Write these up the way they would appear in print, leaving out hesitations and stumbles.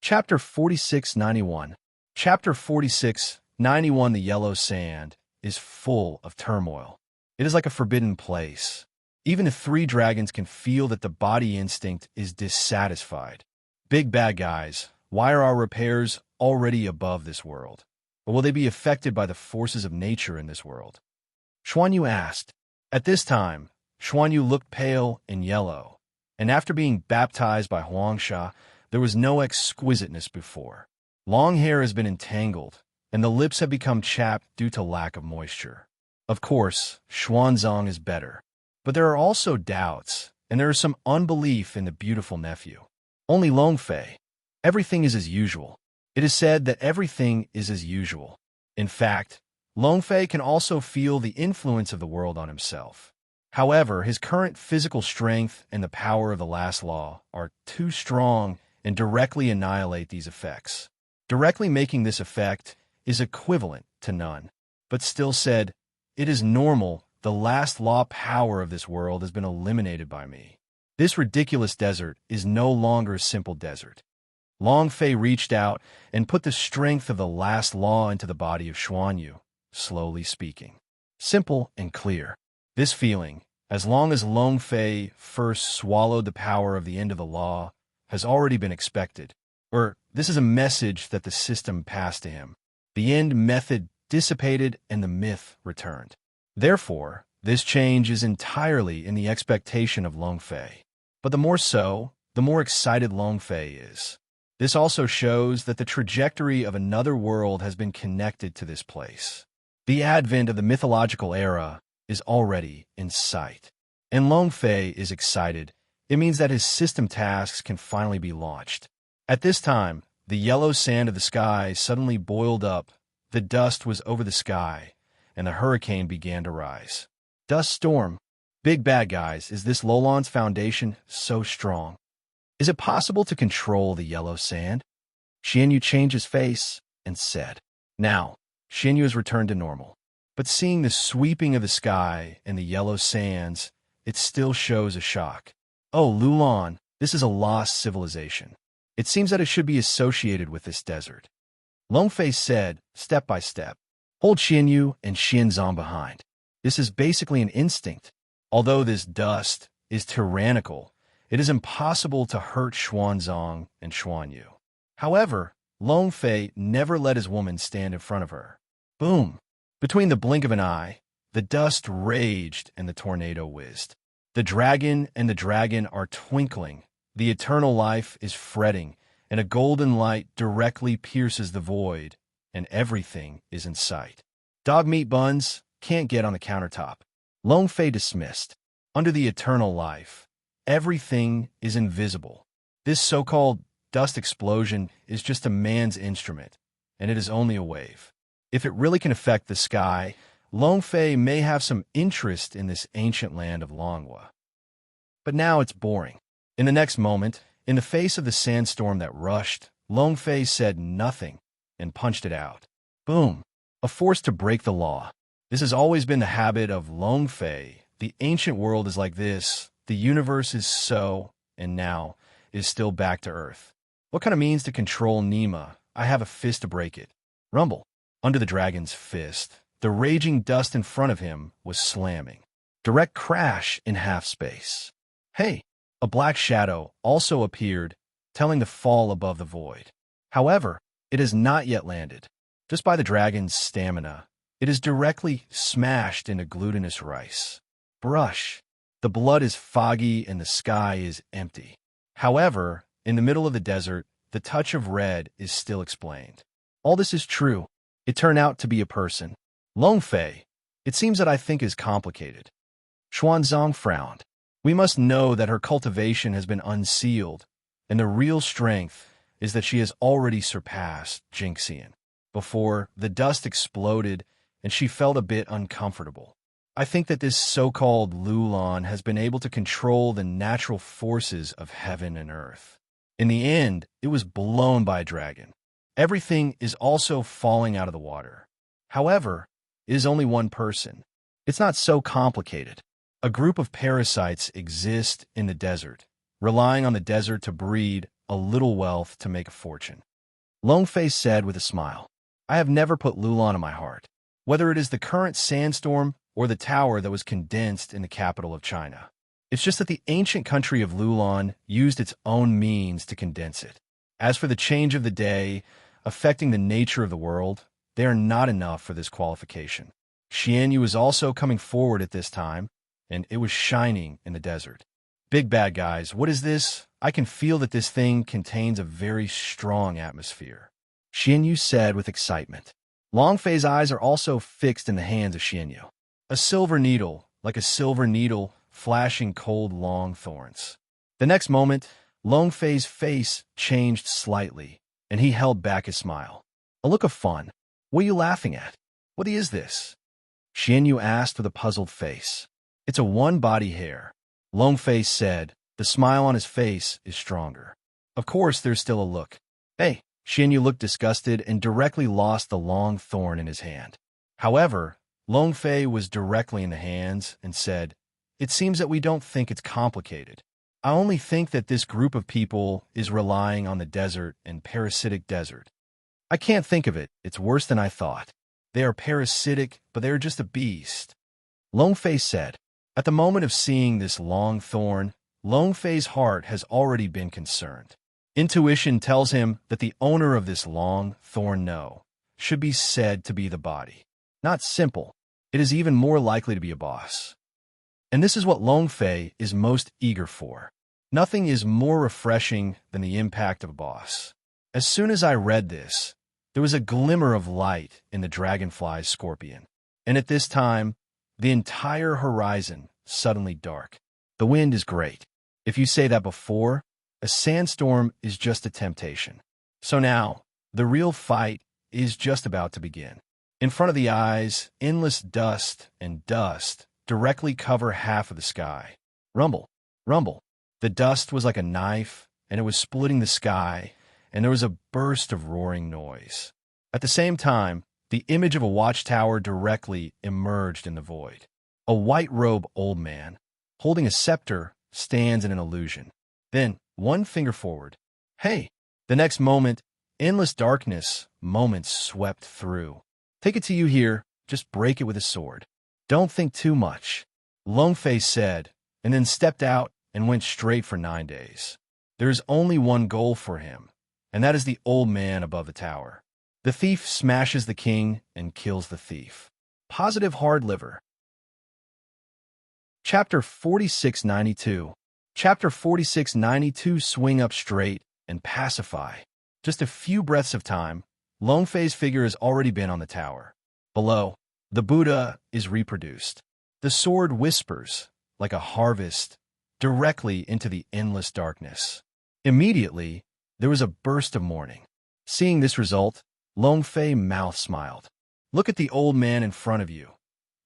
Chapter 4691. Chapter 4691. The yellow sand is full of turmoil. It is like a forbidden place. Even the three dragons can feel that the body instinct is dissatisfied. Big bad guys, why are our repairs already above this world? Or will they be affected by the forces of nature in this world? Xuanyu asked. At this time, Xuanyu looked pale and yellow, and after being baptized by Huangsha, there was no exquisiteness before. Long hair has been entangled, and the lips have become chapped due to lack of moisture. Of course, Xuanzang is better, but there are also doubts, and there is some unbelief in the beautiful nephew. Only Longfei. Everything is as usual. It is said that everything is as usual. In fact, Longfei can also feel the influence of the world on himself. However, his current physical strength and the power of the last law are too strong and directly annihilate these effects. Directly making this effect is equivalent to none, but still said, it is normal, the last law power of this world has been eliminated by me. This ridiculous desert is no longer a simple desert. Longfei reached out and put the strength of the last law into the body of Xuanyu, slowly speaking. Simple and clear. This feeling, as long as Longfei first swallowed the power of the end of the law, has already been expected. Or, this is a message that the system passed to him. The end method dissipated and the myth returned. Therefore, this change is entirely in the expectation of Longfei. But the more so, the more excited Longfei is. This also shows that the trajectory of another world has been connected to this place. The advent of the mythological era is already in sight. And Longfei is excited. It means that his system tasks can finally be launched. At this time, the yellow sand of the sky suddenly boiled up, the dust was over the sky, and the hurricane began to rise. Dust storm. Big bad guys, is this Lolan's foundation so strong? Is it possible to control the yellow sand? Xianyu changed his face and said. Now, Xianyu has returned to normal. But seeing the sweeping of the sky and the yellow sands, it still shows a shock. Oh, Lulan, this is a lost civilization. It seems that it should be associated with this desert. Longfei said, step by step. Hold Xianyu and Xianzong behind. This is basically an instinct. Although this dust is tyrannical, it is impossible to hurt Xuanzong and Xuanyu. However, Longfei never let his woman stand in front of her. Boom! Between the blink of an eye, the dust raged and the tornado whizzed. The dragon and the dragon are twinkling. The eternal life is fretting, and a golden light directly pierces the void, and everything is in sight. Dog meat buns can't get on the countertop. Longfei dismissed. Under the eternal life, everything is invisible. This so-called dust explosion is just a man's instrument, and it is only a wave. If it really can affect the sky, Longfei may have some interest in this ancient land of Longhua. But now it's boring. In the next moment, in the face of the sandstorm that rushed, Longfei said nothing and punched it out. Boom! A force to break the law. This has always been the habit of Longfei. The ancient world is like this. The universe is so, and now, is still back to earth. What kind of means to control Nima? I have a fist to break it. Rumble. Under the dragon's fist, the raging dust in front of him was slamming. Direct crash in half space. Hey! A black shadow also appeared, telling the fall above the void. However, it has not yet landed. Just by the dragon's stamina, it is directly smashed into glutinous rice. Brush. The blood is foggy and the sky is empty. However, in the middle of the desert, the touch of red is still explained. All this is true. It turned out to be a person. Longfei. It seems that I think is complicated. Xuanzong frowned. We must know that her cultivation has been unsealed, and the real strength is that she has already surpassed Jinxian. Before, the dust exploded, and she felt a bit uncomfortable. I think that this so-called Lulan has been able to control the natural forces of heaven and earth. In the end, it was blown by a dragon. Everything is also falling out of the water. However, it is only one person. It's not so complicated. A group of parasites exist in the desert, relying on the desert to breed a little wealth to make a fortune. Longfei said with a smile, I have never put Lulan in my heart, whether it is the current sandstorm or the tower that was condensed in the capital of China. It's just that the ancient country of Lulan used its own means to condense it. As for the change of the day, affecting the nature of the world, they are not enough for this qualification. Xianyu was also coming forward at this time, and it was shining in the desert. Big bad guys, what is this? I can feel that this thing contains a very strong atmosphere. Xianyu said with excitement. Longfei's eyes are also fixed in the hands of Xianyu. A silver needle, like a silver needle, flashing cold long thorns. The next moment, Longfei's face changed slightly, and he held back his smile. A look of fun. What are you laughing at? What is this? Xianyu asked with a puzzled face. It's a one-body hair. Longfei said. The smile on his face is stronger. Of course, there's still a look. Hey, Xianyu looked disgusted and directly lost the long thorn in his hand. However, Longfei was directly in the hands and said, It seems that we don't think it's complicated. I only think that this group of people is relying on the desert and parasitic desert. I can't think of it. It's worse than I thought. They are parasitic, but they are just a beast. Longfei said. At the moment of seeing this long thorn, Longfei's heart has already been concerned. Intuition tells him that the owner of this long thorn should be said to be the body. Not simple. It is even more likely to be a boss. And this is what Longfei is most eager for. Nothing is more refreshing than the impact of a boss. As soon as I read this, there was a glimmer of light in the dragonfly's scorpion. And at this time, the entire horizon suddenly dark. The wind is great. If you say that before, a sandstorm is just a temptation. So now, the real fight is just about to begin. In front of the eyes, endless dust and dust directly cover half of the sky. Rumble, rumble. The dust was like a knife, and it was splitting the sky, and there was a burst of roaring noise. At the same time, the image of a watchtower directly emerged in the void. A white-robed old man, holding a scepter, stands in an illusion. Then, one finger forward. Hey! The next moment, endless darkness, moments swept through. Take it to you here, just break it with a sword. Don't think too much, Longfei said, and then stepped out and went straight for 9 days. There is only one goal for him, and that is the old man above the tower. The thief smashes the king and kills the thief. Positive hard liver. Chapter 4692. Chapter 4692. Swing up straight and pacify. Just a few breaths of time, Longfei's figure has already been on the tower. Below, the Buddha is reproduced. The sword whispers, like a harvest, directly into the endless darkness. Immediately, there was a burst of mourning. Seeing this result, Longfei mouth smiled. Look at the old man in front of you.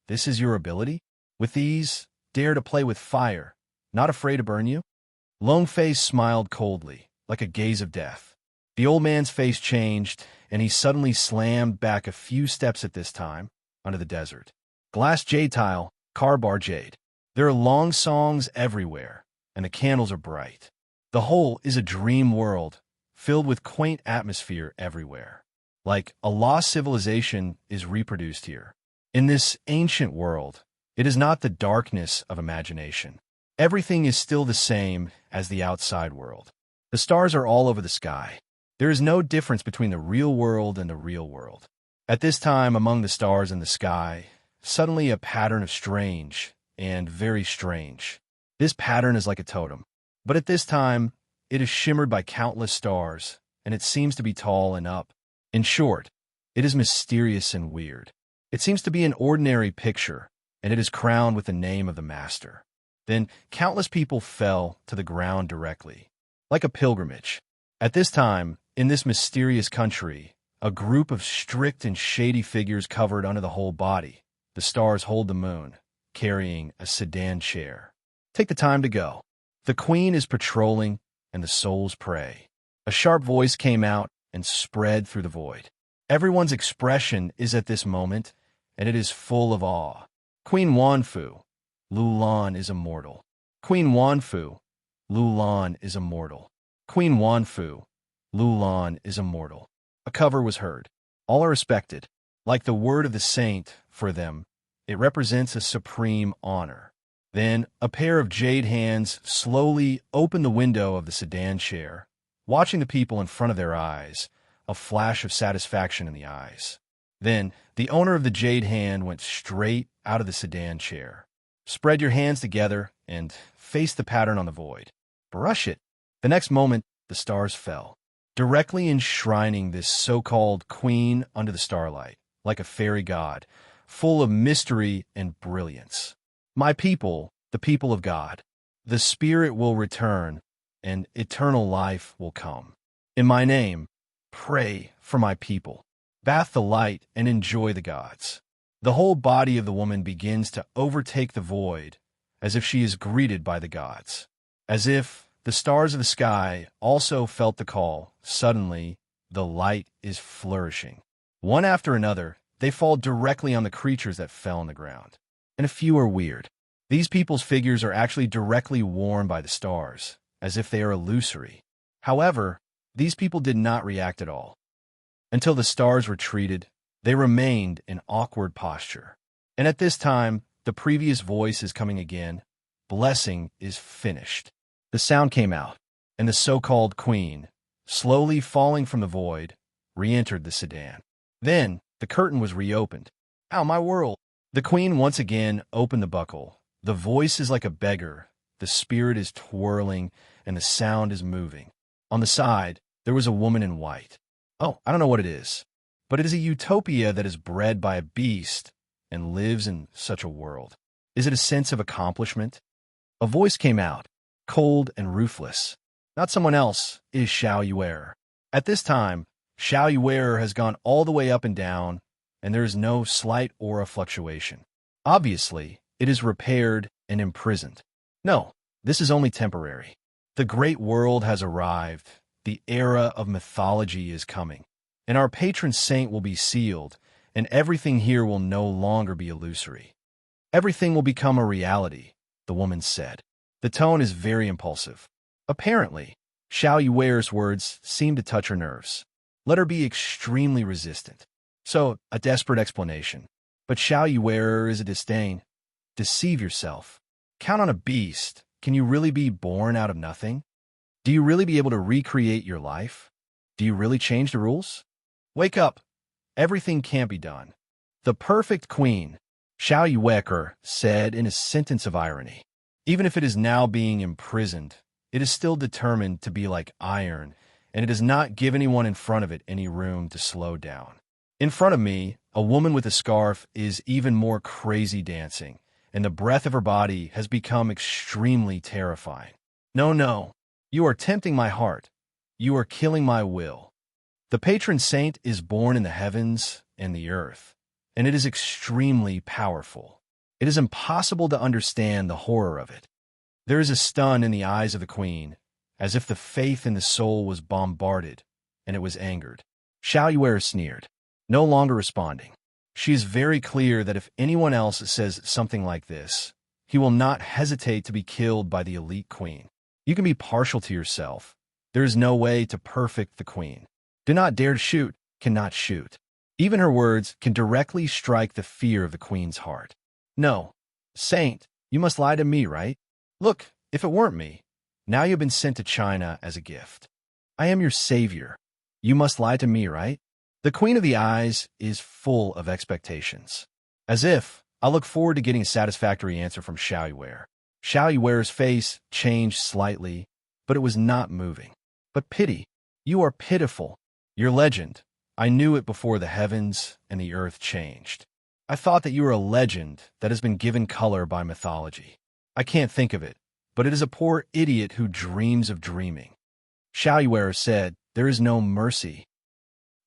This is your ability? With these, dare to play with fire, not afraid to burn you? Longfei smiled coldly, like a gaze of death. The old man's face changed, and he suddenly slammed back a few steps at this time onto the desert. Glass jade tile, car bar jade. There are long songs everywhere, and the candles are bright. The whole is a dream world, filled with quaint atmosphere everywhere. Like a lost civilization is reproduced here. In this ancient world, it is not the darkness of imagination. Everything is still the same as the outside world. The stars are all over the sky. There is no difference between the real world and the real world. At this time, among the stars in the sky, suddenly a pattern of strange and very strange. This pattern is like a totem. But at this time, it is shimmered by countless stars, and it seems to be tall and up. In short, it is mysterious and weird. It seems to be an ordinary picture, and it is crowned with the name of the master. Then countless people fell to the ground directly, like a pilgrimage. At this time, in this mysterious country, a group of strict and shady figures covered under the whole body. The stars hold the moon, carrying a sedan chair. Take the time to go. The queen is patrolling, and the souls pray. A sharp voice came out and spread through the void. Everyone's expression is at this moment, and it is full of awe. Queen Wanfu, Lulan is immortal. Queen Wanfu, Lulan is immortal. Queen Wanfu, Lulan is immortal. A cover was heard. All are respected. Like the word of the saint, for them, it represents a supreme honor. Then a pair of jade hands slowly opened the window of the sedan chair, watching the people in front of their eyes, a flash of satisfaction in the eyes. Then the owner of the jade hand went straight out of the sedan chair. Spread your hands together and face the pattern on the void. Brush it. The next moment, the stars fell, directly enshrining this so-called queen under the starlight, like a fairy god, full of mystery and brilliance. My people, the people of God, the Spirit will return, and eternal life will come. In my name, pray for my people. Bath the light and enjoy the gods. The whole body of the woman begins to overtake the void, as if she is greeted by the gods. As if the stars of the sky also felt the call. Suddenly, the light is flourishing. One after another, they fall directly on the creatures that fell on the ground. And a few are weird. These people's figures are actually directly worn by the stars, as if they are illusory. However, these people did not react at all. Until the stars retreated, they remained in awkward posture. And at this time, the previous voice is coming again. Blessing is finished. The sound came out, and the so-called queen, slowly falling from the void, re-entered the sedan. Then, the curtain was reopened. Ow, my world! The queen once again opened the buckle. The voice is like a beggar, the spirit is twirling, and the sound is moving. On the side, there was a woman in white. Oh, I don't know what it is, but it is a utopia that is bred by a beast and lives in such a world. Is it a sense of accomplishment? A voice came out, cold and ruthless. Not someone else, it is Xiao Yuer. At this time, Xiao Yuer has gone all the way up and down, and there is no slight aura fluctuation. Obviously, it is repaired and imprisoned. No, this is only temporary. The great world has arrived. The era of mythology is coming, and our patron saint will be sealed, and everything here will no longer be illusory. Everything will become a reality, the woman said. The tone is very impulsive. Apparently, Xiao Yuer's words seem to touch her nerves. Let her be extremely resistant. So, a desperate explanation. But Xiao Yuer is a disdain. Deceive yourself. Count on a beast. Can you really be born out of nothing? Do you really be able to recreate your life? Do you really change the rules? Wake up. Everything can't be done. The perfect queen, Xiao Yuer said in a sentence of irony. Even if it is now being imprisoned, it is still determined to be like iron, and it does not give anyone in front of it any room to slow down. In front of me, a woman with a scarf is even more crazy dancing, and the breath of her body has become extremely terrifying. No. You are tempting my heart. You are killing my will. The patron saint is born in the heavens and the earth, and it is extremely powerful. It is impossible to understand the horror of it. There is a stun in the eyes of the queen, as if the faith in the soul was bombarded, and it was angered. Xiao Yuer sneered, no longer responding. She is very clear that if anyone else says something like this, he will not hesitate to be killed by the elite queen. You can be partial to yourself. There is no way to perfect the queen. Do not dare to shoot, cannot shoot. Even her words can directly strike the fear of the queen's heart. No, saint, you must lie to me, right? Look, if it weren't me, now you've been sent to China as a gift. I am your savior. You must lie to me, right? The queen of the eyes is full of expectations. As if, I look forward to getting a satisfactory answer from Xiao Yuer. Xiao Yuer's face changed slightly, but it was not moving. But pity, you are pitiful. Your legend, I knew it before the heavens and the earth changed. I thought that you were a legend that has been given color by mythology. I can't think of it, but it is a poor idiot who dreams of dreaming. Xiao Yuer said, there is no mercy.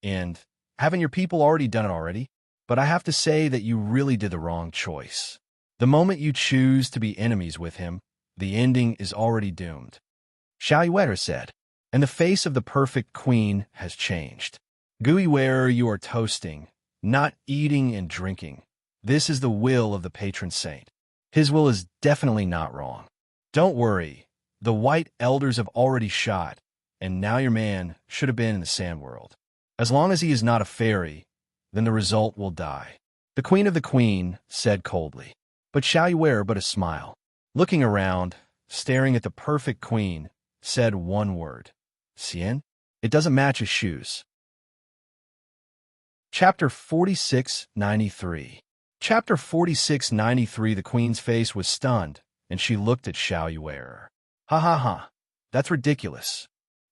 And, haven't your people already done it already? But I have to say that you really did the wrong choice. The moment you choose to be enemies with him, the ending is already doomed. Xiao Yuer said, and the face of the perfect queen has changed. Gu Yuer, you are toasting, not eating and drinking. This is the will of the patron saint. His will is definitely not wrong. Don't worry, the white elders have already shot, and now your man should have been in the sand world. As long as he is not a fairy, then the result will die. The queen of the queen said coldly, but shall you wear but a smile? Looking around, staring at the perfect queen, said one word, Cien? It doesn't match his shoes. Chapter 4693. Chapter 4693. The queen's face was stunned, and she looked at Xiao Yuer. Ha ha ha. That's ridiculous.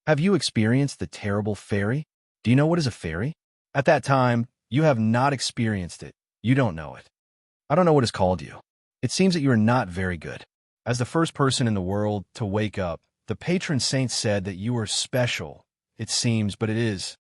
Have you experienced the terrible fairy? Do you know what is a fairy? At that time, you have not experienced it. You don't know it. I don't know what has called you. It seems that you are not very good. As the first person in the world to wake up, the patron saint said that you are special. It seems, but it is.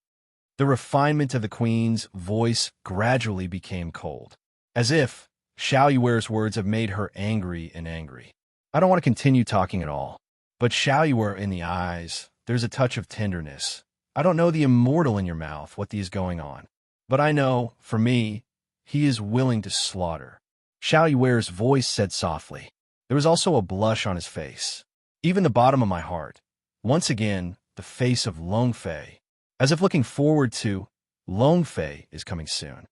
The refinement of the queen's voice gradually became cold, as if Xiao Yuer's words have made her angry and angry. I don't want to continue talking at all, but Xiao Yuer, in the eyes, there's a touch of tenderness. I don't know the immortal in your mouth, what is going on, but I know, for me, he is willing to slaughter. Xiao Yuer's voice said softly. There was also a blush on his face. Even the bottom of my heart. Once again, the face of Longfei, as if looking forward to, Longfei is coming soon.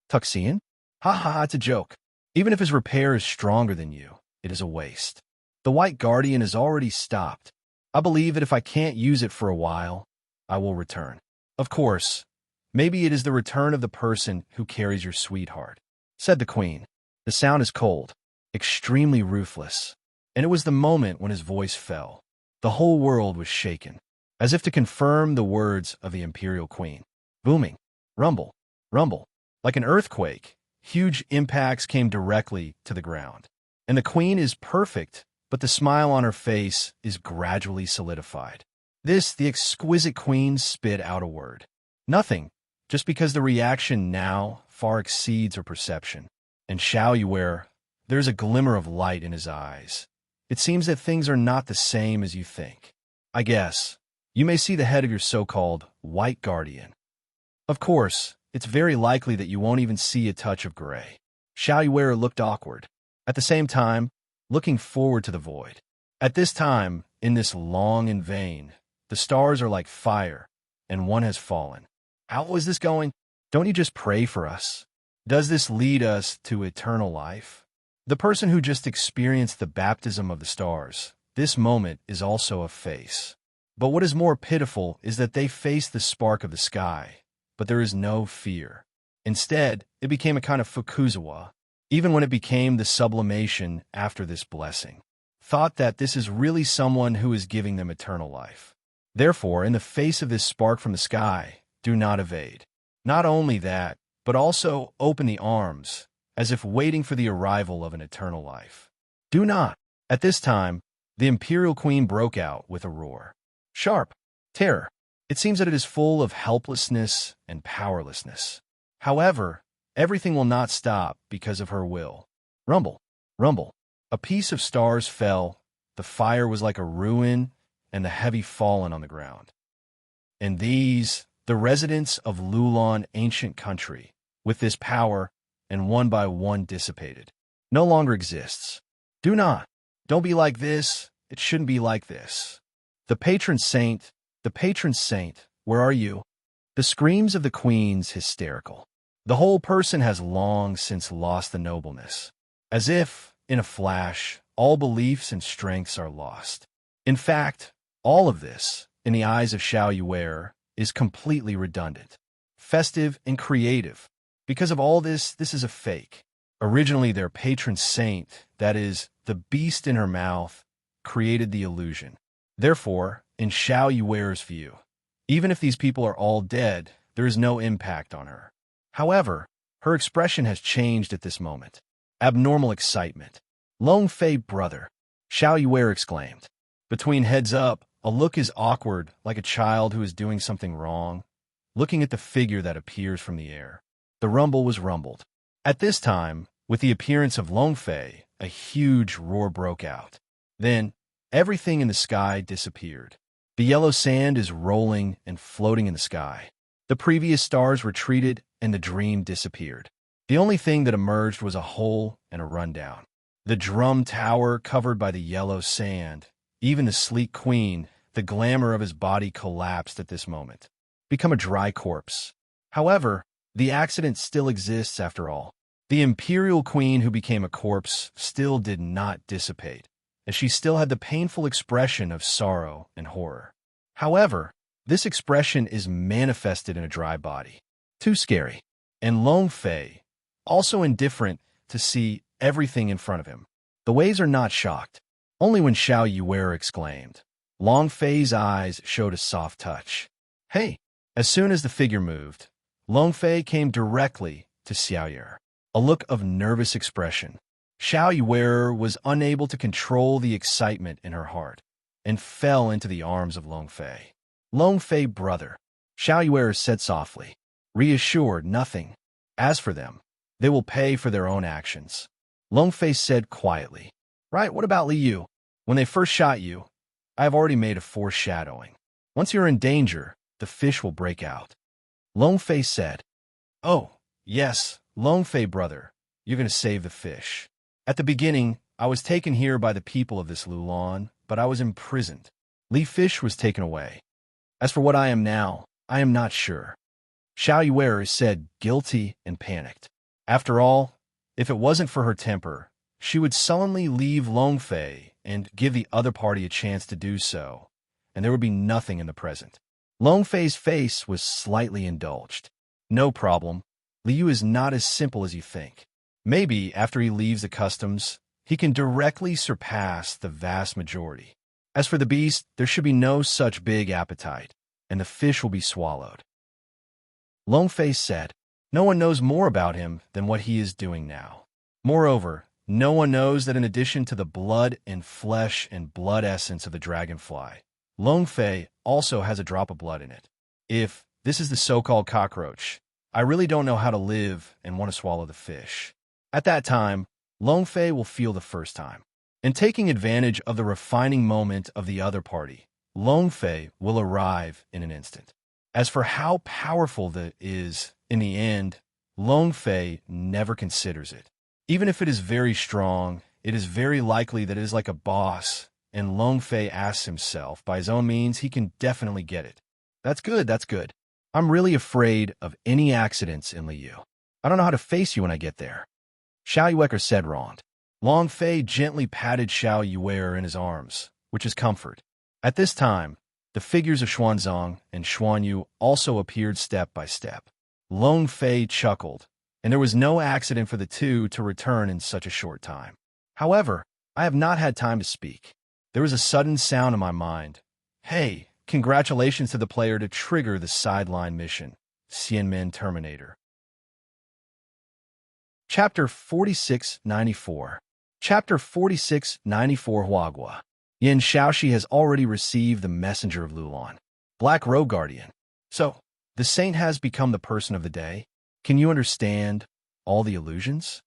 Tuxian? Ha ha ha, it's a joke. Even if his repair is stronger than you, it is a waste. The White Guardian is already stopped. I believe that if I can't use it for a while, I will return. Of course, maybe it is the return of the person who carries your sweetheart, said the queen. The sound is cold, extremely ruthless, and it was the moment when his voice fell. The whole world was shaken, as if to confirm the words of the imperial queen. Booming, rumble, rumble, like an earthquake, huge impacts came directly to the ground. And the queen is perfect, but the smile on her face is gradually solidified. The exquisite queen spit out a word. Nothing, just because the reaction now far exceeds her perception. And Xiao Yuer, there's a glimmer of light in his eyes. It seems that things are not the same as you think. I guess, you may see the head of your so-called White Guardian. Of course, it's very likely that you won't even see a touch of gray. Xiao Yuer looked awkward, at the same time, looking forward to the void. At this time, in this long and vain, the stars are like fire, and one has fallen. How is this going? Don't you just pray for us? Does this lead us to eternal life? The person who just experienced the baptism of the stars, this moment is also a face. But what is more pitiful is that they face the spark of the sky, but there is no fear. Instead, it became a kind of fukuzawa, even when it became the sublimation after this blessing. Thought that this is really someone who is giving them eternal life. Therefore, in the face of this spark from the sky, do not evade. Not only that, but also open the arms, as if waiting for the arrival of an eternal life. Do not. At this time, the imperial queen broke out with a roar. Sharp. Terror. It seems that it is full of helplessness and powerlessness. However, everything will not stop because of her will. Rumble. Rumble. A piece of stars fell, the fire was like a ruin, and the heavy fallen on the ground. And these, the residents of Lulon ancient country, with this power, and one by one dissipated, no longer exists. Do not. Don't be like this. It shouldn't be like this. The patron saint, where are you? The screams of the queen's hysterical. The whole person has long since lost the nobleness. As if, in a flash, all beliefs and strengths are lost. In fact, all of this, in the eyes of Xiao Yuer, is completely redundant, festive and creative. Because of all this, this is a fake. Originally, their patron saint, that is, the beast in her mouth, created the illusion. Therefore, in Xiao Yuer's view, even if these people are all dead, there is no impact on her. However, her expression has changed at this moment. Abnormal excitement. Longfei brother, Xiao Yuer exclaimed. Between heads up, a look is awkward, like a child who is doing something wrong, looking at the figure that appears from the air. The rumble was rumbled. At this time, with the appearance of Longfei, a huge roar broke out. Then, everything in the sky disappeared. The yellow sand is rolling and floating in the sky. The previous stars retreated and the dream disappeared. The only thing that emerged was a hole and a rundown. The drum tower covered by the yellow sand, even the sleek queen, the glamour of his body collapsed at this moment, become a dry corpse. However, the accident still exists after all. The imperial queen who became a corpse still did not dissipate, as she still had the painful expression of sorrow and horror. However, this expression is manifested in a dry body. Too scary. And Long Fei, also indifferent to see everything in front of him. The waves are not shocked. Only when Xiao Yuer exclaimed. Long Fei's eyes showed a soft touch. Hey! As soon as the figure moved, Long Fei came directly to Xiao Yuer. A look of nervous expression. Xiao Yuer was unable to control the excitement in her heart and fell into the arms of Long Fei. Long Fei, brother, Xiao Yuer said softly, reassured nothing. As for them, they will pay for their own actions. Long Fei said quietly, right, what about Li Yu? When they first shot you, I have already made a foreshadowing. Once you're in danger, the fish will break out. Long Fei said, oh, yes, Long Fei, brother, you're going to save the fish. At the beginning, I was taken here by the people of this Lulan, but I was imprisoned. Li Fish was taken away. As for what I am now, I am not sure. Xiao Yuer said, guilty and panicked. After all, if it wasn't for her temper, she would sullenly leave Long Fei and give the other party a chance to do so, and there would be nothing in the present. Long Fei's face was slightly indulged. No problem. Liu is not as simple as you think. Maybe after he leaves the customs, he can directly surpass the vast majority. As for the beast, there should be no such big appetite, and the fish will be swallowed. Long Fei said, no one knows more about him than what he is doing now. Moreover, no one knows that in addition to the blood and flesh and blood essence of the dragonfly, Long Fei also has a drop of blood in it. If this is the so-called cockroach, I really don't know how to live and want to swallow the fish. At that time, Long Fei will feel the first time. And taking advantage of the refining moment of the other party, Long Fei will arrive in an instant. As for how powerful that is, in the end, Long Fei never considers it. Even if it is very strong, it is very likely that it is like a boss, and Long Fei asks himself, by his own means, he can definitely get it. That's good, that's good. I'm really afraid of any accidents in Liu. I don't know how to face you when I get there. Xiao Yuer said wronged. Long Fei gently patted Xiao Yuer in his arms, which is comfort. At this time, the figures of Xuanzang and Xuanyu also appeared step by step. Long Fei chuckled, and there was no accident for the two to return in such a short time. However, I have not had time to speak. There was a sudden sound in my mind. Hey, congratulations to the player to trigger the sideline mission. Xianmen Terminator. Chapter 4694. Chapter 4694 Huagua. Yin Shaoxi has already received the messenger of Lulan. Black Robe Guardian. So, the saint has become the person of the day? Can you understand all the illusions?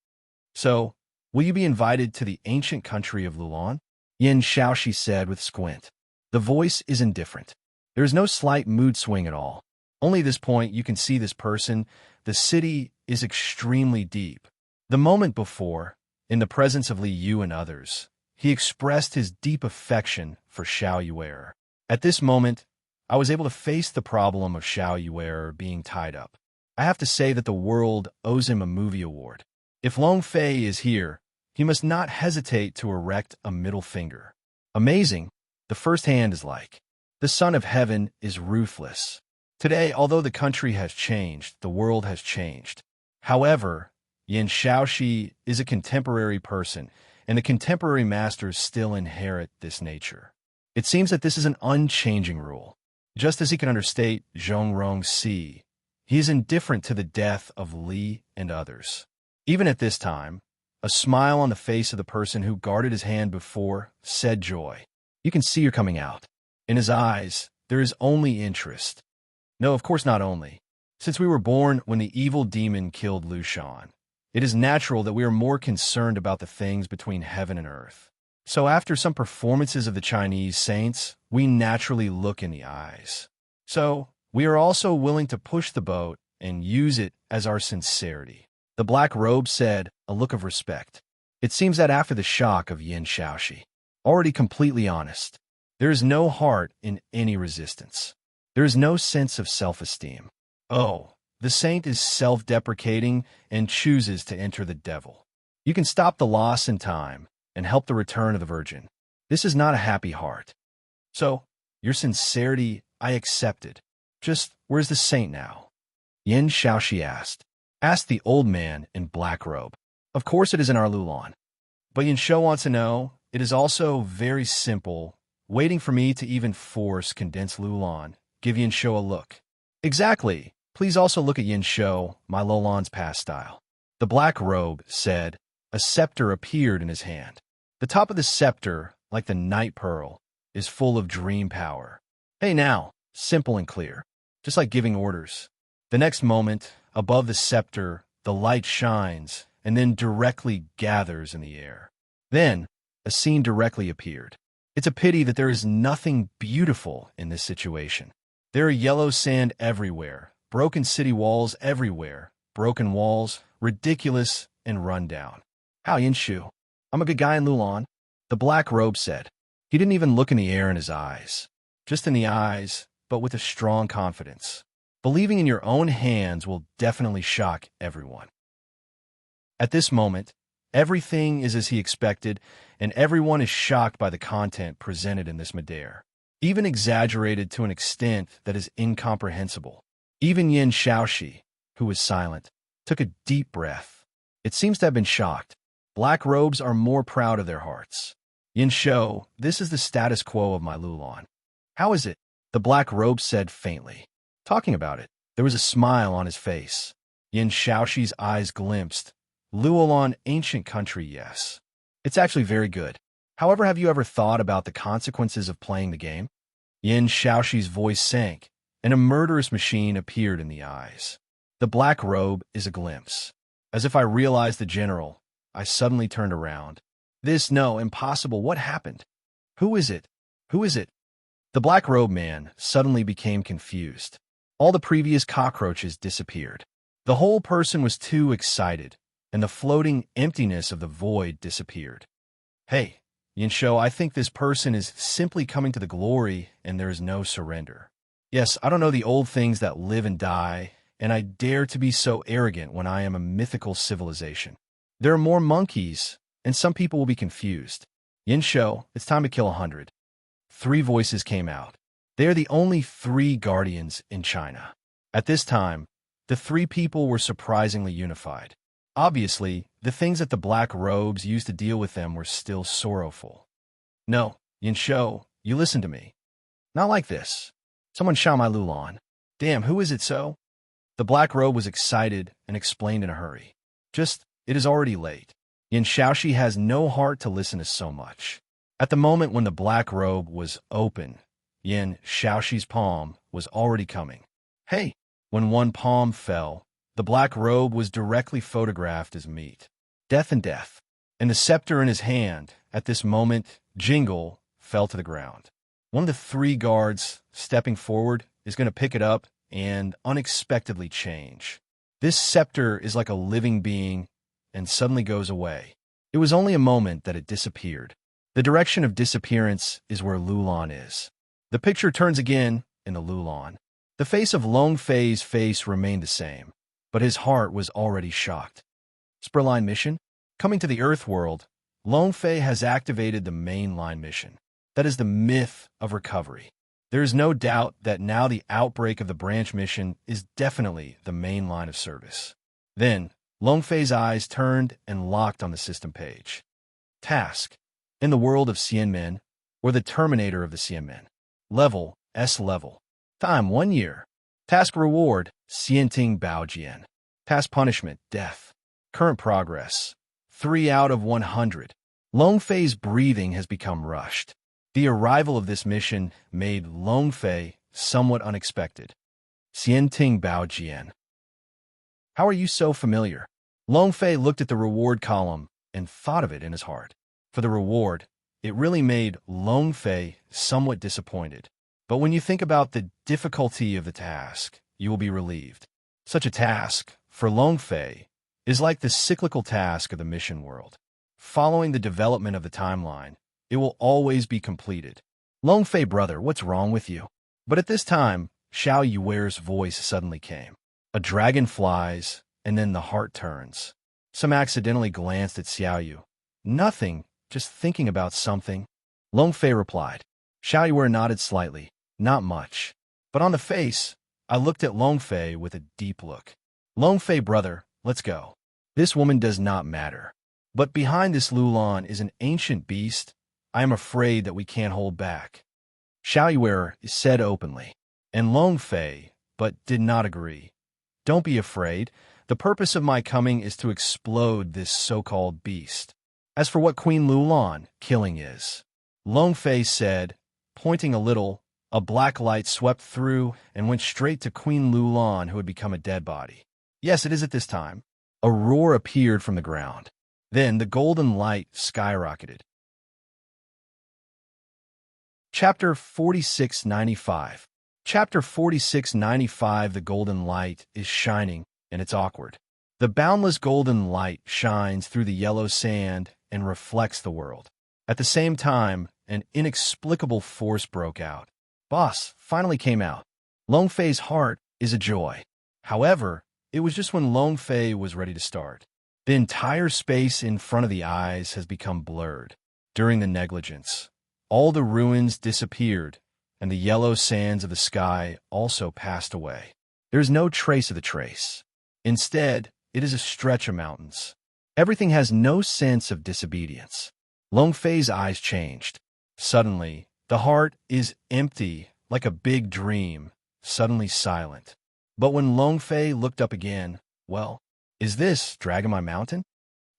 So, will you be invited to the ancient country of Lulan? Yin Shaoxi said with squint. The voice is indifferent. There is no slight mood swing at all. Only at this point you can see this person. The city is extremely deep. The moment before, in the presence of Li Yu and others, he expressed his deep affection for Xiao Yuer. At this moment, I was able to face the problem of Xiao Yuer being tied up. I have to say that the world owes him a movie award. If Long Fei is here, he must not hesitate to erect a middle finger. Amazing, the first hand is like. The Son of Heaven is ruthless. Today, although the country has changed, the world has changed. However, Yin Shaoxi is a contemporary person, and the contemporary masters still inherit this nature. It seems that this is an unchanging rule. Just as he can understate Zhongrong Si, he is indifferent to the death of Li and others. Even at this time, a smile on the face of the person who guarded his hand before said joy. You can see you're coming out. In his eyes, there is only interest. No, of course not only. Since we were born when the evil demon killed Lu Shan, it is natural that we are more concerned about the things between heaven and earth. So after some performances of the Chinese saints, we naturally look in the eyes. So we are also willing to push the boat and use it as our sincerity. The black robe said, a look of respect. It seems that after the shock of Yin Shaoxi, already completely honest, There is no heart in any resistance. There is no sense of self-esteem. Oh, the saint is self-deprecating and chooses to enter the devil. You can stop the loss in time and help the return of the virgin. This is not a happy heart. So, your sincerity I accepted. Just, where's the saint now? Yin Shaoxi asked. Asked the old man in black robe. Of course it is in our Lulan. But Yin Shou wants to know, it is also very simple, waiting for me to even force condensed Lulan. Give Yin Shou a look. Exactly. Please also look at Yin Shou, my Lulan's past style. The black robe said. A scepter appeared in his hand. The top of the scepter, like the night pearl, is full of dream power. Hey now, simple and clear, just like giving orders. The next moment, above the scepter, the light shines and then directly gathers in the air. Then, a scene directly appeared. It's a pity that there is nothing beautiful in this situation. There are yellow sand everywhere, broken city walls everywhere, broken walls, ridiculous and run down. How, Yin Shu? I'm a good guy in Lulan. The black robe said. He didn't even look in the air in his eyes. Just in the eyes, but with a strong confidence. Believing in your own hands will definitely shock everyone. At this moment, everything is as he expected, and everyone is shocked by the content presented in this Madair, even exaggerated to an extent that is incomprehensible. Even Yin Shaoxi, who was silent, took a deep breath. It seems to have been shocked. Black robes are more proud of their hearts. Yin Shou, this is the status quo of my Lulan. How is it? The black robe said faintly. Talking about it, there was a smile on his face. Yin Shaoxi's eyes glimpsed. Luolan, ancient country, yes. It's actually very good. However, have you ever thought about the consequences of playing the game? Yin Shaoxi's voice sank, and a murderous machine appeared in the eyes. The black robe is a glimpse. As if I realized the general, I suddenly turned around. No, impossible, what happened? Who is it? Who is it? The black robe man suddenly became confused. All the previous cockroaches disappeared. The whole person was too excited, and the floating emptiness of the void disappeared. Hey, Yin Shou, I think this person is simply coming to the glory, and there is no surrender. Yes, I don't know the old things that live and die, and I dare to be so arrogant when I am a mythical civilization. There are more monkeys, and some people will be confused. Yin Shou, it's time to kill 100. 3 voices came out. They are the only 3 guardians in China. At this time, the 3 people were surprisingly unified. Obviously, the things that the black robes used to deal with them were still sorrowful. No, Yin Shou, you listen to me. Not like this. Someone shot my Lulan. Damn, who is it so? The black robe was excited and explained in a hurry. Just, it is already late. Yin Shaoxi has no heart to listen to so much. At the moment when the black robe was open, Yin Shaoxi's palm was already coming. Hey! When one palm fell, the black robe was directly photographed as meat. Death and death. And the scepter in his hand, at this moment, Jingle, fell to the ground. One of the 3 guards, stepping forward, is going to pick it up and unexpectedly change. This scepter is like a living being and suddenly goes away. It was only a moment that it disappeared. The direction of disappearance is where Lulan is. The picture turns again in the Lulan. The face of Long Fei's face remained the same, but his heart was already shocked. Spurline mission? Coming to the Earth world, Long Fei has activated the mainline mission. That is the myth of recovery. There is no doubt that now the outbreak of the branch mission is definitely the main line of service. Then, Long Fei's eyes turned and locked on the system page. Task. In the world of Xianmen, or the Terminator of the Xianmen. Level, S level. Time, 1 year. Task reward, Xianting Baojian. Task punishment, death. Current progress, 3 out of 100. Long Fei's breathing has become rushed. The arrival of this mission made Long Fei somewhat unexpected. Xianting Baojian. How are you so familiar? Long Fei looked at the reward column and thought of it in his heart. For the reward, it really made Long Fei somewhat disappointed. But when you think about the difficulty of the task, you will be relieved. Such a task, for Long Fei, is like the cyclical task of the mission world. Following the development of the timeline, it will always be completed. Long Fei brother, what's wrong with you? But at this time, Xiao Yuer's voice suddenly came. A dragon flies, and then the heart turns. Some accidentally glanced at Xiao Yu. Nothing, just thinking about something. Long Fei replied. Xiao Yuer nodded slightly. Not much. But on the face, I looked at Long Fei with a deep look. Long Fei brother, let's go. This woman does not matter. But behind this Lulan is an ancient beast. I am afraid that we can't hold back. Xiao Yuer said openly. And Long Fei, but did not agree. Don't be afraid. The purpose of my coming is to explode this so-called beast. As for what Queen Lulan killing is, Long Fei said, pointing a little, a black light swept through and went straight to Queen Lulan, who had become a dead body. Yes, it is at this time. A roar appeared from the ground. Then the golden light skyrocketed. Chapter 4695. Chapter 4695. The golden light is shining, and it's awkward. The boundless golden light shines through the yellow sand and reflects the world. At the same time, an inexplicable force broke out. Boss finally came out. Long Fei's heart is a joy. However, it was just when Long Fei was ready to start. The entire space in front of the eyes has become blurred. During the negligence, all the ruins disappeared, and the yellow sands of the sky also passed away. There is no trace of the trace. Instead, it is a stretch of mountains. Everything has no sense of disobedience. Long Fei's eyes changed. Suddenly, the heart is empty, like a big dream, suddenly silent. But when Long Fei looked up again, well, is this Dragon My Mountain?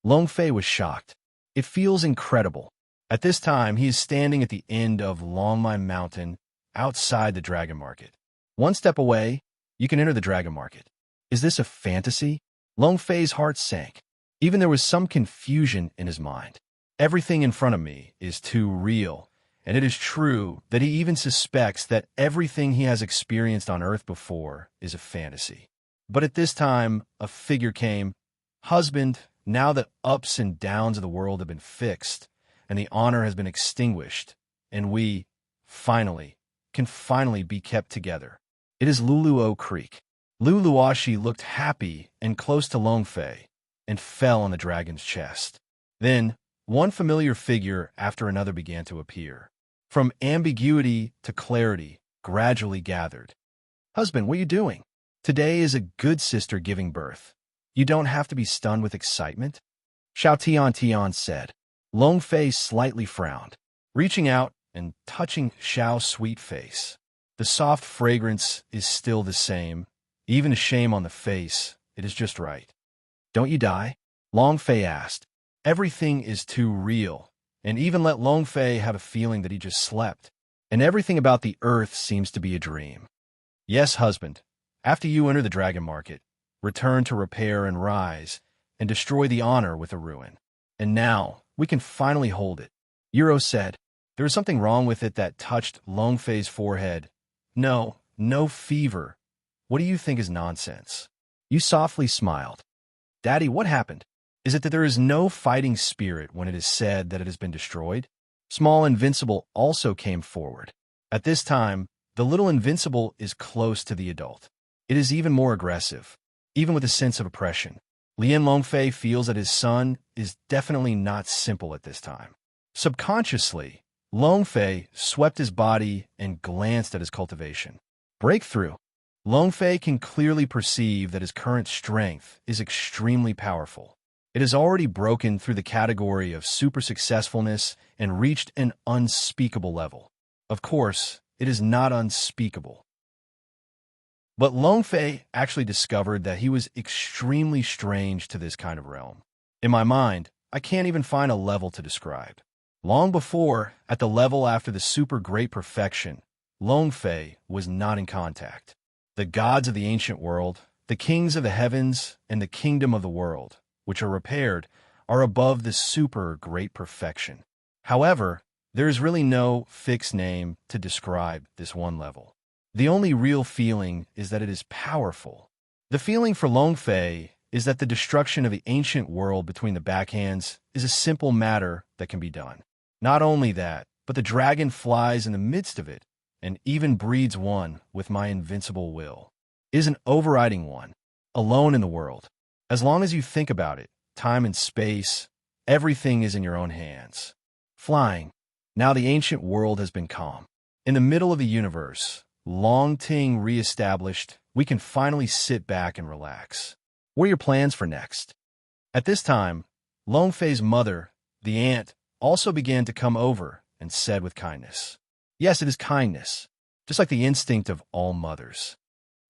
Long Fei was shocked. It feels incredible. At this time, he is standing at the end of Long My Mountain, outside the Dragon Market. One step away, you can enter the Dragon Market. Is this a fantasy? Long Fei's heart sank. Even there was some confusion in his mind. Everything in front of me is too real, and it is true that he even suspects that everything he has experienced on Earth before is a fantasy. But at this time, a figure came. Husband, now that ups and downs of the world have been fixed, and the honor has been extinguished, and we, finally, can finally be kept together. It is Luluo Creek. Luluashi looked happy and close to Long Fei, and fell on the dragon's chest. Then, one familiar figure after another began to appear. From ambiguity to clarity, gradually gathered. Husband, what are you doing? Today is a good sister giving birth. You don't have to be stunned with excitement. Xiao Tian said. Long Fei slightly frowned, reaching out and touching Xiao's sweet face. The soft fragrance is still the same. Even a shame on the face, it is just right. Don't you die? Long Fei asked. Everything is too real, and even let Long Fei have a feeling that he just slept, and everything about the earth seems to be a dream. Yes, husband, after you enter the Dragon Market, return to repair and rise, and destroy the honor with a ruin. And now, we can finally hold it. Euro said. There was something wrong with it that touched Long Fei's forehead. No fever. What do you think is nonsense? You softly smiled. Daddy, what happened? Is it that there is no fighting spirit when it is said that it has been destroyed? Small Invincible also came forward. At this time, the little Invincible is close to the adult. It is even more aggressive, even with a sense of oppression. Lien Longfei feels that his son is definitely not simple at this time. Subconsciously, Longfei swept his body and glanced at his cultivation. Breakthrough. Longfei can clearly perceive that his current strength is extremely powerful. It has already broken through the category of super successfulness and reached an unspeakable level. Of course, it is not unspeakable. But Longfei actually discovered that he was extremely strange to this kind of realm. In my mind, I can't even find a level to describe. Long before, at the level after the super great perfection, Longfei was not in contact. The gods of the ancient world, the kings of the heavens, and the kingdom of the world, which are repaired, are above the super great perfection. However, there is really no fixed name to describe this one level. The only real feeling is that it is powerful. The feeling for Longfei is that the destruction of the ancient world between the backhands is a simple matter that can be done. Not only that, but the dragon flies in the midst of it and even breeds one with my invincible will. It is an overriding one, alone in the world. As long as you think about it, time and space, everything is in your own hands. Flying. Now the ancient world has been calm. In the middle of the universe, Long Ting reestablished, we can finally sit back and relax. What are your plans for next? At this time, Long Fei's mother, the ant, also began to come over and said with kindness, "Yes, it is kindness, just like the instinct of all mothers."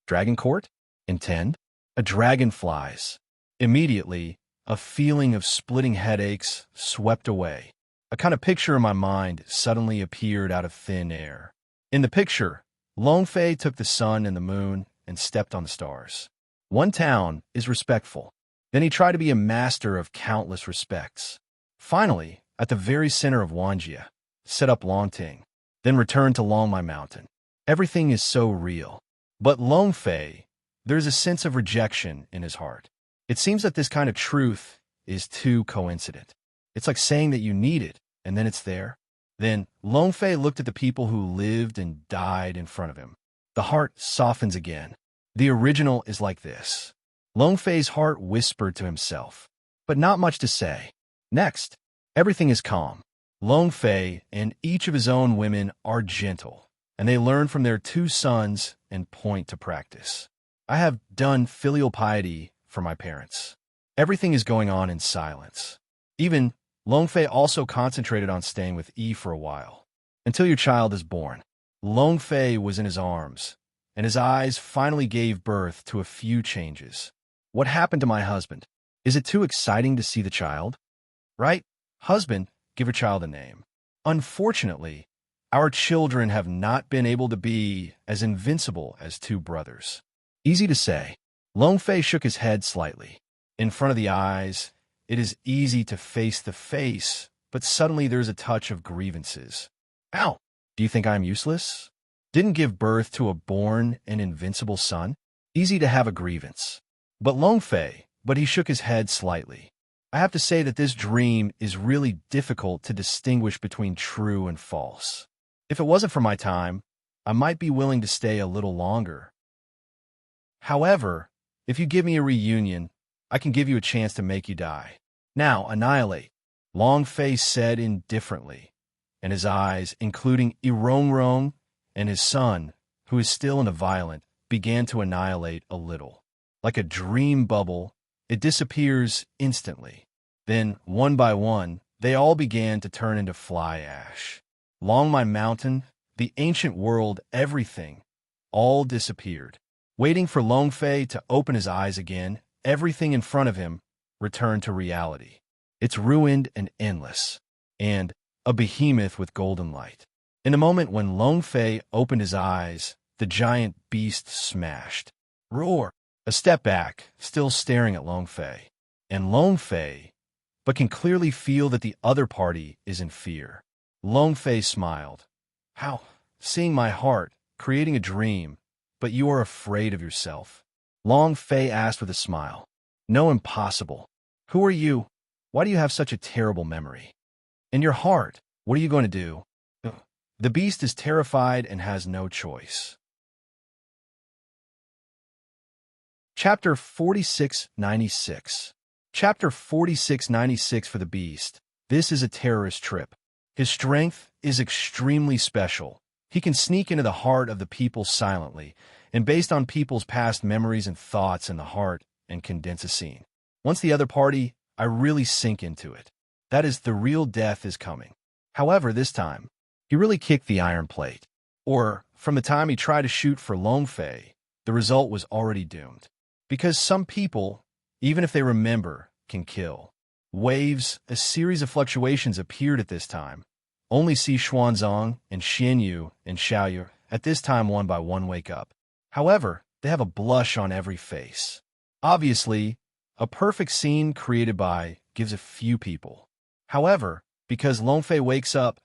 Dragon court? Intend? A dragon flies. Immediately, a feeling of splitting headaches swept away. A kind of picture in my mind suddenly appeared out of thin air. In the picture, Long Fei took the sun and the moon and stepped on the stars. One town is respectful. Then he tried to be a master of countless respects. Finally, at the very center of Wanjia, set up Longting, then returned to Longmai Mountain. Everything is so real. But Long Fei, there is a sense of rejection in his heart. It seems that this kind of truth is too coincident. It's like saying that you need it, and then it's there. Then Long Fei looked at the people who lived and died in front of him. The heart softens again. The original is like this. Long Fei's heart whispered to himself, but not much to say. Next, everything is calm. Long Fei and each of his own women are gentle, and they learn from their two sons and point to practice. I have done filial piety for my parents. Everything is going on in silence. Even Long Fei also concentrated on staying with Yi for a while. Until your child is born. Long Fei was in his arms, and his eyes finally gave birth to a few changes. What happened to my husband? Is it too exciting to see the child? Right? Husband, give your child a name. Unfortunately, our children have not been able to be as invincible as two brothers. Easy to say. Long Fei shook his head slightly. In front of the eyes, it is easy to face the face, but suddenly there's a touch of grievances. Ow! Do you think I'm useless? Didn't give birth to a born and invincible son? Easy to have a grievance. But Long Fei, but he shook his head slightly. I have to say that this dream is really difficult to distinguish between true and false. If it wasn't for my time, I might be willing to stay a little longer. However, if you give me a reunion, I can give you a chance to make you die. Now, annihilate, Long Fei said indifferently, and his eyes, including Irongrong and his son, who is still in a violent, began to annihilate a little. Like a dream bubble, it disappears instantly. Then, one by one, they all began to turn into fly ash. Longmai Mountain, the ancient world, everything, all disappeared. Waiting for Long Fei to open his eyes again, everything in front of him returned to reality. It's ruined and endless, and a behemoth with golden light. In the moment when Long Fei opened his eyes, the giant beast smashed. Roar! A step back, still staring at Long Fei. And Long Fei, but can clearly feel that the other party is in fear. Long Fei smiled. How? Seeing my heart, creating a dream, but you are afraid of yourself. Long Fei asked with a smile. No, impossible. Who are you? Why do you have such a terrible memory? In your heart, what are you going to do? The beast is terrified and has no choice. Chapter 4696. Chapter 4696 for the beast. This is a terrorist trip. His strength is extremely special. He can sneak into the heart of the people silently, and based on people's past memories and thoughts in the heart, and condense a scene. Once the other party, I really sink into it. That is, the real death is coming. However, this time, he really kicked the iron plate. Or, from the time he tried to shoot for Long Fei, the result was already doomed. Because some people, even if they remember, can kill. Waves, a series of fluctuations appeared at this time. Only see Xuanzang and Xianyu and Xiaoyu at this time one by one wake up. However, they have a blush on every face. Obviously, a perfect scene created by gives a few people. However, because Long Fei wakes up,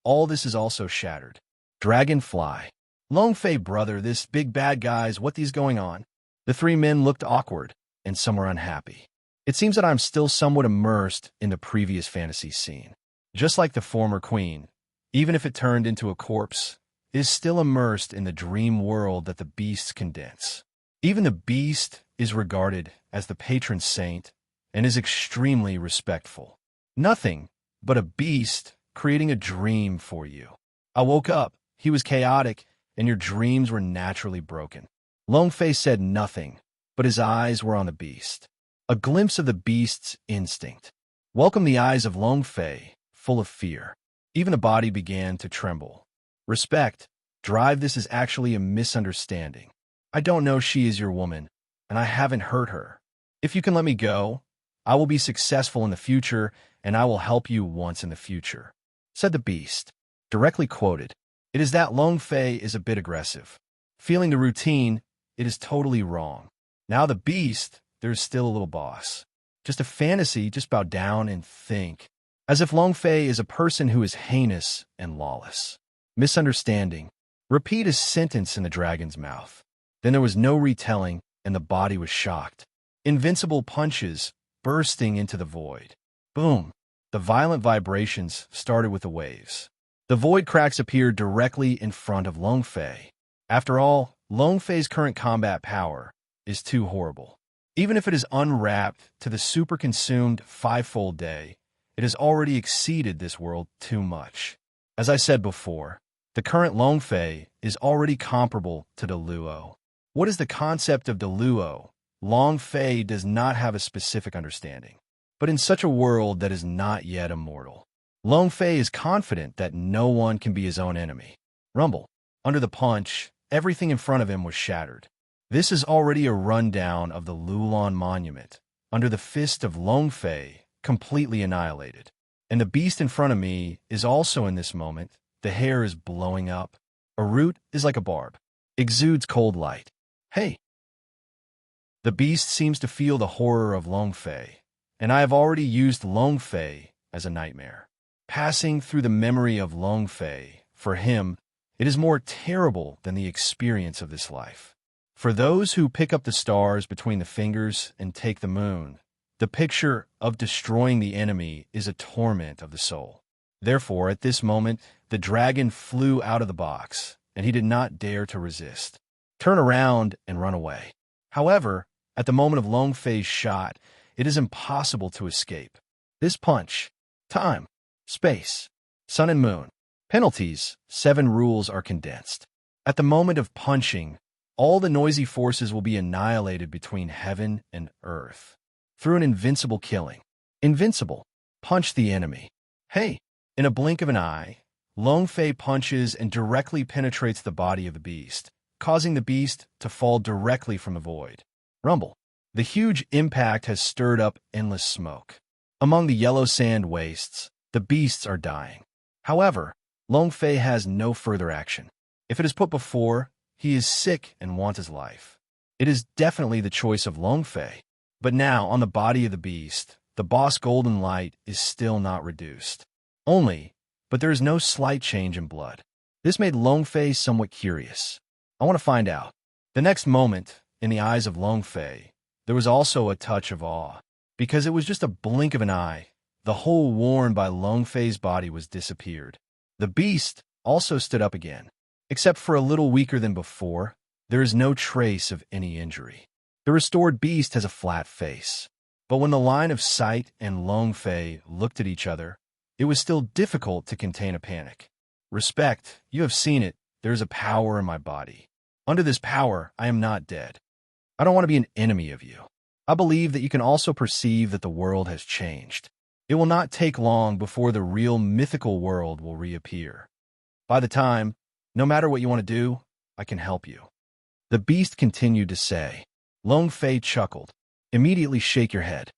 all this is also shattered. Dragonfly. Long Fei brother, this big bad guy's what these going on? The three men looked awkward, and some were unhappy. It seems that I'm still somewhat immersed in the previous fantasy scene. Just like the former queen, Even if it turned into a corpse, it is still immersed in the dream world that the beasts condense. Even the beast is regarded as the patron saint and is extremely respectful. Nothing but a beast creating a dream for you. I woke up, he was chaotic, and your dreams were naturally broken. Longfei said nothing, but his eyes were on the beast. A glimpse of the beast's instinct. Welcome the eyes of Longfei, full of fear. Even the body began to tremble. Respect, drive, this is actually a misunderstanding. I don't know she is your woman, and I haven't hurt her. If you can let me go, I will be successful in the future, and I will help you once in the future, said the beast. Directly quoted. It is that Longfei is a bit aggressive. Feeling the routine, it is totally wrong. Now the beast, there's still a little boss. Just a fantasy, just bow down and think. As if Longfei is a person who is heinous and lawless. Misunderstanding. Repeat a sentence in the dragon's mouth. Then there was no retelling, and the body was shocked. Invincible punches bursting into the void. Boom! The violent vibrations started with the waves. The void cracks appeared directly in front of Longfei. After all, Longfei's current combat power is too horrible. Even if it is unwrapped to the super-consumed fivefold day, it has already exceeded this world too much. As I said before, the current Longfei is already comparable to the Luo. What is the concept of the Luo? Longfei does not have a specific understanding. But in such a world that is not yet immortal, Longfei is confident that no one can be his own enemy. Rumble. Under the punch, everything in front of him was shattered. This is already a rundown of the Lulon Monument, under the fist of Longfei, completely annihilated. And the beast in front of me is also in this moment. The hair is blowing up. A root is like a barb. Exudes cold light. Hey! The beast seems to feel the horror of Longfei, and I have already used Longfei as a nightmare. Passing through the memory of Longfei, for him, it is more terrible than the experience of this life. For those who pick up the stars between the fingers and take the moon, the picture of destroying the enemy is a torment of the soul. Therefore, at this moment, the dragon flew out of the box, and he did not dare to resist. Turn around and run away. However, at the moment of Longfei's shot, it is impossible to escape. This punch, time, space, sun and moon, penalties, 7 rules are condensed. At the moment of punching, all the noisy forces will be annihilated between heaven and earth. Through an invincible killing. Invincible. Punch the enemy. Hey! In a blink of an eye, Longfei punches and directly penetrates the body of the beast, causing the beast to fall directly from the void. Rumble. The huge impact has stirred up endless smoke. Among the yellow sand wastes, the beasts are dying. However, Longfei has no further action. If it is put before, he is sick and wants his life. It is definitely the choice of Longfei. But now, on the body of the beast, the boss golden light is still not reduced. But there is no slight change in blood. This made Longfei somewhat curious. I want to find out. The next moment, in the eyes of Longfei, there was also a touch of awe. Because it was just a blink of an eye, the hole worn by Longfei's body was disappeared. The beast also stood up again. Except for a little weaker than before, there is no trace of any injury. The restored beast has a flat face. But when the line of sight and Longfei looked at each other, it was still difficult to contain a panic. Respect, you have seen it, there is a power in my body. Under this power, I am not dead. I don't want to be an enemy of you. I believe that you can also perceive that the world has changed. It will not take long before the real mythical world will reappear. By the time, no matter what you want to do, I can help you. The beast continued to say. Longfei chuckled. Immediately shake your head.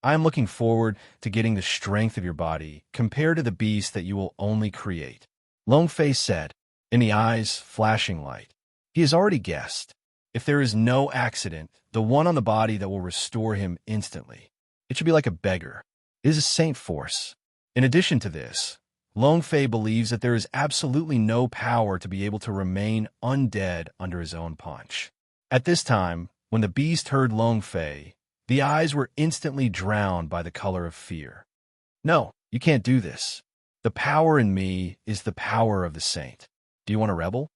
I am looking forward to getting the strength of your body compared to the beast that you will only create. Longfei said, in the eyes flashing light. He has already guessed. If there is no accident, the one on the body that will restore him instantly. It should be like a beggar. It is a saint force. In addition to this, Longfei believes that there is absolutely no power to be able to remain undead under his own punch. At this time, when the beast heard Longfei, the eyes were instantly drowned by the color of fear. No, you can't do this. The power in me is the power of the saint. Do you want to rebel?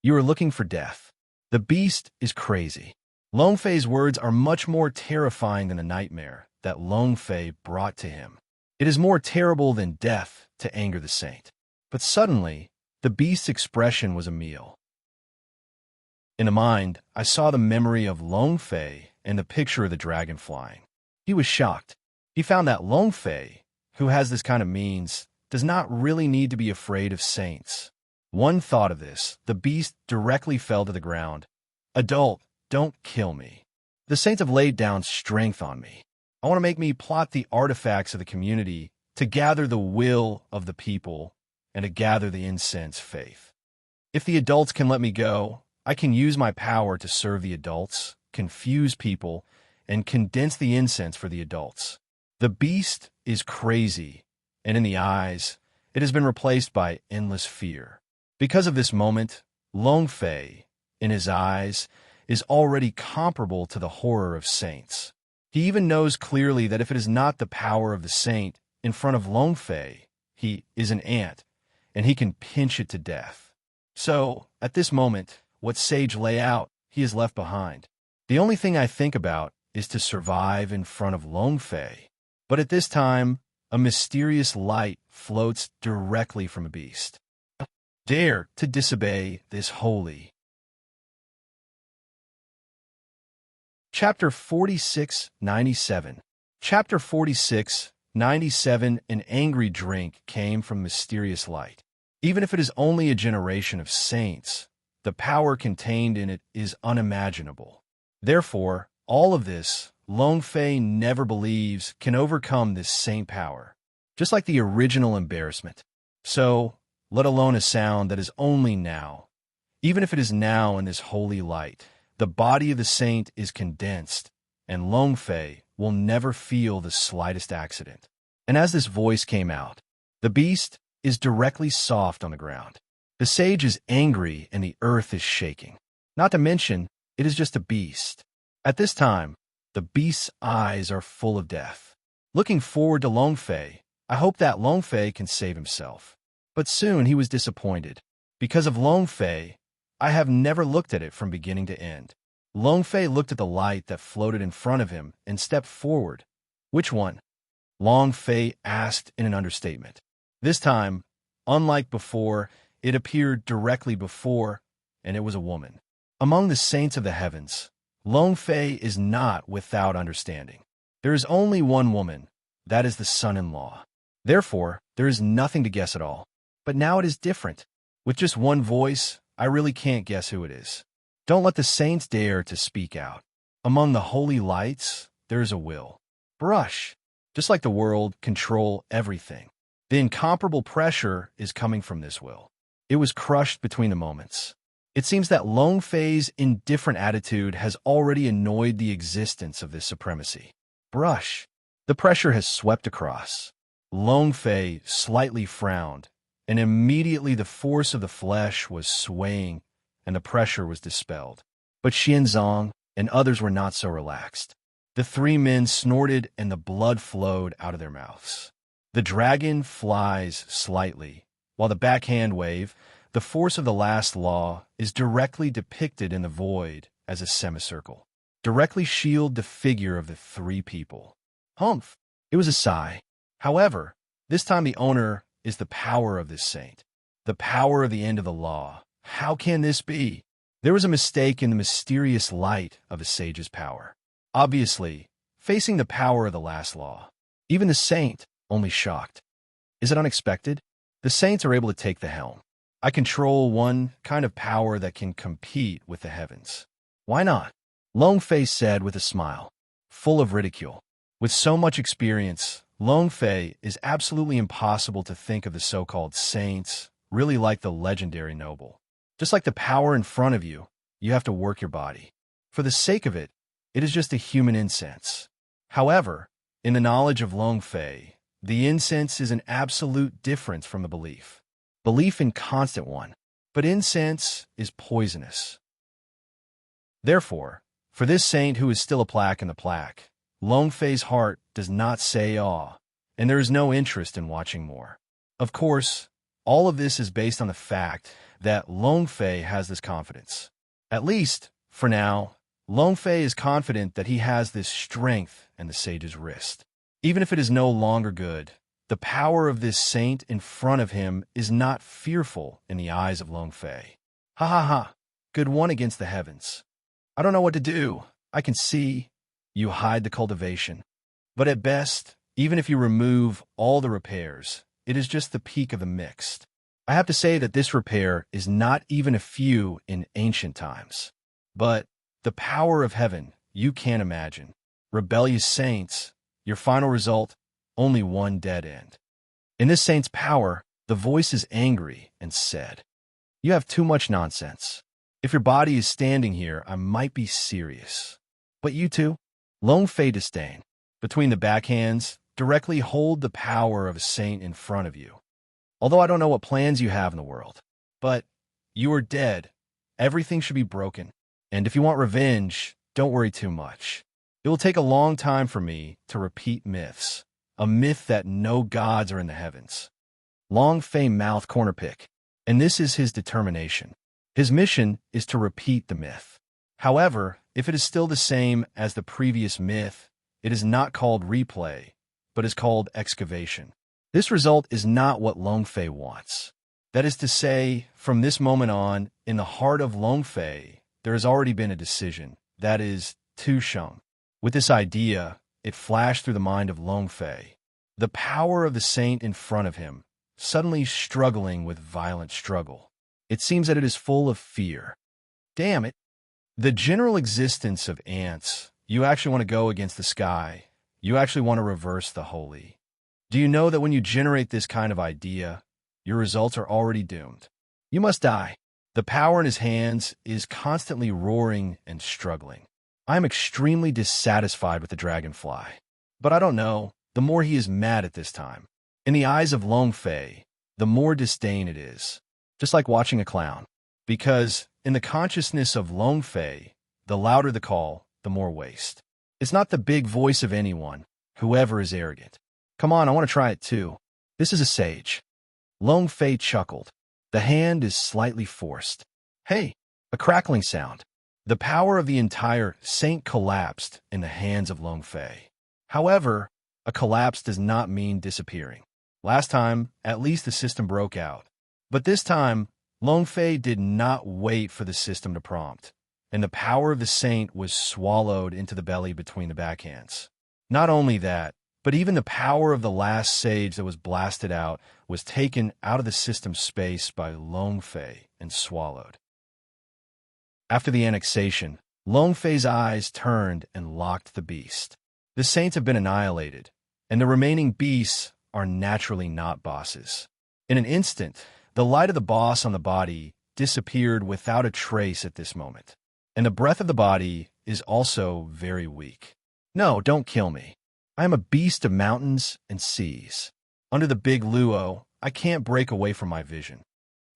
You are looking for death. The beast is crazy. Long Fei's words are much more terrifying than the nightmare that Long Fei brought to him. It is more terrible than death to anger the saint. But suddenly, the beast's expression was a meal. In the mind, I saw the memory of Long Fei and the picture of the dragon flying. He was shocked. He found that Long Fei, who has this kind of means, does not really need to be afraid of saints. One thought of this, the beast directly fell to the ground. Adult, don't kill me. The saints have laid down strength on me. I want to make me plot the artifacts of the community to gather the will of the people and to gather the incense faith. If the adults can let me go, I can use my power to serve the adults, confuse people, and condense the incense for the adults. The beast is crazy, and in the eyes, it has been replaced by endless fear. Because of this moment, Long Fei, in his eyes, is already comparable to the horror of saints. He even knows clearly that if it is not the power of the saint in front of Long Fei, he is an ant, and he can pinch it to death. So, at this moment, what sage lay out, he is left behind. The only thing I think about is to survive in front of Long Fei. But at this time, a mysterious light floats directly from a beast. Dare to disobey this holy. Chapter 46:97. Chapter 46:97. An angry drink came from mysterious light. Even if it is only a generation of saints, the power contained in it is unimaginable. Therefore, all of this, Long Fei never believes can overcome this saint power, just like the original embarrassment. So, let alone a sound that is only now. Even if it is now in this holy light, the body of the saint is condensed, and Long Fei will never feel the slightest accident. And as this voice came out, the beast is directly soft on the ground. The sage is angry and the earth is shaking. Not to mention, it is just a beast. At this time, the beast's eyes are full of death. Looking forward to Long Fei, I hope that Long Fei can save himself. But soon he was disappointed. Because of Long Fei, I have never looked at it from beginning to end. Long Fei looked at the light that floated in front of him and stepped forward. Which one? Long Fei asked in an understatement. This time, unlike before, it appeared directly before, and it was a woman. Among the saints of the heavens, Long Fei is not without understanding. There is only one woman, that is the son-in-law. Therefore, there is nothing to guess at all. But now it is different. With just one voice, I really can't guess who it is. Don't let the saints dare to speak out. Among the holy lights, there is a will. Brush. Just like the world, control everything. The incomparable pressure is coming from this will. It was crushed between the moments. It seems that Long Fei's indifferent attitude has already annoyed the existence of this supremacy. Brush. The pressure has swept across. Long Fei slightly frowned, and immediately the force of the flesh was swaying, and the pressure was dispelled. But Xianzong and others were not so relaxed. The three men snorted, and the blood flowed out of their mouths. The dragon flies slightly, while the backhand wave, the force of the last law, is directly depicted in the void as a semicircle. Directly shield the figure of the three people. Humph! It was a sigh. However, this time the owner is the power of this saint. The power of the end of the law. How can this be? There was a mistake in the mysterious light of a sage's power. Obviously, facing the power of the last law. Even the saint, only shocked. Is it unexpected? The saints are able to take the helm. I control one kind of power that can compete with the heavens. Why not? Long Fei said with a smile, full of ridicule. With so much experience, Long Fei is absolutely impossible to think of the so-called saints, really like the legendary noble. Just like the power in front of you, you have to work your body. For the sake of it, it is just a human incense. However, in the knowledge of Long Fei, the incense is an absolute difference from the belief. Belief in constant one, but incense is poisonous. Therefore, for this saint who is still a plaque in the plaque, Long Fei's heart does not say awe, and there is no interest in watching more. Of course, all of this is based on the fact that Long Fei has this confidence. At least, for now, Long Fei is confident that he has this strength in the sage's wrist. Even if it is no longer good, the power of this saint in front of him is not fearful in the eyes of Long Fei. Ha ha ha, good one against the heavens. I don't know what to do. I can see. You hide the cultivation. But at best, even if you remove all the repairs, it is just the peak of the mixed. I have to say that this repair is not even a few in ancient times. But the power of heaven, you can't imagine. Rebellious saints, your final result, only one dead end. In this saint's power, the voice is angry and said, "You have too much nonsense. If your body is standing here, I might be serious. But you two, Long Fei disdain, between the backhands, directly hold the power of a saint in front of you. Although I don't know what plans you have in the world, but you are dead. Everything should be broken. And if you want revenge, don't worry too much. It will take a long time for me to repeat myths, a myth that no gods are in the heavens." Long Fei mouth corner pick, and this is his determination. His mission is to repeat the myth. However, if it is still the same as the previous myth, it is not called replay, but is called excavation. This result is not what Long Fei wants. That is to say, from this moment on, in the heart of Long Fei, there has already been a decision, that is, Tu Sheng. With this idea, it flashed through the mind of Long Fei. The power of the saint in front of him, suddenly struggling with violent struggle. It seems that it is full of fear. Damn it. The general existence of ants, you actually want to go against the sky. You actually want to reverse the holy. Do you know that when you generate this kind of idea, your results are already doomed? You must die. The power in his hands is constantly roaring and struggling. I am extremely dissatisfied with the dragonfly. But I don't know, the more he is mad at this time. In the eyes of Long Fei, the more disdain it is. Just like watching a clown. Because, in the consciousness of Long Fei, the louder the call, the more waste. It's not the big voice of anyone, whoever is arrogant. Come on, I want to try it too. This is a sage. Long Fei chuckled. The hand is slightly forced. Hey, a crackling sound. The power of the entire saint collapsed in the hands of Long Fei. However, a collapse does not mean disappearing. Last time, at least the system broke out. But this time, Long Fei did not wait for the system to prompt, and the power of the saint was swallowed into the belly between the backhands. Not only that, but even the power of the last sage that was blasted out was taken out of the system space by Long Fei and swallowed. After the annexation, Long Fei's eyes turned and locked the beast. The saints have been annihilated, and the remaining beasts are naturally not bosses. In an instant, the light of the boss on the body disappeared without a trace at this moment, and the breath of the body is also very weak. No, don't kill me. I am a beast of mountains and seas. Under the big luo, I can't break away from my vision.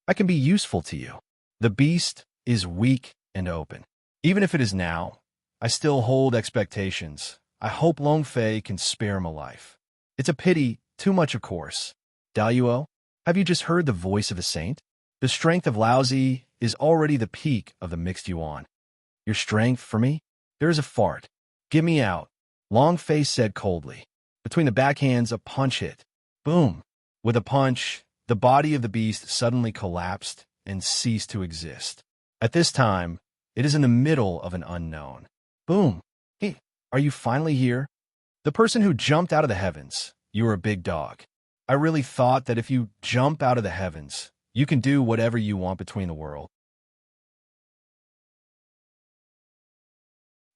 I can be useful to you. The beast is weak and open. Even if it is now, I still hold expectations. I hope Long Fei can spare him a life. It's a pity, too much of course. Daluo, have you just heard the voice of a saint? The strength of Laozi is already the peak of the mixed yuan. Your strength for me? There is a fart. Get me out. Long Fei said coldly. Between the backhands, a punch hit. Boom. With a punch, the body of the beast suddenly collapsed and ceased to exist. At this time, it is in the middle of an unknown. Boom. Hey, are you finally here? The person who jumped out of the heavens. You are a big dog. I really thought that if you jump out of the heavens, you can do whatever you want between the world.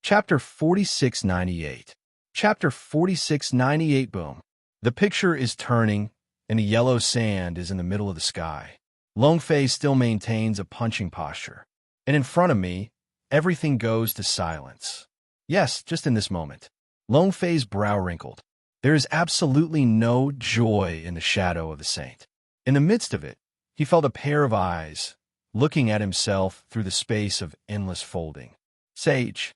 Chapter 4698. Chapter 4698. Boom. The picture is turning, and the yellow sand is in the middle of the sky. Long Fei still maintains a punching posture. And in front of me, everything goes to silence. Yes, just in this moment. Long Fei's brow wrinkled. There is absolutely no joy in the shadow of the saint. In the midst of it, he felt a pair of eyes, looking at himself through the space of endless folding. Sage.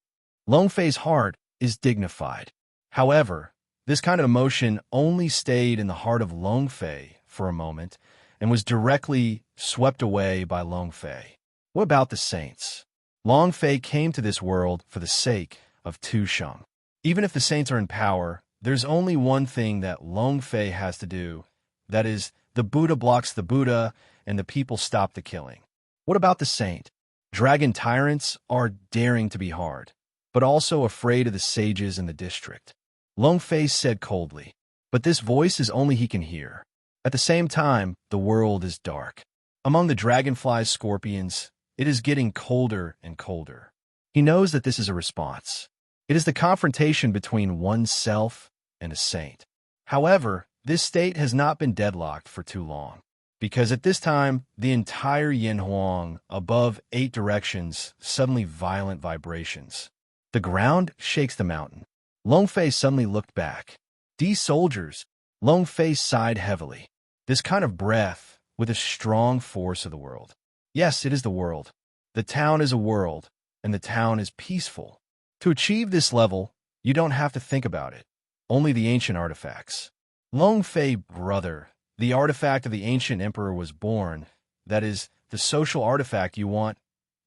Long Fei's heart is dignified. However, this kind of emotion only stayed in the heart of Long Fei for a moment and was directly swept away by Long Fei. What about the saints? Long Fei came to this world for the sake of Tu Sheng. Even if the saints are in power, there's only one thing that Long Fei has to do. That is, the Buddha blocks the Buddha and the people stop the killing. What about the saint? Dragon tyrants are daring to be hard, but also afraid of the sages in the district. Long Fei said coldly, but this voice is only he can hear. At the same time, the world is dark. Among the dragonflies, scorpions, it is getting colder and colder. He knows that this is a response. It is the confrontation between oneself and a saint. However, this state has not been deadlocked for too long, because at this time, the entire Yin Huang, above 8 directions, suddenly violent vibrations. The ground shakes the mountain. Long Fei suddenly looked back. "These soldiers," Long Fei sighed heavily. This kind of breath with a strong force of the world. Yes, it is the world. The town is a world, and the town is peaceful. To achieve this level, you don't have to think about it. Only the ancient artifacts. Long Fei, brother, the artifact of the ancient emperor was born. That is, the social artifact you want.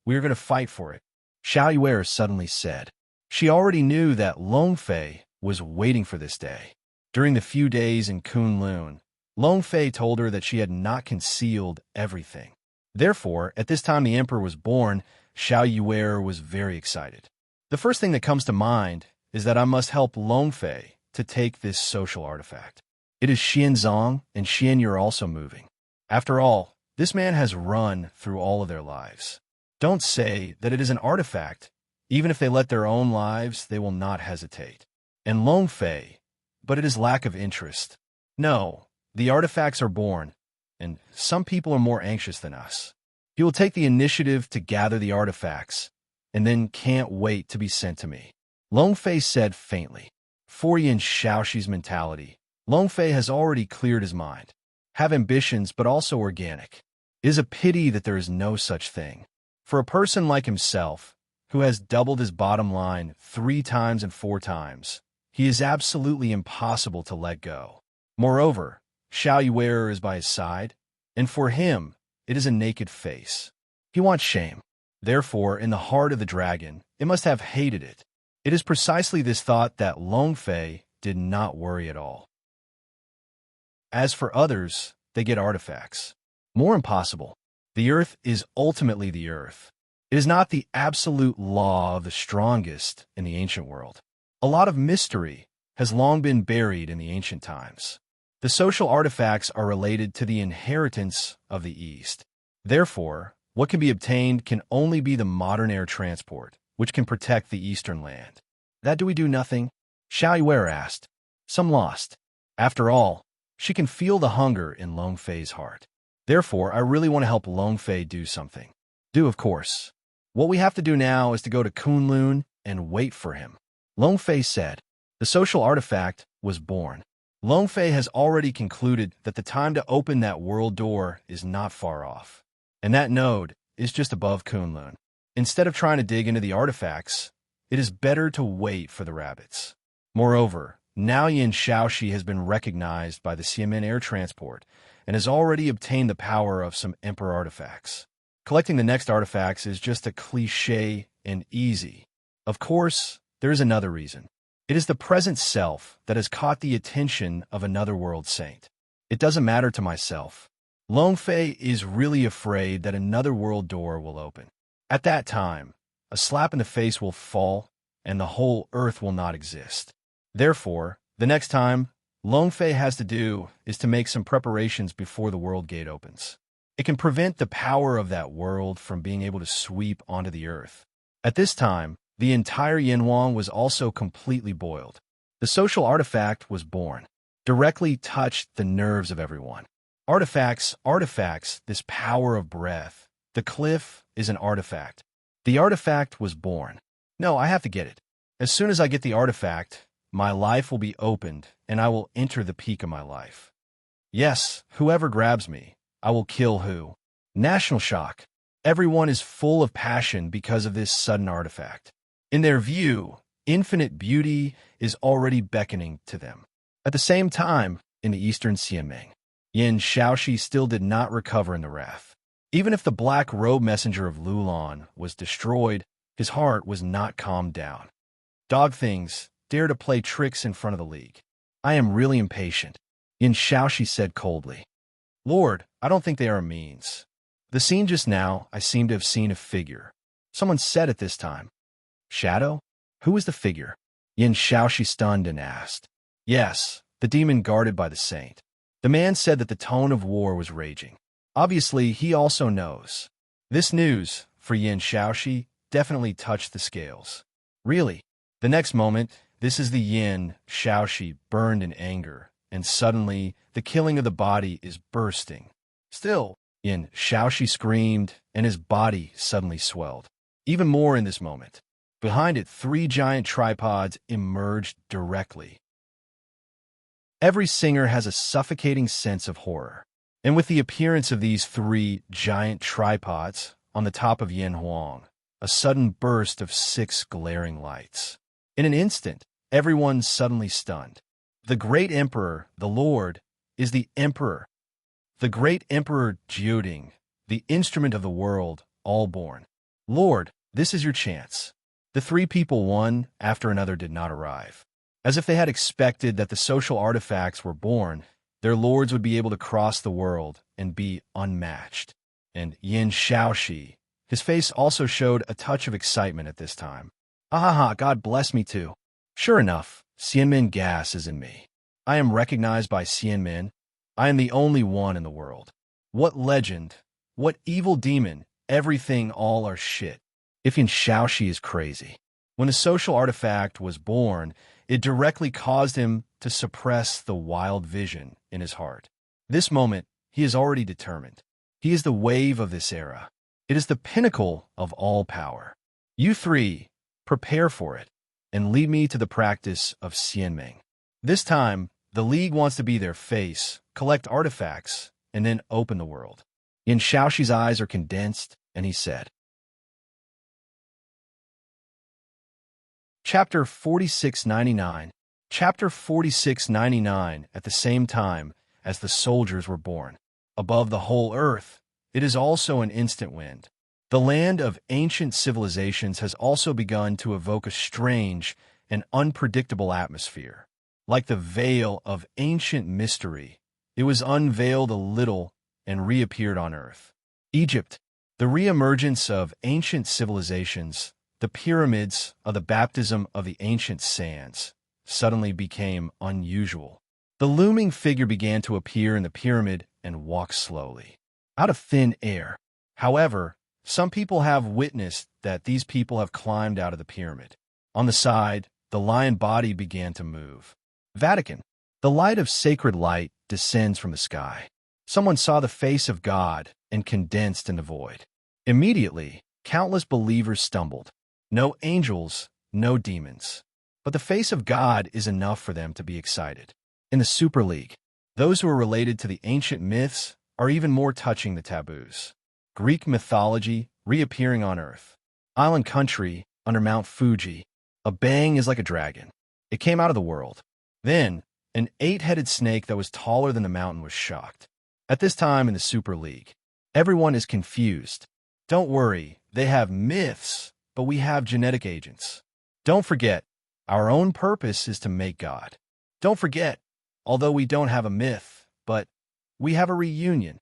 We are going to fight for it. Xiao Yuer suddenly said. She already knew that Long Fei was waiting for this day. During the few days in Kunlun, Long Fei told her that she had not concealed everything. Therefore, at this time the emperor was born, Xiao Yuer was very excited. The first thing that comes to mind is that I must help Long Fei to take this social artifact. It is Xianzong, and Xian you're also moving. After all, this man has run through all of their lives. Don't say that it is an artifact. Even if they let their own lives, they will not hesitate. And Long Fei, but it is lack of interest. No, the artifacts are born, and some people are more anxious than us. He will take the initiative to gather the artifacts, and then can't wait to be sent to me. Long Fei said faintly. For Yin Shaoxi's mentality, Long Fei has already cleared his mind. Have ambitions, but also organic. It is a pity that there is no such thing. For a person like himself, who has doubled his bottom line 3 times and 4 times, he is absolutely impossible to let go. Moreover, Xiao Yuer is by his side, and for him, it is a naked face. He wants shame. Therefore, in the heart of the dragon, it must have hated it. It is precisely this thought that Long Fei did not worry at all. As for others, they get artifacts. More impossible. The earth is ultimately the earth. It is not the absolute law of the strongest in the ancient world. A lot of mystery has long been buried in the ancient times. The social artifacts are related to the inheritance of the East. Therefore, what can be obtained can only be the modern air transport, which can protect the eastern land. That do we do nothing? Xiao Yuer asked. Some lost. After all, she can feel the hunger in Long Fei's heart. Therefore, I really want to help Long Fei do something. Do, of course. What we have to do now is to go to Kunlun and wait for him. Long Fei said. The social artifact was born. Long Fei has already concluded that the time to open that world door is not far off. And that node is just above Kunlun. Instead of trying to dig into the artifacts, it is better to wait for the rabbits. Moreover, now Yin Shaoxi has been recognized by the Xiamen air transport and has already obtained the power of some emperor artifacts. Collecting the next artifacts is just a cliché and easy. Of course, there is another reason. It is the present self that has caught the attention of another world saint. It doesn't matter to myself. Long Fei is really afraid that another world door will open. At that time, a slap in the face will fall, and the whole earth will not exist. Therefore, the next time, Long Fei has to do is to make some preparations before the world gate opens. It can prevent the power of that world from being able to sweep onto the earth. At this time, the entire Yinhuang was also completely boiled. The social artifact was born. Directly touched the nerves of everyone. Artifacts, this power of breath. The cliff is an artifact. The artifact was born. No, I have to get it. As soon as I get the artifact, my life will be opened, and I will enter the peak of my life. Yes, whoever grabs me, I will kill who. National shock. Everyone is full of passion because of this sudden artifact. In their view, infinite beauty is already beckoning to them. At the same time, in the eastern Xianmeng, Yin Shaoxi still did not recover in the wrath. Even if the black robe messenger of Lulon was destroyed, his heart was not calmed down. Dog things dare to play tricks in front of the league. I am really impatient, Yin Shaoxi said coldly. Lord, I don't think they are a means. The scene just now, I seem to have seen a figure. Someone said at this time. Shadow? Who is the figure? Yin Shaoxi stunned and asked. Yes, the demon guarded by the saint. The man said that the tone of war was raging. Obviously, he also knows. This news, for Yin Shaoxi, definitely touched the scales. Really? The next moment, this is the Yin Shaoxi burned in anger, and suddenly, the killing of the body is bursting. Still, Yin Shaoxi screamed, and his body suddenly swelled. Even more in this moment. Behind it, 3 giant tripods emerged directly. Every singer has a suffocating sense of horror. And with the appearance of these 3 giant tripods on the top of Yin Huang, a sudden burst of 6 glaring lights. In an instant, everyone suddenly stunned. The great emperor, the Lord, is the emperor. The great emperor Jiuding, the instrument of the world, all born. Lord, this is your chance. The 3 people one after another did not arrive. As if they had expected that the social artifacts were born, their lords would be able to cross the world and be unmatched. And Yin Shaoxi, his face also showed a touch of excitement at this time. Ha, God bless me too. Sure enough, Xianmin gas is in me. I am recognized by Xianmin. I am the only one in the world. What legend, what evil demon, everything all are shit. If Yin Shaoxi is crazy. When the social artifact was born, it directly caused him to suppress the wild vision in his heart. This moment, he is already determined. He is the wave of this era. It is the pinnacle of all power. You 3, prepare for it, and lead me to the practice of Xianming. This time, the League wants to be their face, collect artifacts, and then open the world. Yin Shaoxi's eyes are condensed, and he said, Chapter 4699. Chapter 4699. At the same time as the soldiers were born. Above the whole earth, it is also an instant wind. The land of ancient civilizations has also begun to evoke a strange and unpredictable atmosphere. Like the veil of ancient mystery, it was unveiled a little and reappeared on earth. Egypt, the reemergence of ancient civilizations, the pyramids of the baptism of the ancient sands, suddenly became unusual. The looming figure began to appear in the pyramid and walk slowly, out of thin air. However, some people have witnessed that these people have climbed out of the pyramid. On the side, the lion body began to move. Vatican, the light of sacred light descends from the sky. Someone saw the face of God and condensed in the void. Immediately, countless believers stumbled. No angels, no demons. But the face of God is enough for them to be excited. In the Super League, those who are related to the ancient myths are even more touching the taboos. Greek mythology reappearing on Earth. Island country under Mount Fuji. A bang is like a dragon. It came out of the world. Then, an 8-headed snake that was taller than the mountain was shocked. At this time in the Super League, everyone is confused. Don't worry, they have myths, but we have genetic agents. Don't forget, our own purpose is to make God. Don't forget, although we don't have a myth, but we have a reunion.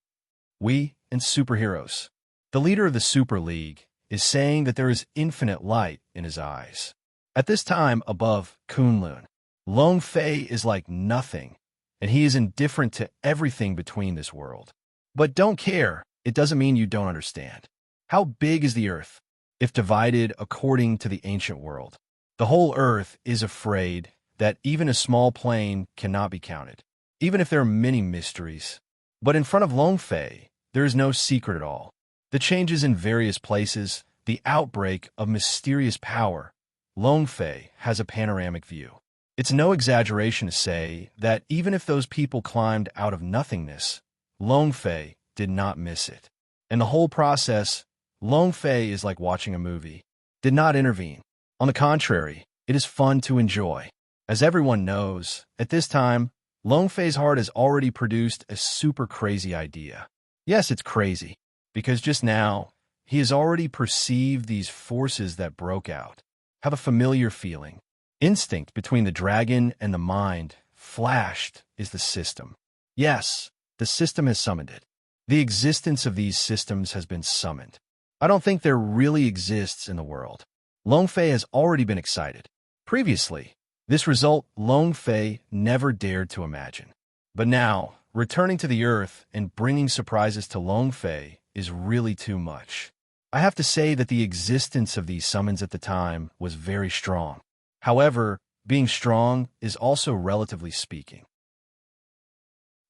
We and superheroes. The leader of the Super League is saying that there is infinite light in his eyes. At this time above Kunlun, Long Fei is like nothing, and he is indifferent to everything between this world. But don't care, it doesn't mean you don't understand. How big is the earth? If divided according to the ancient world, the whole earth is afraid that even a small plane cannot be counted, even if there are many mysteries. But in front of Long Fei, there is no secret at all. The changes in various places, the outbreak of mysterious power, Long Fei has a panoramic view. It's no exaggeration to say that even if those people climbed out of nothingness, Long Fei did not miss it. And the whole process, Long Fei is like watching a movie, did not intervene. On the contrary, it is fun to enjoy. As everyone knows, at this time, Long Fei's heart has already produced a super crazy idea. Yes, it's crazy, because just now, he has already perceived these forces that broke out, have a familiar feeling. Instinct between the dragon and the mind flashed is the system. Yes, the system has summoned it. The existence of these systems has been summoned. I don't think there really exists in the world. Long Fei has already been excited. Previously, this result Long Fei never dared to imagine. But now, returning to the earth and bringing surprises to Long Fei is really too much. I have to say that the existence of these summons at the time was very strong. However, being strong is also relatively speaking.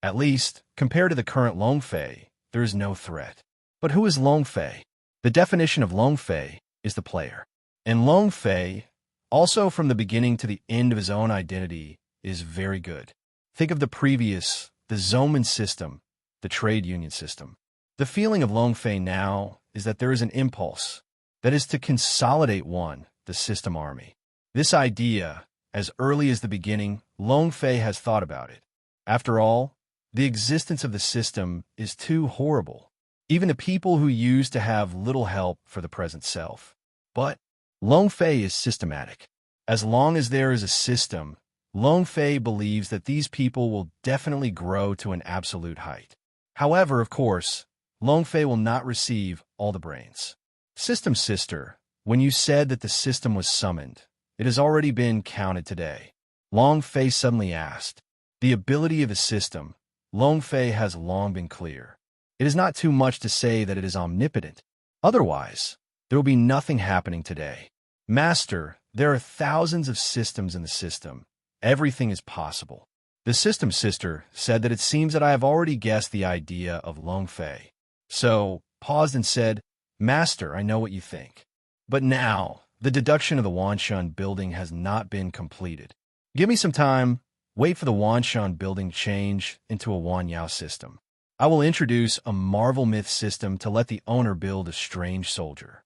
At least, compared to the current Long Fei, there is no threat. But who is Long Fei? The definition of Long Fei is the player. And Long Fei, also from the beginning to the end of his own identity, is very good. Think of the previous, the Zoman system, the trade union system. The feeling of Long Fei now is that there is an impulse, that is to consolidate the system army. This idea, as early as the beginning, Long Fei has thought about it. After all, the existence of the system is too horrible, even to people who used to have little help for the present self. But Long Fei is systematic. As long as there is a system, Long Fei believes that these people will definitely grow to an absolute height. However, of course, Long Fei will not receive all the brains. System Sister, when you said that the system was summoned, it has already been counted today. Long Fei suddenly asked. The ability of a system, Long Fei has long been clear. It is not too much to say that it is omnipotent. Otherwise, there will be nothing happening today. Master, there are thousands of systems in the system. Everything is possible. The System Sister said that it seems that I have already guessed the idea of Long Fei. So, paused and said, Master, I know what you think. But now, the deduction of the Wanshan building has not been completed. Give me some time. Wait for the Wanshan building to change into a Wanyao system. I will introduce a Marvel Myth system to let the owner build a strange soldier.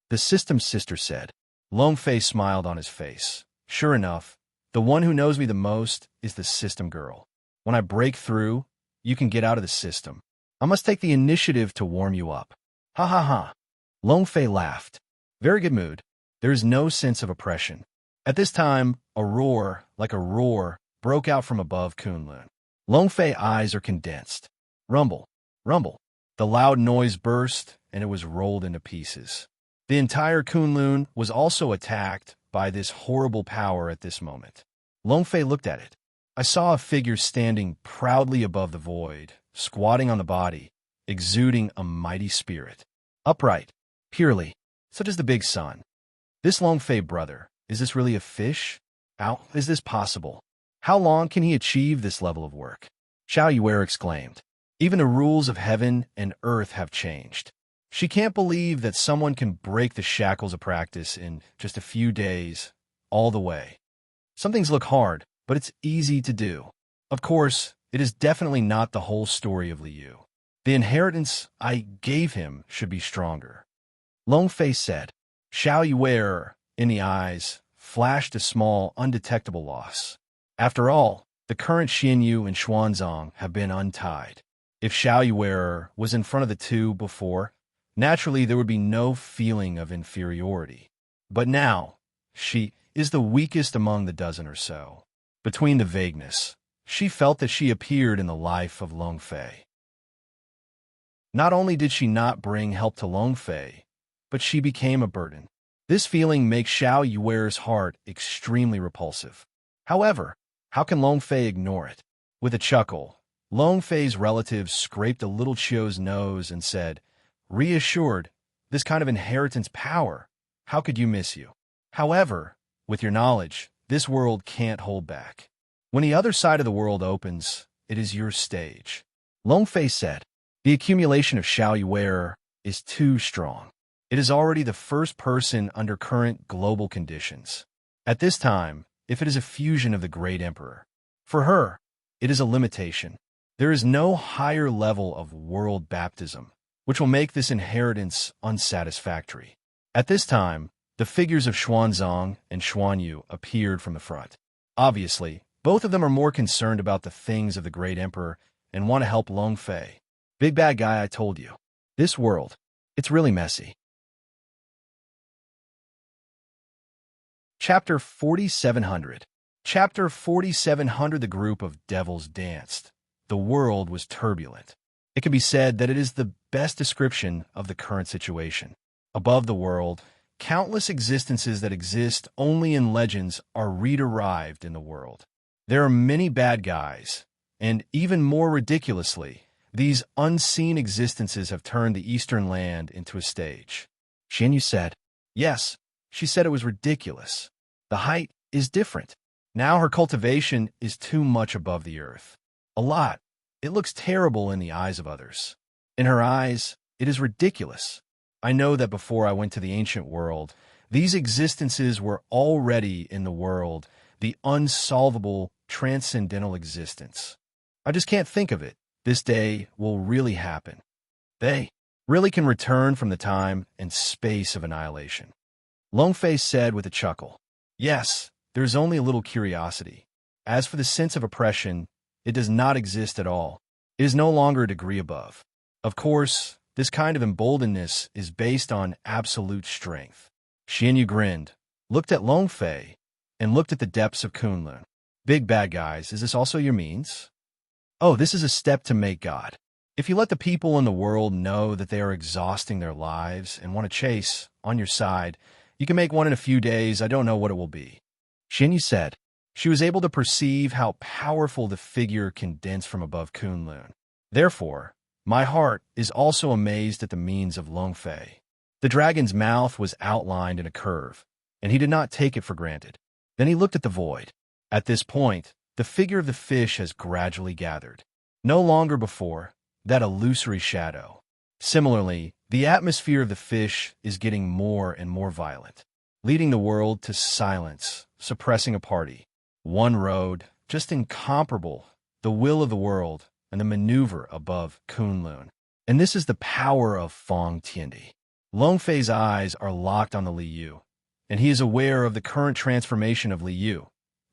The System Sister said. Long Fei smiled on his face. Sure enough, the one who knows me the most is the System Girl. When I break through, you can get out of the system. I must take the initiative to warm you up. Ha ha ha. Long Fei laughed. Very good mood. There is no sense of oppression. At this time, a roar, like a roar, broke out from above Kunlun. Long Fei's eyes are condensed. Rumble, rumble. The loud noise burst, and it was rolled into pieces. The entire Kunlun was also attacked by this horrible power at this moment. Long Fei looked at it. I saw a figure standing proudly above the void, squatting on the body, exuding a mighty spirit. Upright, purely, such as the big sun. This Long Fei brother, is this really a fish? How is this possible? How long can he achieve this level of work? Xiao Yuer exclaimed. Even the rules of heaven and earth have changed. She can't believe that someone can break the shackles of practice in just a few days, all the way. Some things look hard, but it's easy to do. Of course, it is definitely not the whole story of Liu. The inheritance I gave him should be stronger. Long Fei said. Xiao Yuer, in the eyes, flashed a small, undetectable loss. After all, the current Xinyu and Xuanzang have been untied. If Xiao Yuer was in front of the two before, naturally there would be no feeling of inferiority. But now, she is the weakest among the dozen or so. Between the vagueness, she felt that she appeared in the life of Long Fei. Not only did she not bring help to Long Fei, but she became a burden. This feeling makes Xiao Yuer's heart extremely repulsive. However, how can Long Fei ignore it? With a chuckle, Long Fei's relative scraped a little Chio's nose and said, reassured, this kind of inheritance power, how could you miss you? However, with your knowledge, this world can't hold back. When the other side of the world opens, it is your stage. Long Fei said, the accumulation of Xiao Yuer is too strong. It is already the first person under current global conditions. At this time, if it is a fusion of the Great Emperor, for her, it is a limitation. There is no higher level of world baptism, which will make this inheritance unsatisfactory. At this time, the figures of Xuanzang and Xuanyu appeared from the front. Obviously, Both of them are more concerned about the things of the great emperor and want to help Long Fei. Big bad guy, I told you. This world, it's really messy. Chapter 4700. Chapter 4700. The group of devils danced. The world was turbulent. It can be said that it is the best description of the current situation. Above the world, countless existences that exist only in legends are re-derived in the world. There are many bad guys, and even more ridiculously, these unseen existences have turned the Eastern land into a stage. Xinyu said, yes, she said it was ridiculous. The height is different. Now her cultivation is too much above the earth. A lot. It looks terrible in the eyes of others. In her eyes, it is ridiculous. I know that before I went to the ancient world, these existences were already in the world, the unsolvable, transcendental existence. I just can't think of it. This day will really happen. They really can return from the time and space of annihilation. Long Fei said with a chuckle, yes, there's only a little curiosity. As for the sense of oppression, it does not exist at all. It is no longer a degree above. Of course, this kind of emboldenedness is based on absolute strength. Xinyu grinned, looked at Long Fei, and looked at the depths of Kunlun. Big bad guys, is this also your means? Oh, this is a step to make God. If you let the people in the world know that they are exhausting their lives and want to chase, on your side, you can make one in a few days. I don't know what it will be. Xinyu said. She was able to perceive how powerful the figure condensed from above Kunlun. Therefore, my heart is also amazed at the means of Long Fei. The dragon's mouth was outlined in a curve, and he did not take it for granted. Then he looked at the void. At this point, the figure of the fish has gradually gathered. No longer before, that illusory shadow. Similarly, the atmosphere of the fish is getting more and more violent, leading the world to silence, suppressing a party. One road, just incomparable, the will of the world, and the maneuver above Kunlun. And this is the power of Feng Tiandi. Long Fei's eyes are locked on the Liu, and he is aware of the current transformation of Liu,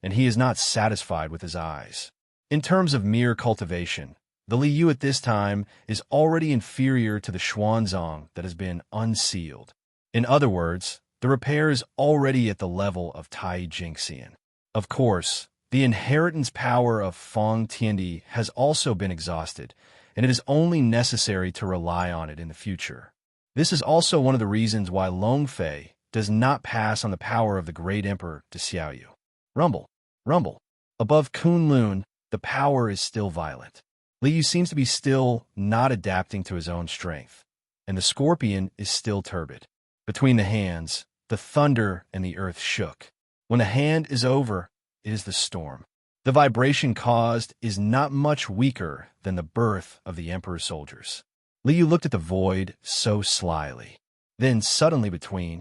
and he is not satisfied with his eyes. In terms of mere cultivation, the Liu at this time is already inferior to the Xuanzang that has been unsealed. In other words, the repair is already at the level of Tai Jingxian. Of course, the inheritance power of Feng Tiandi has also been exhausted, and it is only necessary to rely on it in the future. This is also one of the reasons why Long Fei does not pass on the power of the great emperor to Xiaoyu. Rumble, rumble. Above Kunlun, the power is still violent. Liu seems to be still not adapting to his own strength, and the scorpion is still turbid. Between the hands, the thunder and the earth shook. When the hand is over, it is the storm. The vibration caused is not much weaker than the birth of the emperor's soldiers. Liu looked at the void so slyly. Then suddenly between,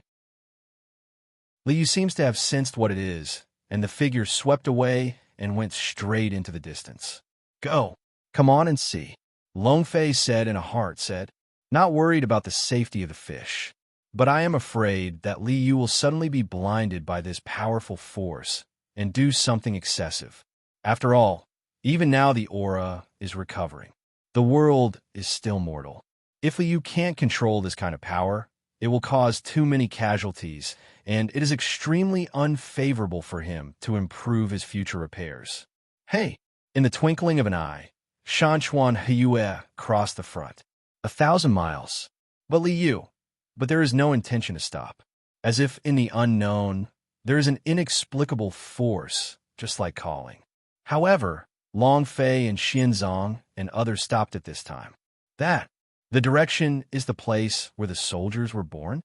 Liu seems to have sensed what it is, and the figure swept away and went straight into the distance. Go, come on and see. Long Fei said in a heart said, not worried about the safety of the fish. But I am afraid that Liu will suddenly be blinded by this powerful force and do something excessive. After all, even now the aura is recovering. The world is still mortal. If Liu can't control this kind of power, it will cause too many casualties, and it is extremely unfavorable for him to improve his future repairs. Hey! In the twinkling of an eye, Shanchuan Hiyue crossed the front. 1,000 miles. But Liu, but there is no intention to stop. As if in the unknown, there is an inexplicable force, just like calling. However, Long Fei and Xianzong and others stopped at this time. The direction is the place where the soldiers were born?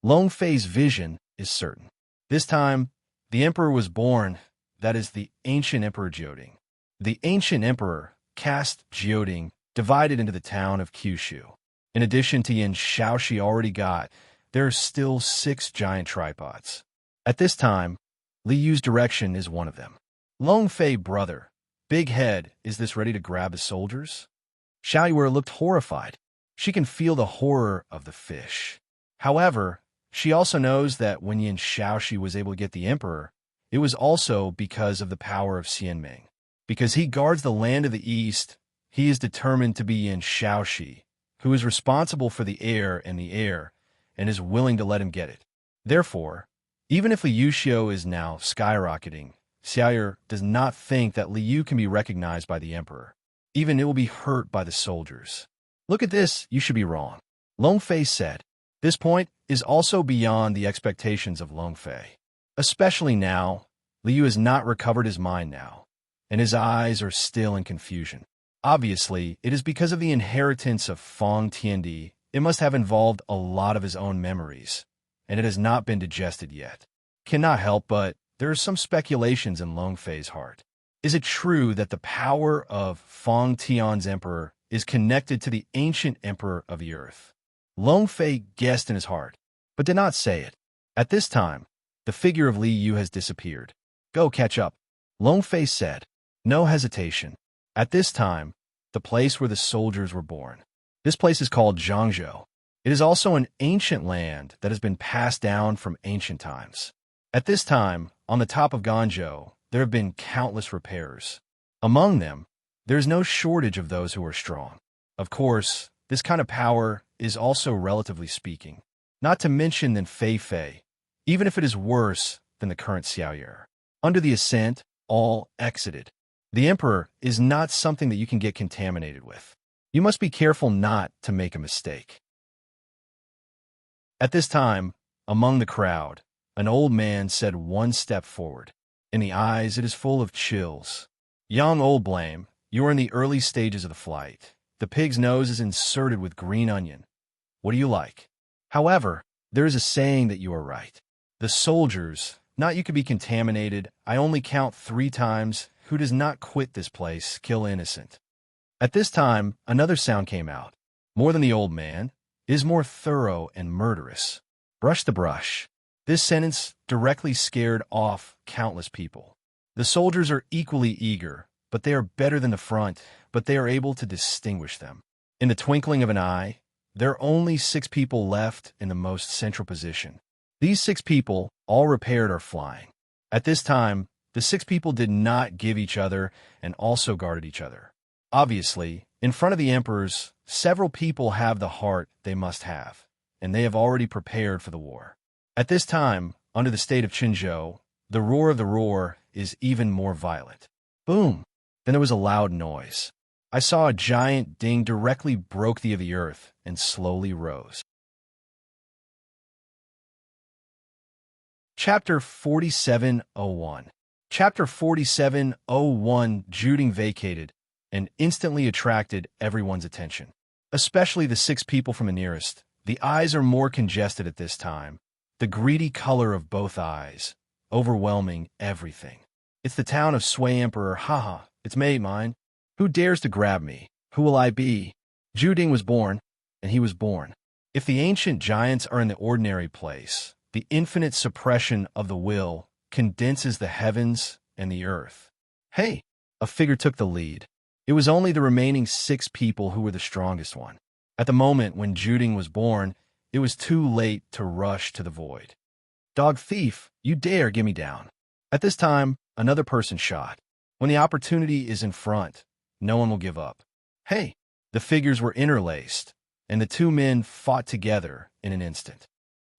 Long Fei's vision is certain. This time, the emperor was born, that is the ancient emperor Jioding. The ancient emperor, caste Jioding, divided into the town of Kyushu. In addition to Yin Shao she already got, there are still 6 giant tripods. At this time, Liu's direction is one of them. Long Fei brother, big head, is this ready to grab the soldiers? Xiaoyu looked horrified. She can feel the horror of the fish. However, she also knows that when Yin Shaoxi was able to get the emperor, it was also because of the power of Xianming. Because he guards the land of the east, he is determined to be in Shaoxi, who is responsible for the air and is willing to let him get it. Therefore, even if Liu Xiu is now skyrocketing, Xiaoyer does not think that Liu can be recognized by the emperor. Even it will be hurt by the soldiers. Look at this, you should be wrong. Long Fei said. This point is also beyond the expectations of Long Fei. Especially now, Liu has not recovered his mind now, and his eyes are still in confusion. Obviously, it is because of the inheritance of Feng Tiandi. It must have involved a lot of his own memories, and it has not been digested yet. Cannot help but there are some speculations in Long Fei's heart. Is it true that the power of Feng Tian's emperor is connected to the ancient emperor of the earth? Long Fei guessed in his heart, but did not say it. At this time, the figure of Li Yu has disappeared. Go catch up, Long Fei said. No hesitation. At this time, the place where the soldiers were born. This place is called Zhangzhou. It is also an ancient land that has been passed down from ancient times. At this time, on the top of Ganzhou, there have been countless repairs. Among them, there is no shortage of those who are strong. Of course, this kind of power is also relatively speaking, not to mention than Fei, even if it is worse than the current Xiaoyer. Under the ascent, all exited. The emperor is not something that you can get contaminated with. You must be careful not to make a mistake. At this time, among the crowd, an old man said one step forward. In the eyes, it is full of chills. Young old blame, you are in the early stages of the flight. The pig's nose is inserted with green onion. What do you like? However, there is a saying that you are right. The soldiers, not you could be contaminated. I only count 3 times. Who does not quit this place, kill innocent. At this time, another sound came out. More than the old man, it is more thorough and murderous. Brush the brush. This sentence directly scared off countless people. The soldiers are equally eager, but they are better than the front, but they are able to distinguish them. In the twinkling of an eye, there are only 6 people left in the most central position. These 6 people, all repaired, are flying. At this time, the 6 people did not give each other and also guarded each other. Obviously, in front of the emperors, several people have the heart they must have, and they have already prepared for the war. At this time, under the state of Qinzhou, the roar of the roar is even more violent. Boom! Then there was a loud noise. I saw a giant ding directly broke the earth and slowly rose. Chapter 4701. Chapter 4701. Juding vacated and instantly attracted everyone's attention, especially the 6 people from the nearest. The eyes are more congested at this time. The greedy color of both eyes, overwhelming everything. It's the town of Sui Emperor. Haha, it's mine. Who dares to grab me? Who will I be? Juding was born, and he was born. If the ancient giants are in the ordinary place, the infinite suppression of the will condenses the heavens and the earth. Hey, a figure took the lead. It was only the remaining 6 people who were the strongest one. At the moment when Juding was born, it was too late to rush to the void. Dog thief, you dare get me down. At this time, another person shot. When the opportunity is in front, no one will give up. Hey, the figures were interlaced, and the 2 men fought together in an instant.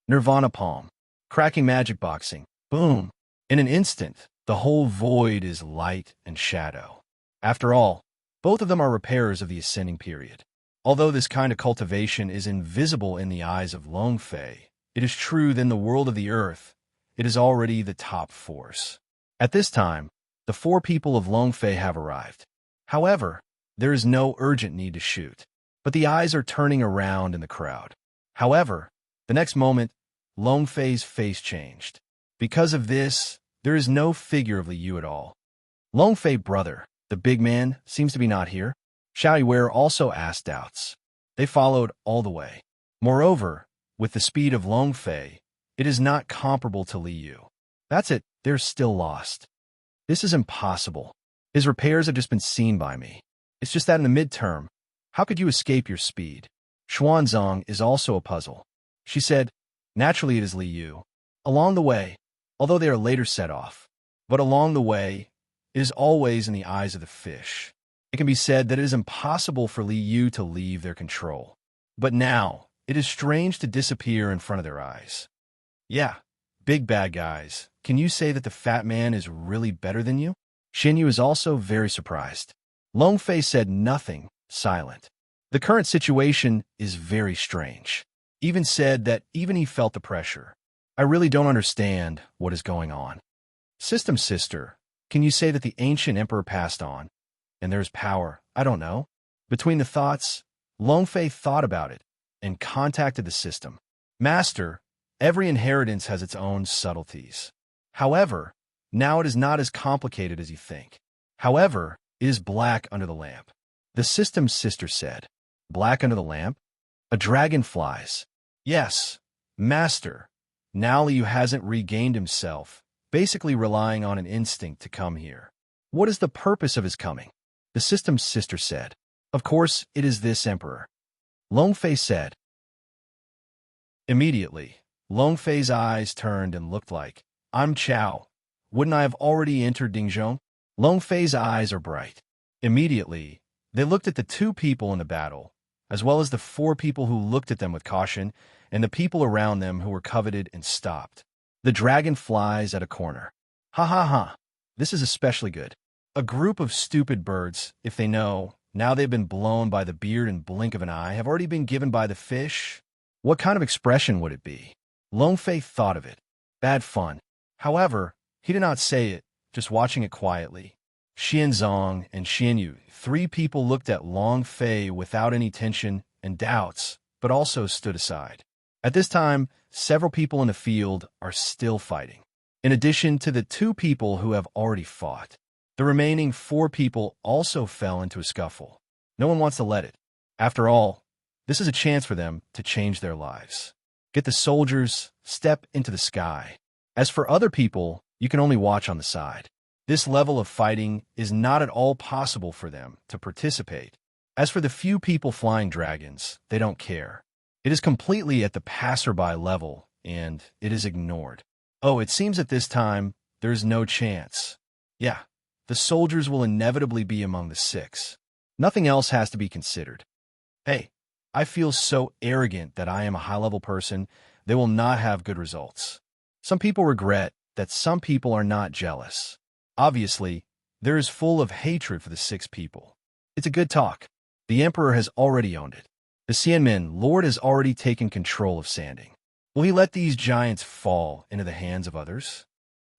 Nirvana palm, cracking magic boxing, boom. In an instant, the whole void is light and shadow. After all, both of them are repairers of the ascending period. Although this kind of cultivation is invisible in the eyes of Long Fei, it is true that in the world of the earth, it is already the top force. At this time, the 4 people of Long Fei have arrived. However, there is no urgent need to shoot, but the eyes are turning around in the crowd. However, the next moment, Long Fei's face changed. Because of this, there is no figure of Liu at all. Long Fei brother, the big man, seems to be not here. Xiaoyer also asked doubts. They followed all the way. Moreover, with the speed of Long Fei, it is not comparable to Liu. That's it, they're still lost. This is impossible. His repairs have just been seen by me. It's just that in the midterm, how could you escape your speed? Xuanzang is also a puzzle. She said, naturally it is Liu. Along the way, although they are later set off, But along the way, it is always in the eyes of the fish. It can be said that it is impossible for Li Yu to leave their control. But now, it is strange to disappear in front of their eyes. Yeah, big bad guys, can you say that the fat man is really better than you? Xin Yu is also very surprised. Long Fei said nothing, silent. The current situation is very strange. Even said that even he felt the pressure. I really don't understand what is going on. System sister, can you say that the ancient emperor passed on? And there's power, I don't know. Between the thoughts, Long Fei thought about it and contacted the system. Master, every inheritance has its own subtleties. However, now it is not as complicated as you think. However, it is black under the lamp. The system's sister said. Black under the lamp? A dragon flies. Yes, Master. Now Liu hasn't regained himself, basically relying on an instinct to come here. What is the purpose of his coming? The system's sister said. Of course, it is this emperor. Long Fei said. Immediately, Long Fei's eyes turned and looked like, I'm Chao. Wouldn't I have already entered Dingzhong? Long Fei's eyes are bright. Immediately, they looked at the two people in the battle, as well as the four people who looked at them with caution, and the people around them who were coveted and stopped. The dragon flies at a corner. Ha ha ha. This is especially good. A group of stupid birds, if they know, now they've been blown by the beard and blink of an eye, have already been given by the fish. What kind of expression would it be? Long Fei thought of it. Bad fun. However, he did not say it, just watching it quietly. Xianzong and Xianyu, three people looked at Long Fei without any tension and doubts, but also stood aside. At this time, several people in the field are still fighting, in addition to the two people who have already fought. The remaining four people also fell into a scuffle. No one wants to let it. After all, this is a chance for them to change their lives. Get the soldiers, step into the sky. As for other people, you can only watch on the side. This level of fighting is not at all possible for them to participate. As for the few people flying dragons, they don't care. It is completely at the passerby level, and it is ignored. Oh, it seems at this time, there is no chance. Yeah, the soldiers will inevitably be among the six. Nothing else has to be considered. Hey, I feel so arrogant that I am a high-level person, they will not have good results. Some people regret that some people are not jealous. Obviously, there is full of hatred for the six people. It's a good talk. The emperor has already owned it. The Xianmin Lord has already taken control of Sanding. Will he let these giants fall into the hands of others?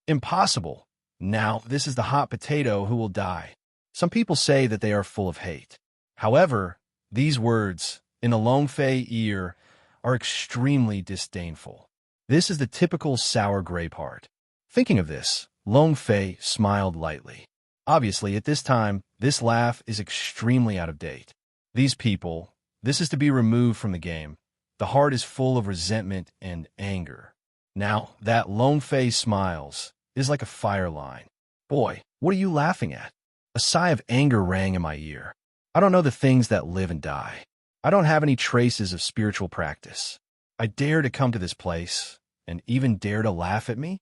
Impossible. Now, this is the hot potato who will die. Some people say that they are full of hate. However, these words, in the Long Fei ear, are extremely disdainful. This is the typical sour grape heart. Thinking of this, Long Fei smiled lightly. Obviously, at this time, this laugh is extremely out of date. These people, this is to be removed from the game. The heart is full of resentment and anger. Now, that Long Fei smiles is like a fire line. Boy, what are you laughing at? A sigh of anger rang in my ear. I don't know the things that live and die. I don't have any traces of spiritual practice. I dare to come to this place, and even dare to laugh at me?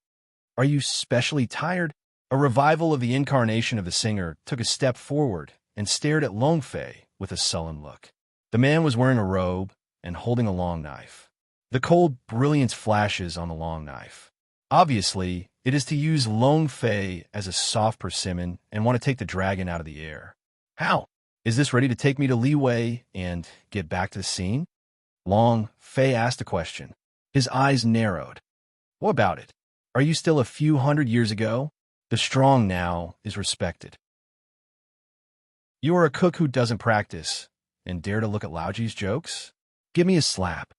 Are you specially tired? A revival of the incarnation of the singer took a step forward and stared at Long Fei with a sullen look. The man was wearing a robe and holding a long knife. The cold brilliance flashes on the long knife. Obviously, it is to use Long Fei as a soft persimmon and want to take the dragon out of the air. How? Is this ready to take me to Li Wei and get back to the scene? Long Fei asked a question. His eyes narrowed. What about it? Are you still a few hundred years ago? The strong now is respected. You are a cook who doesn't practice and dare to look at Laoji's jokes? Give me a slap.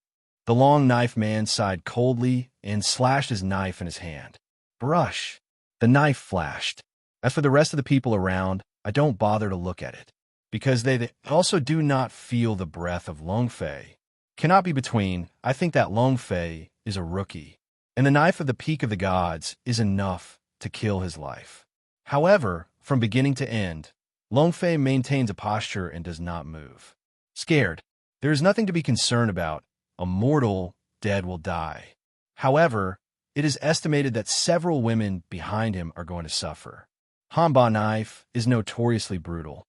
The long knife man sighed coldly and slashed his knife in his hand. Brush. The knife flashed. As for the rest of the people around, I don't bother to look at it, because they also do not feel the breath of Long Fei. Cannot be between. I think that Long Fei is a rookie, and the knife of the peak of the gods is enough to kill his life. However, from beginning to end, Long Fei maintains a posture and does not move. Scared. There is nothing to be concerned about. A mortal dead will die. However, it is estimated that several women behind him are going to suffer. Hanba knife is notoriously brutal.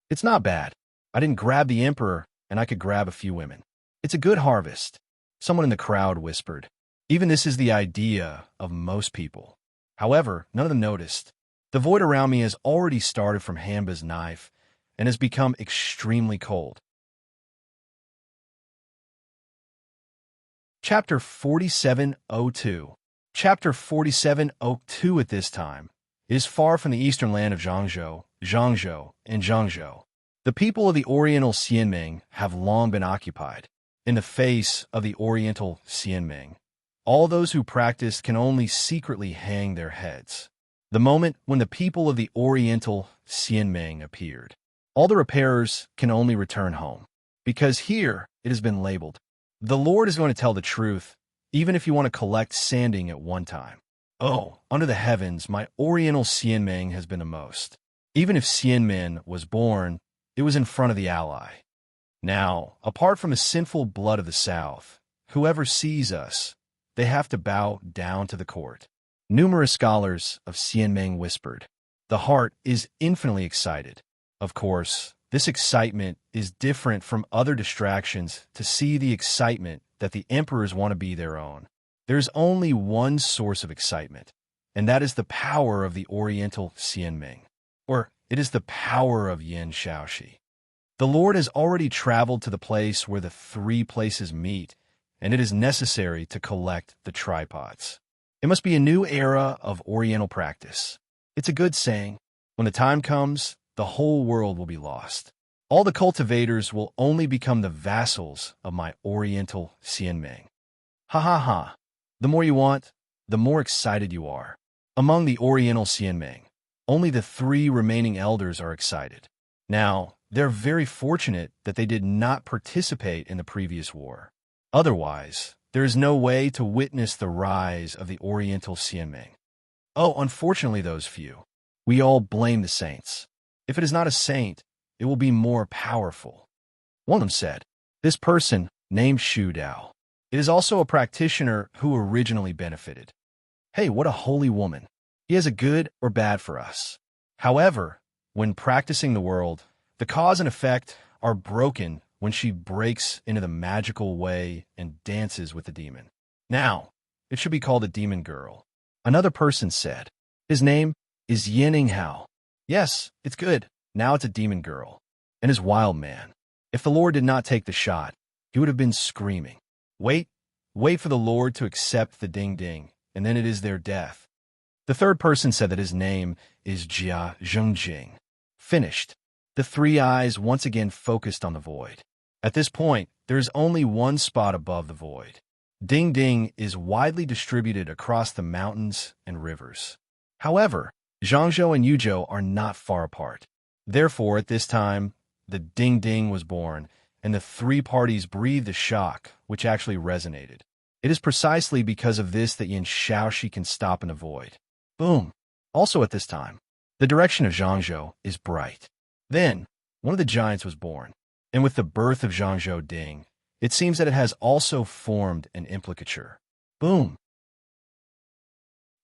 It's not bad. I didn't grab the emperor, and I could grab a few women. It's a good harvest. Someone in the crowd whispered. Even this is the idea of most people. However, none of them noticed. The void around me has already started from Hanba's knife and has become extremely cold. Chapter 4702. Chapter 4702 at this time is far from the eastern land of Zhangzhou, and Zhangzhou. The people of the Oriental Xianming have long been occupied. In the face of the Oriental Xianming, all those who practice can only secretly hang their heads. The moment when the people of the Oriental Xianming appeared, all the repairers can only return home, because here it has been labeled, "The Lord is going to tell the truth, even if you want to collect sanding at one time." Oh, under the heavens, my Oriental Xianming has been the most. Even if Xianmin was born, it was in front of the ally. Now, apart from the sinful blood of the South, whoever sees us, they have to bow down to the court. Numerous scholars of Xianming whispered. The heart is infinitely excited. Of course, this excitement is different from other distractions to see the excitement that the emperors want to be their own. There's only one source of excitement, and that is the power of the Oriental Xianming, or it is the power of Yin Shaoxi. The Lord has already traveled to the place where the three places meet, and it is necessary to collect the tripods. It must be a new era of Oriental practice. It's a good saying. When the time comes, the whole world will be lost. All the cultivators will only become the vassals of my Oriental Xianming. Ha ha ha. The more you want, the more excited you are. Among the Oriental Xianming, only the three remaining elders are excited. Now, they're very fortunate that they did not participate in the previous war. Otherwise, there is no way to witness the rise of the Oriental Xianming. Oh, unfortunately, those few. We all blame the saints. If it is not a saint, it will be more powerful. One of them said, this person, named Shu Dao, it is also a practitioner who originally benefited. Hey, what a holy woman. He has a good or bad for us. However, when practicing the world, the cause and effect are broken when she breaks into the magical way and dances with the demon. Now, it should be called a demon girl. Another person said, his name is Yining Hao. Yes, it's good. Now it's a demon girl. And his wild man. If the Lord did not take the shot, he would have been screaming. Wait for the Lord to accept the ding-ding, and then it is their death. The third person said that his name is Jia Zhengjing. Finished. The three eyes once again focused on the void. At this point, there is only one spot above the void. Ding-ding is widely distributed across the mountains and rivers. However, Zhangzhou and Yuzhou are not far apart. Therefore, at this time, the ding-ding was born, and the three parties breathed a shock, which actually resonated. It is precisely because of this that Yin Shaoxi can stop in the void. Boom! Also at this time, the direction of Zhangzhou is bright. Then, one of the giants was born, and with the birth of Zhangzhou Ding, it seems that it has also formed an implicature. Boom!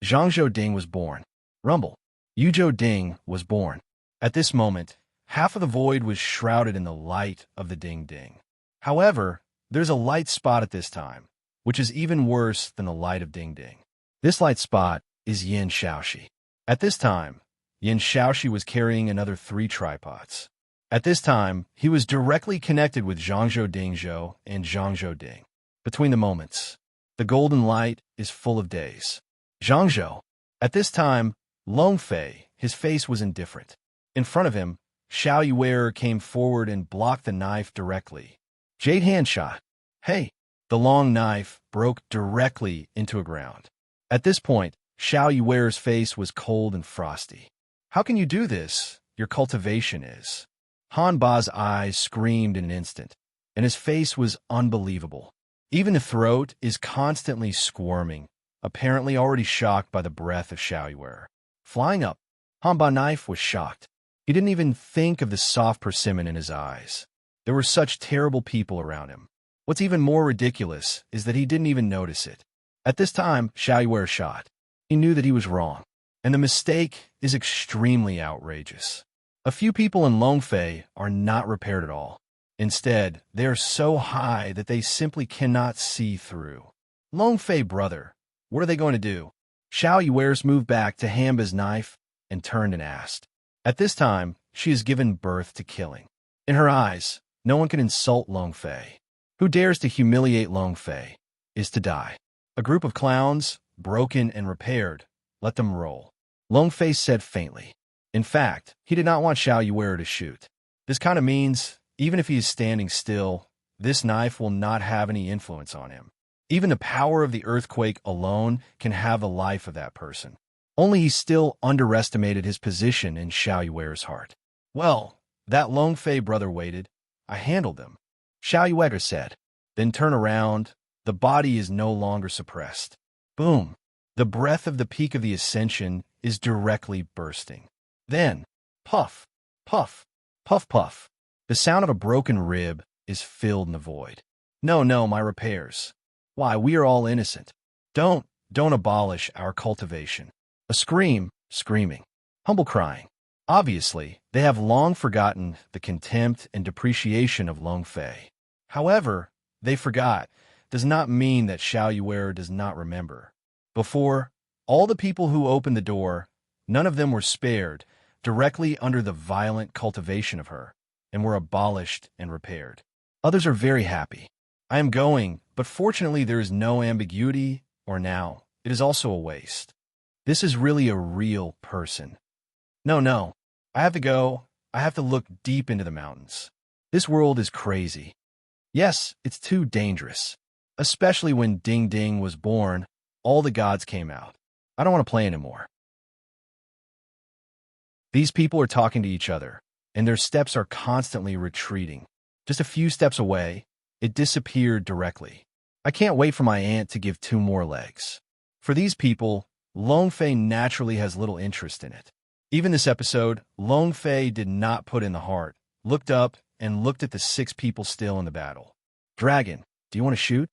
Zhangzhou Ding was born. Rumble. Yuzhou Ding was born. At this moment, half of the void was shrouded in the light of the ding-ding. However, there's a light spot at this time, which is even worse than the light of ding-ding. This light spot is Yin Shaoxi. At this time, Yin Shaoxi was carrying another 3 tripods. At this time, he was directly connected with Zhangzhou Dingzhou and Zhangzhou Ding. Between the moments, the golden light is full of days. Zhangzhou. At this time, Long Fei, his face was indifferent. In front of him, Xiao Yuer came forward and blocked the knife directly. Jade hand shot. Hey! The long knife broke directly into a ground. At this point, Xiao Yuer's face was cold and frosty. How can you do this? Your cultivation is. Han Ba's eyes screamed in an instant, and his face was unbelievable. Even the throat is constantly squirming, apparently already shocked by the breath of Xiao Yuer. Flying up, Han Ba knife was shocked. He didn't even think of the soft persimmon in his eyes. There were such terrible people around him. What's even more ridiculous is that he didn't even notice it. At this time, Xiao Yuer shot. He knew that he was wrong, and the mistake is extremely outrageous. A few people in Longfei are not repaired at all. Instead, they are so high that they simply cannot see through. Longfei, brother, what are they going to do? Xiao Yuer's moved back to hand his knife and turned and asked. At this time, she has given birth to killing. In her eyes, no one can insult Longfei. Who dares to humiliate Longfei is to die. A group of clowns, broken and repaired, let them roll. Longfei said faintly. In fact, he did not want Xiao Yuer to shoot. This kind of means, even if he is standing still, this knife will not have any influence on him. Even the power of the earthquake alone can have the life of that person. Only he still underestimated his position in Xiao Yuer's heart. Well, that Longfei brother waited. I handled them, Xiao Yuer said. Then turn around. The body is no longer suppressed. Boom. The breath of the peak of the ascension is directly bursting. Then, puff, puff, puff, puff. The sound of a broken rib is filled in the void. No, my repairs. Why, we are all innocent. Don't abolish our cultivation. A scream, screaming. Humble crying. Obviously, they have long forgotten the contempt and depreciation of Longfei. However, they forgot does not mean that Xiao Yuer does not remember. Before, all the people who opened the door, none of them were spared, directly under the violent cultivation of her, and were abolished and repaired. Others are very happy. I am going, but fortunately there is no ambiguity, or now, it is also a waste. This is really a real person. No, I have to go. I have to look deep into the mountains. This world is crazy. Yes, it's too dangerous. Especially when Ding Ding was born, all the gods came out. I don't want to play anymore. These people are talking to each other, and their steps are constantly retreating. Just a few steps away, it disappeared directly. I can't wait for my aunt to give 2 more legs. For these people, Longfei naturally has little interest in it. Even this episode, Longfei did not put in the heart, looked up, and looked at the 6 people still in the battle. Dragon, do you want to shoot?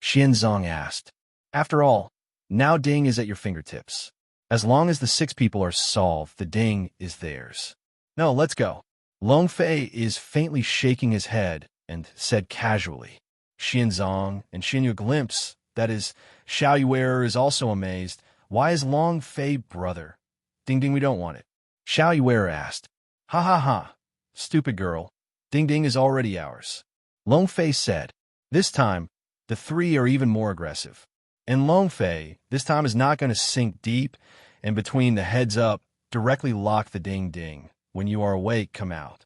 Xianzong asked. After all, now Ding is at your fingertips. As long as the 6 people are solved, the Ding is theirs. No, let's go. Longfei is faintly shaking his head and said casually. Xianzong and Xinyu glimpse, that is, Xiao Yuer is also amazed. Why is Longfei brother? Ding Ding, we don't want it. Xiao Yuer asked. Ha ha ha. Stupid girl. Ding Ding is already ours. Longfei said. This time, the 3 are even more aggressive. And Longfei, this time is not going to sink deep and between the heads up, directly lock the Ding Ding. When you are awake, come out.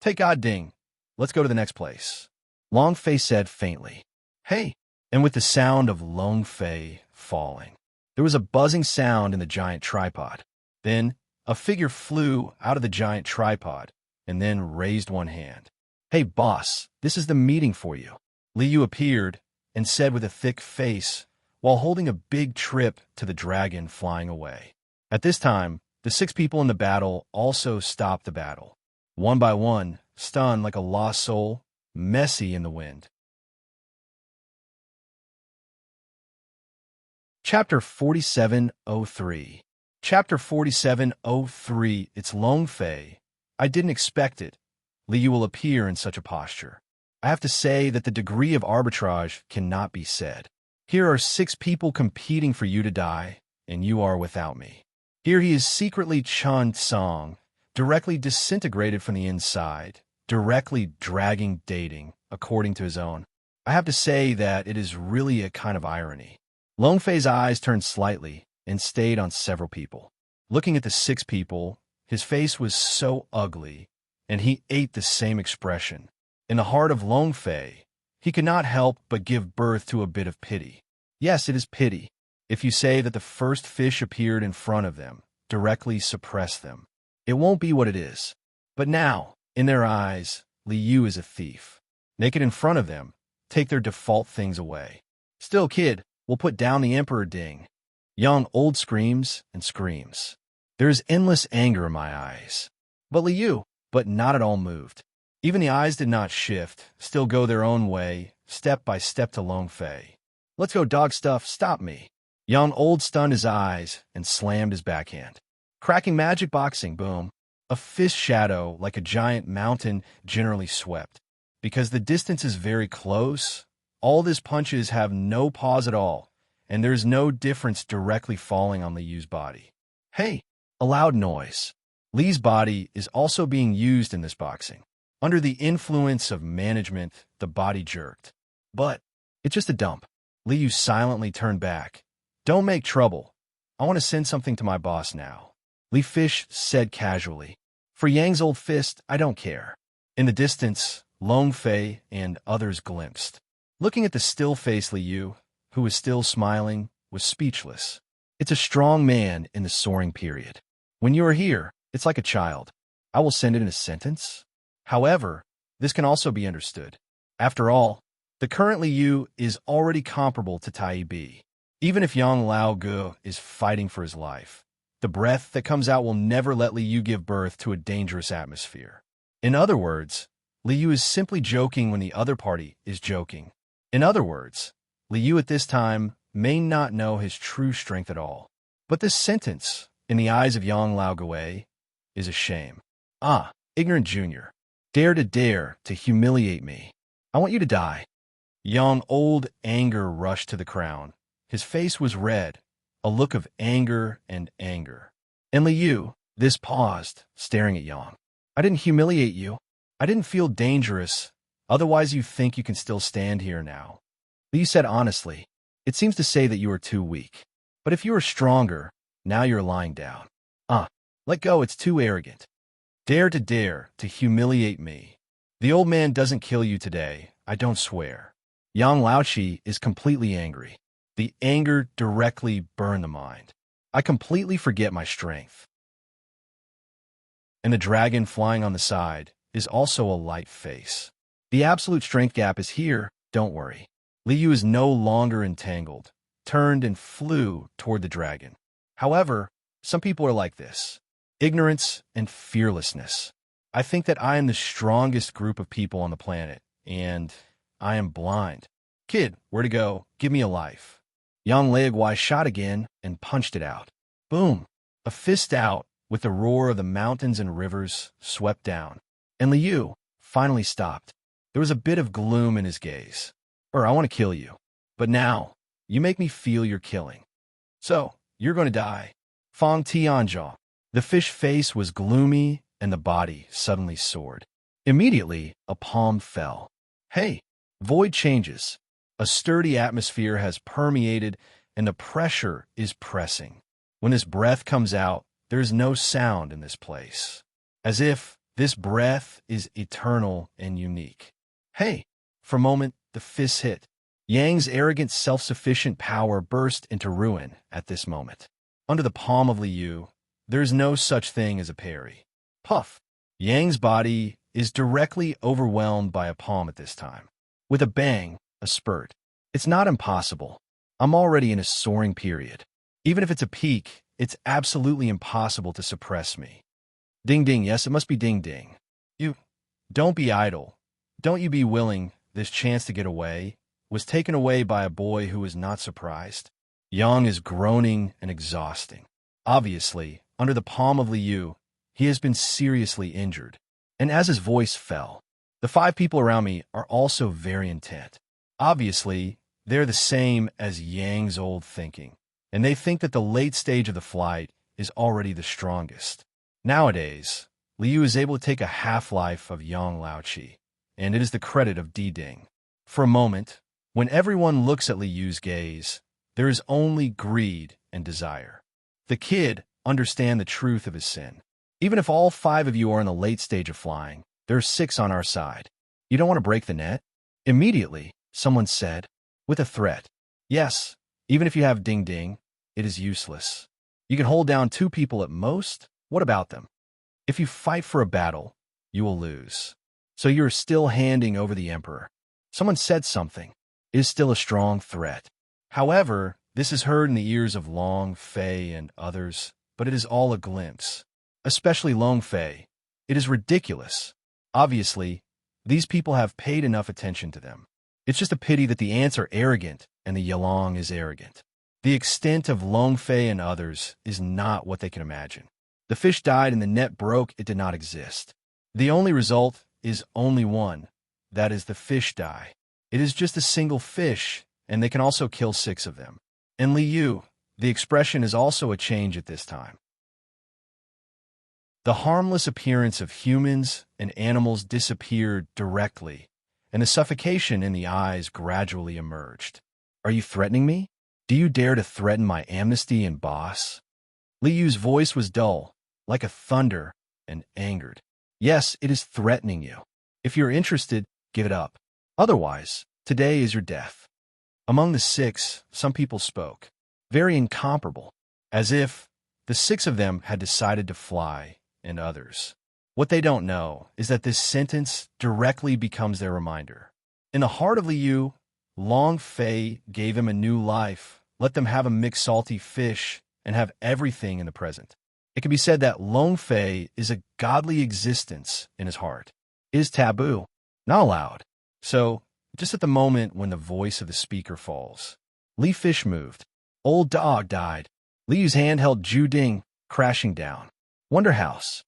Take God Ding. Let's go to the next place. Longfei said faintly. Hey. And with the sound of Longfei falling, there was a buzzing sound in the giant tripod. Then, a figure flew out of the giant tripod and then raised one hand. Hey, boss, this is the meeting for you. Liu appeared and said with a thick face, while holding a big trip to the dragon flying away. At this time, the 6 people in the battle also stopped the battle. One by one, stunned like a lost soul, messy in the wind. Chapter 4703. Chapter 4703. It's Longfei. I didn't expect it. Liu will appear in such a posture. I have to say that the degree of arbitrage cannot be said. Here are 6 people competing for you to die, and you are without me. Here he is secretly Chun Song, directly disintegrated from the inside, directly dragging dating, according to his own. I have to say that it is really a kind of irony. Longfei's eyes turned slightly and stayed on several people. Looking at the 6 people, his face was so ugly, and he ate the same expression. In the heart of Longfei, he could not help but give birth to a bit of pity. Yes, it is pity. If you say that the first fish appeared in front of them, directly suppress them. It won't be what it is. But now, in their eyes, Liu is a thief. Naked in front of them, take their default things away. Still, kid, we'll put down the Emperor Ding. Young old screams and screams. There is endless anger in my eyes. But Liu, but not at all moved. Even the eyes did not shift, still go their own way, step by step to Longfei. Let's go, dog stuff, stop me. Young Old stunned his eyes and slammed his backhand. Cracking magic boxing, boom. A fist shadow like a giant mountain generally swept. Because the distance is very close, all his punches have no pause at all, and there's no difference directly falling on Liu's body. Hey, a loud noise. Li's body is also being used in this boxing. Under the influence of management, the body jerked. But it's just a dump. Liu silently turned back. Don't make trouble. I want to send something to my boss now. Li Fish said casually. For Yang's old fist, I don't care. In the distance, Long Fei and others glimpsed. Looking at the still-faced Liu, who was still smiling, was speechless. It's a strong man in the soaring period. When you are here, it's like a child. I will send it in a sentence. However, this can also be understood. After all, the current Liu is already comparable to Tai Bi. Even if Yang Lao Gu is fighting for his life, the breath that comes out will never let Liu give birth to a dangerous atmosphere. In other words, Liu is simply joking when the other party is joking. In other words, Liu at this time may not know his true strength at all. But this sentence, in the eyes of Yang Lao Gue, is a shame. Ah, ignorant junior. Dare to humiliate me. I want you to die. Yang Old anger rushed to the crown. His face was red, a look of anger and anger. And Liu, this paused, staring at Yang. I didn't humiliate you. I didn't feel dangerous. Otherwise you think you can still stand here now. Liu said honestly, it seems to say that you are too weak. But if you are stronger, now you're lying down. Let go, it's too arrogant. Dare to humiliate me. The old man doesn't kill you today, I don't swear. Yang Laoqi is completely angry. The anger directly burned the mind. I completely forget my strength. And the dragon flying on the side is also a light face. The absolute strength gap is here, don't worry. Liu is no longer entangled, turned and flew toward the dragon. However, some people are like this. Ignorance and fearlessness. I think that I am the strongest group of people on the planet, and I am blind. Kid, where to go? Give me a life. Yang Leiguai shot again and punched it out. Boom! A fist out, with the roar of the mountains and rivers, swept down. And Liu finally stopped. There was a bit of gloom in his gaze. I want to kill you. But now, you make me feel you're killing. So, you're going to die. Fang Tianzhao. The fish face was gloomy, and the body suddenly soared. Immediately, a palm fell. Hey, void changes. A sturdy atmosphere has permeated, and the pressure is pressing. When this breath comes out, there is no sound in this place. As if this breath is eternal and unique. Hey, for a moment, the fist hit. Yang's arrogant, self-sufficient power burst into ruin at this moment. Under the palm of Liu, there is no such thing as a parry. Puff! Yang's body is directly overwhelmed by a palm at this time. With a bang, a spurt. It's not impossible. I'm already in a soaring period. Even if it's a peak, it's absolutely impossible to suppress me. Ding ding, yes, it must be ding ding. You, don't be idle. Don't you be willing, this chance to get away was taken away by a boy who is not surprised. Yang is groaning and exhausting. Obviously, under the palm of Liu, he has been seriously injured. And as his voice fell, the 5 people around me are also very intent. Obviously, they're the same as Yang's old thinking, and they think that the late stage of the flight is already the strongest. Nowadays, Liu is able to take a half-life of Yang Laoqi, and it is the credit of Ding. For a moment, when everyone looks at Liu's gaze, there is only greed and desire. The kid understands the truth of his sin. Even if all 5 of you are in the late stage of flying, there are 6 on our side. You don't want to break the net? Immediately, someone said, with a threat. Yes, even if you have Ding Ding, it is useless. You can hold down 2 people at most. What about them? If you fight for a battle, you will lose. So you are still handing over the emperor. Someone said something. It is still a strong threat. However, this is heard in the ears of Long Fei and others, but it is all a glimpse. Especially Long Fei. It is ridiculous. Obviously, these people have paid enough attention to them. It's just a pity that the ants are arrogant and the Yalong is arrogant. The extent of Long Fei and others is not what they can imagine. The fish died and the net broke, it did not exist. The only result is only one. That is, the fish die. It is just a single fish, and they can also kill 6 of them. In Liu, the expression is also a change at this time. The harmless appearance of humans and animals disappeared directly, and a suffocation in the eyes gradually emerged. Are you threatening me? Do you dare to threaten my amnesty and boss? Liu's voice was dull, like a thunder, and angered. Yes, it is threatening you. If you're interested, give it up. Otherwise, today is your death. Among the 6, some people spoke, very incomparable, as if the 6 of them had decided to fly, and others. What they don't know is that this sentence directly becomes their reminder. In the heart of Liu, Long Fei gave him a new life, let them have a mixed salty fish, and have everything in the present. It can be said that Long Fei is a godly existence in his heart. It is taboo, not allowed. So, just at the moment when the voice of the speaker falls, Li Fish moved. Old dog died. Liu's hand held Ju Ding, crashing down. Wonder House.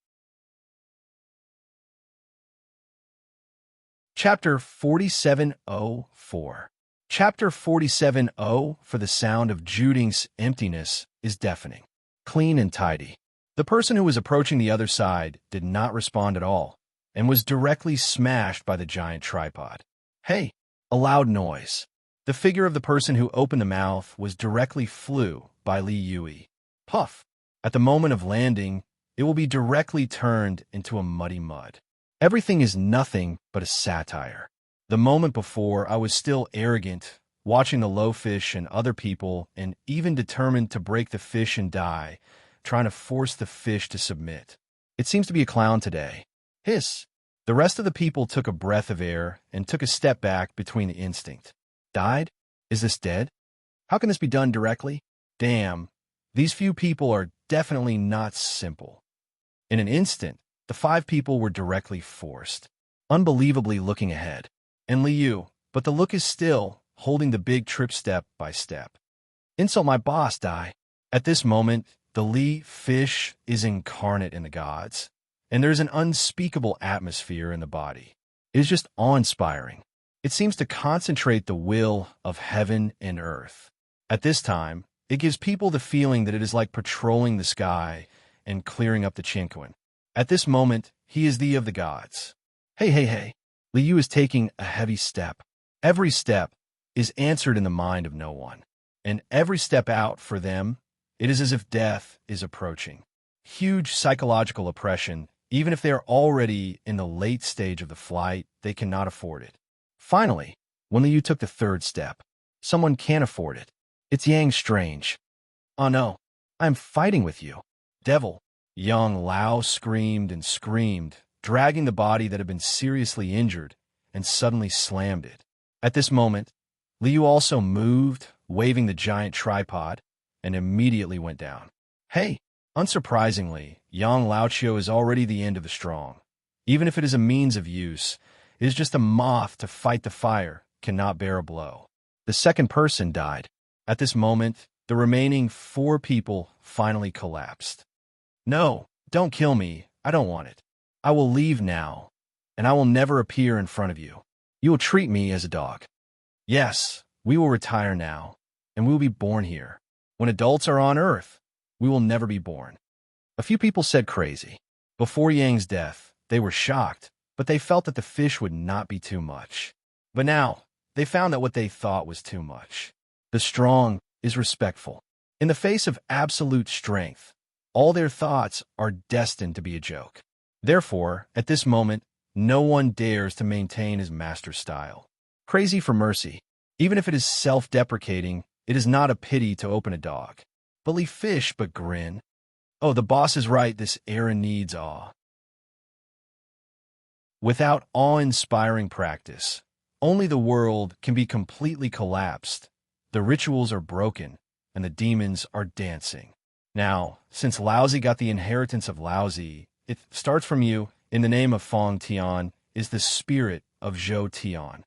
Chapter 4704. Chapter 47:0 for the sound of Ju Ding's emptiness is deafening. Clean and tidy. The person who was approaching the other side did not respond at all, and was directly smashed by the giant tripod. Hey! A loud noise. The figure of the person who opened the mouth was directly flew by Li Yui. Puff! At the moment of landing, it will be directly turned into a muddy mud. Everything is nothing but a satire. The moment before, I was still arrogant, watching the low fish and other people, and even determined to break the fish and die, trying to force the fish to submit. It seems to be a clown today. Hiss! The rest of the people took a breath of air and took a step back between the instinct. Died? Is this dead? How can this be done directly? Damn, these few people are definitely not simple. In an instant, the 5 people were directly forced, unbelievably looking ahead. And Liu, but the look is still, holding the big trip step by step. Insult my boss, die. At this moment, the Li fish is incarnate in the gods, and there's an unspeakable atmosphere in the body. It is just awe-inspiring. It seems to concentrate the will of heaven and earth. At this time, it gives people the feeling that it is like patrolling the sky and clearing up the Chinquan. At this moment, he is the of the gods. Hey. Liu is taking a heavy step. Every step is answered in the mind of no one. And every step out for them, it is as if death is approaching. Huge psychological oppression. Even if they are already in the late stage of the flight, they cannot afford it. Finally, when Liu took the 3rd step, someone can afford it. It's Yang Strange. Oh no, I'm fighting with you. Devil. Young Lao screamed and screamed, dragging the body that had been seriously injured, and suddenly slammed it. At this moment, Liu also moved, waving the giant tripod, and immediately went down. Hey! Unsurprisingly, Yang Laoqiu is already the end of the strong. Even if it is a means of use, it is just a moth to fight the fire, cannot bear a blow. The 2nd person died. At this moment, the remaining 4 people finally collapsed. No, don't kill me. I don't want it. I will leave now, and I will never appear in front of you. You will treat me as a dog. Yes, we will retire now, and we will be born here. When adults are on Earth, we will never be born. A few people said crazy. Before Yang's death, they were shocked, but they felt that the fish would not be too much. But now, they found that what they thought was too much. The strong is respectful. In the face of absolute strength, all their thoughts are destined to be a joke. Therefore, at this moment, no one dares to maintain his master style. Crazy for mercy. Even if it is self-deprecating, it is not a pity to open a dog. Bully fish but grin. Oh, the boss is right, this era needs awe. Without awe-inspiring practice, only the world can be completely collapsed. The rituals are broken, and the demons are dancing. Now, since Laozi got the inheritance of Laozi, it starts from you, in the name of Fong Tian, is the spirit of Zhou Tian.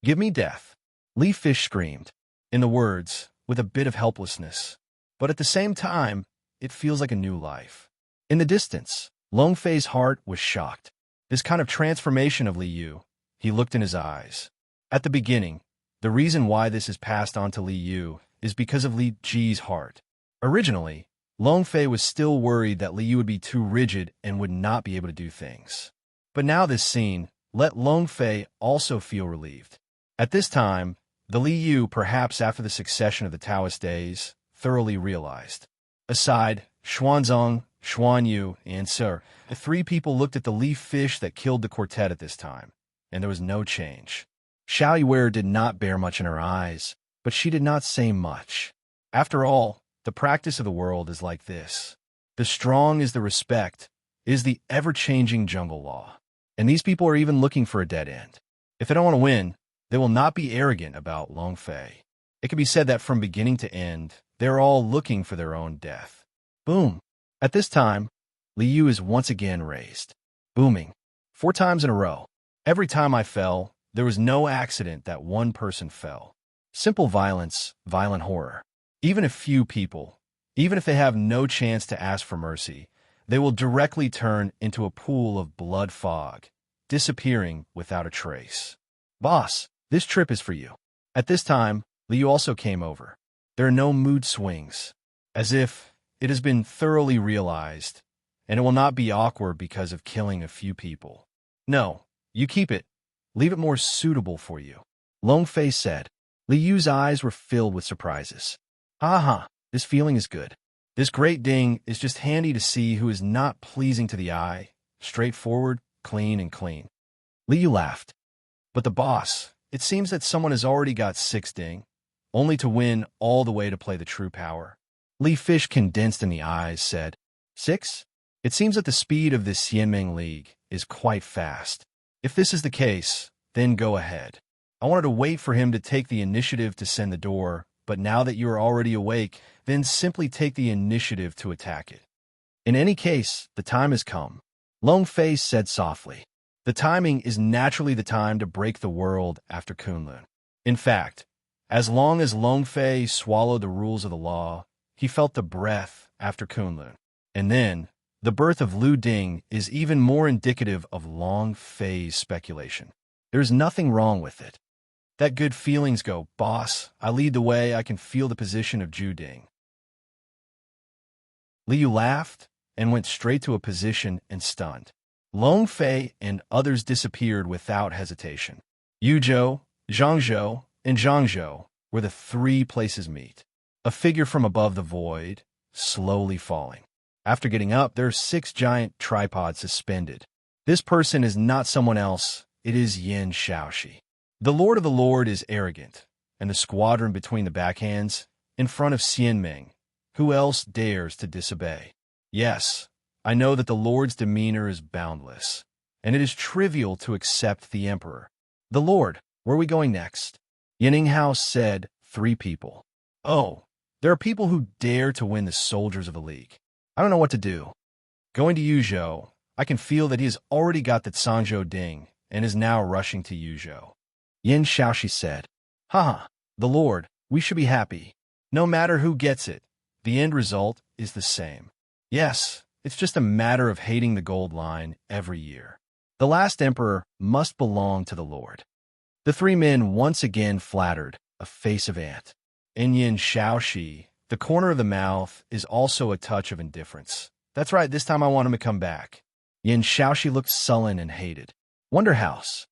Give me death. Li Fish screamed. in the words, with a bit of helplessness. But at the same time, it feels like a new life. In the distance, Long Fei's heart was shocked. This kind of transformation of Li Yu, he looked in his eyes. At the beginning, the reason why this is passed on to Li Yu is because of Li Ji's heart. Originally, Long Fei was still worried that Li Yu would be too rigid and would not be able to do things. But now this scene let Long Fei also feel relieved. At this time, the Li Yu, perhaps after the succession of the Taoist days, thoroughly realized. Aside, Xuanzong, Xuan Yu, and Sir, the three people looked at the leaf fish that killed the quartet at this time, and there was no change. Xiao Yuer did not bear much in her eyes, but she did not say much. After all, the practice of the world is like this. The strong is the respect, is the ever-changing jungle law. And these people are even looking for a dead end. If they don't want to win, they will not be arrogant about Long Fei. It can be said that from beginning to end, they're all looking for their own death. Boom. At this time, Li Yu is once again raised. Booming. 4 times in a row. Every time I fell, there was no accident that one person fell. Simple violence, violent horror. Even if few people, even if they have no chance to ask for mercy, they will directly turn into a pool of blood fog, disappearing without a trace. Boss, this trip is for you. At this time, Li Yu also came over. There are no mood swings, as if it has been thoroughly realized, and it will not be awkward because of killing a few people. No, you keep it. Leave it more suitable for you. Long Fei said. Li Yu's eyes were filled with surprises. Aha, this feeling is good. This great ding is just handy to see who is not pleasing to the eye, straightforward, clean and clean. Li Yu laughed. But the boss, it seems that someone has already got 6 ding, only to win all the way to play the true power. Li Fish, condensed in the eyes, said, 6? It seems that the speed of this Xianmeng League is quite fast. If this is the case, then go ahead. I wanted to wait for him to take the initiative to send the door, but now that you are already awake, then simply take the initiative to attack it. In any case, the time has come. Long Fei said softly. The timing is naturally the time to break the world after Kunlun. In fact, as long as Long Fei swallowed the rules of the law, he felt the breath after Kunlun. And then, the birth of Lu Ding is even more indicative of Long Fei's speculation. There's nothing wrong with it. That good feelings go, boss. I lead the way, I can feel the position of Ju Ding. Li Yu laughed and went straight to a position and stunned. Long Fei and others disappeared without hesitation. Yuzhou, Zhangzhou, and Zhangzhou were the 3 places meet. A figure from above the void, slowly falling. After getting up, there are 6 giant tripods suspended. This person is not someone else, it is Yin Shaoxi. The Lord of the Lord is arrogant, and the squadron between the backhands, in front of Xianmeng. Who else dares to disobey? Yes, I know that the Lord's demeanor is boundless, and it is trivial to accept the Emperor. The Lord, where are we going next? Yining House said, 3 people. Oh, there are people who dare to win the soldiers of the League. I don't know what to do. Going to Yuzhou, I can feel that he has already got the Zhangzhou Ding and is now rushing to Yuzhou. Yin Shaoxi said, Haha, the Lord, we should be happy. No matter who gets it, the end result is the same. Yes, it's just a matter of hating the gold line every year. The last emperor must belong to the Lord. The 3 men once again flattered, a face of ant. In Yin Shaoxi, the corner of the mouth is also a touch of indifference. That's right, this time I want him to come back. Yin Shaoxi looked sullen and hated. Wonder House.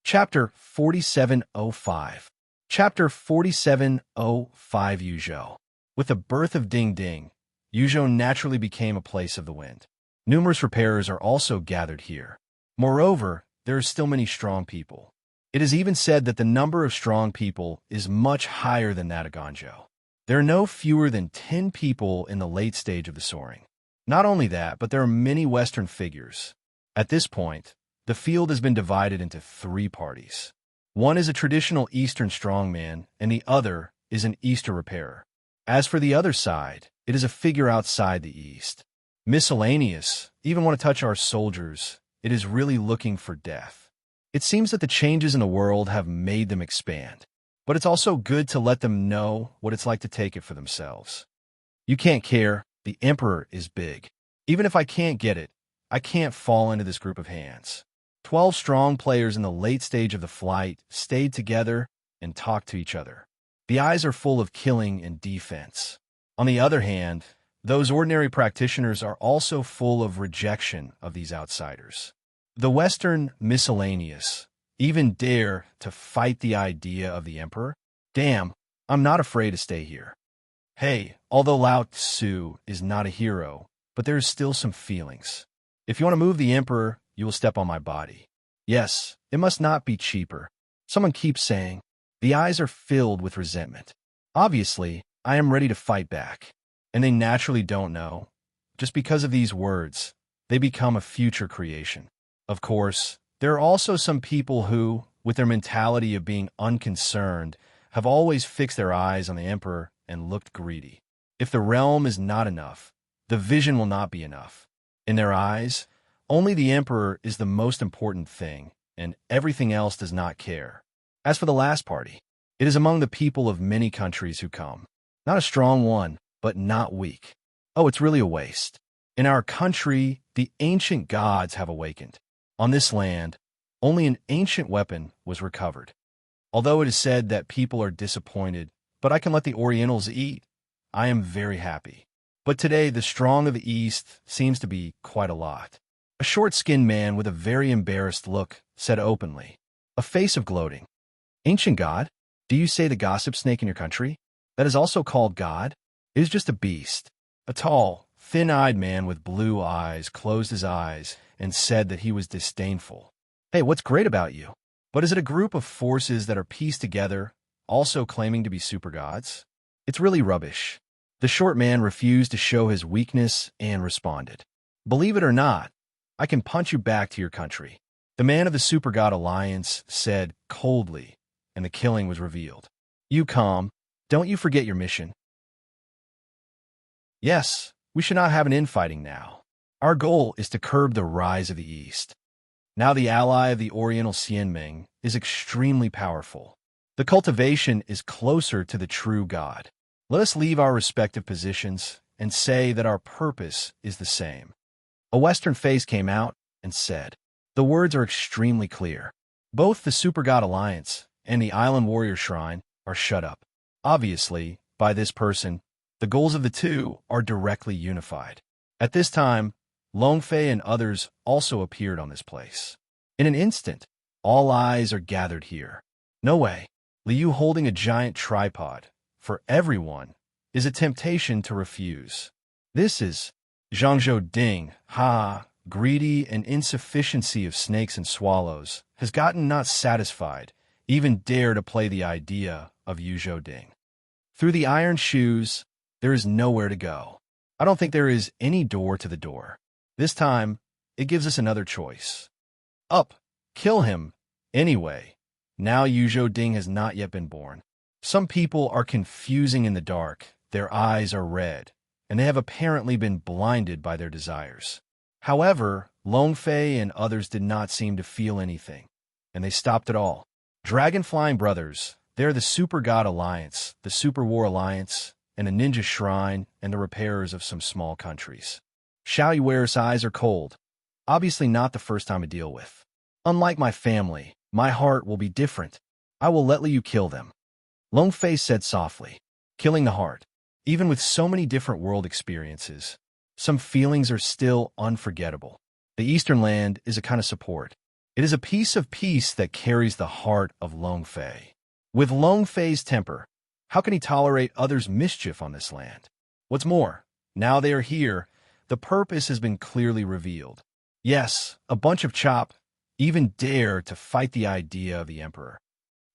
Chapter 4705. Chapter 4705 Yuzhou. With the birth of Ding Ding, Yuzhou naturally became a place of the wind. Numerous repairers are also gathered here. Moreover, there are still many strong people. It is even said that the number of strong people is much higher than that of Ganzhou. There are no fewer than 10 people in the late stage of the soaring. Not only that, but there are many Western figures. At this point, the field has been divided into 3 parties. One is a traditional Eastern strongman, and the other is an Eastern repairer. As for the other side, it is a figure outside the East. Miscellaneous, even want to touch our soldiers, it is really looking for death. It seems that the changes in the world have made them expand. But it's also good to let them know what it's like to take it for themselves. You can't care. The Emperor is big. Even if I can't get it, I can't fall into this group of hands. 12 strong players in the late stage of the flight stayed together and talked to each other. The eyes are full of killing and defense. On the other hand, those ordinary practitioners are also full of rejection of these outsiders. The Western miscellaneous even dare to fight the idea of the Emperor? Damn, I'm not afraid to stay here. Hey, although Lao Tzu is not a hero, but there is still some feelings. If you want to move the Emperor, you will step on my body. Yes, it must not be cheaper. Someone keeps saying. The eyes are filled with resentment. Obviously, I am ready to fight back. And they naturally don't know. Just because of these words, they become a future creation. Of course, there are also some people who, with their mentality of being unconcerned, have always fixed their eyes on the Emperor and looked greedy. If the realm is not enough, the vision will not be enough. In their eyes, only the Emperor is the most important thing, and everything else does not care. As for the last party, it is among the people of many countries who come. Not a strong one, but not weak. Oh, it's really a waste. In our country, the ancient gods have awakened. On this land, only an ancient weapon was recovered. Although it is said that people are disappointed, but I can let the Orientals eat, I am very happy. But today, the strong of the East seems to be quite a lot. A short-skinned man with a very embarrassed look said openly, a face of gloating. Ancient god? Do you say the gossip snake in your country? That is also called God? It is just a beast. A tall, thin-eyed man with blue eyes closed his eyes and said that he was disdainful. Hey, what's great about you? But is it a group of forces that are pieced together, also claiming to be super gods? It's really rubbish. The short man refused to show his weakness and responded. Believe it or not, I can punch you back to your country. The man of the Super God Alliance said coldly, and the killing was revealed. You calm. Don't you forget your mission. Yes, we should not have an infighting now. Our goal is to curb the rise of the East. Now the ally of the Oriental Xianming is extremely powerful. The cultivation is closer to the true God. Let us leave our respective positions and say that our purpose is the same. A Western face came out and said, the words are extremely clear. Both the Super God Alliance and the Island Warrior Shrine are shut up. Obviously, by this person, the goals of the two are directly unified. At this time, Longfei and others also appeared on this place. In an instant, all eyes are gathered here. No way. Liu holding a giant tripod, for everyone, is a temptation to refuse. This is Zhangzhou Ding, greedy and insufficiency of snakes and swallows, has gotten not satisfied, even dare to play the idea of Yuzhou Ding. Through the iron shoes, there is nowhere to go. I don't think there is any door to the door. This time, it gives us another choice. Up, kill him. Anyway, now Yuzhou Ding has not yet been born. Some people are confusing in the dark, their eyes are red, and they have apparently been blinded by their desires. However, Longfei and others did not seem to feel anything, and they stopped it all. Dragon-flying brothers, they're the Super God Alliance, the Super War Alliance, and a ninja shrine, and the repairers of some small countries. Xiao Yuer's eyes are cold. Obviously not the first time I deal with. Unlike my family, my heart will be different. I will let you kill them. Longfei said softly, killing the heart. Even with so many different world experiences, some feelings are still unforgettable. The Eastern Land is a kind of support. It is a piece of peace that carries the heart of Longfei. With Longfei's temper, how can he tolerate others' mischief on this land? What's more, now they are here, the purpose has been clearly revealed. Yes, a bunch of chop even dare to fight the idea of the Emperor.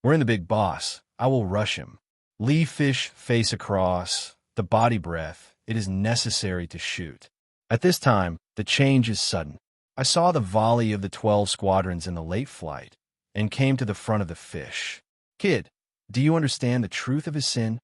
We're in the big boss. I will rush him. Lee fish face across, the body breath, it is necessary to shoot. At this time, the change is sudden. I saw the volley of the 12 squadrons in the late flight and came to the front of the fish. Kid, do you understand the truth of his sin?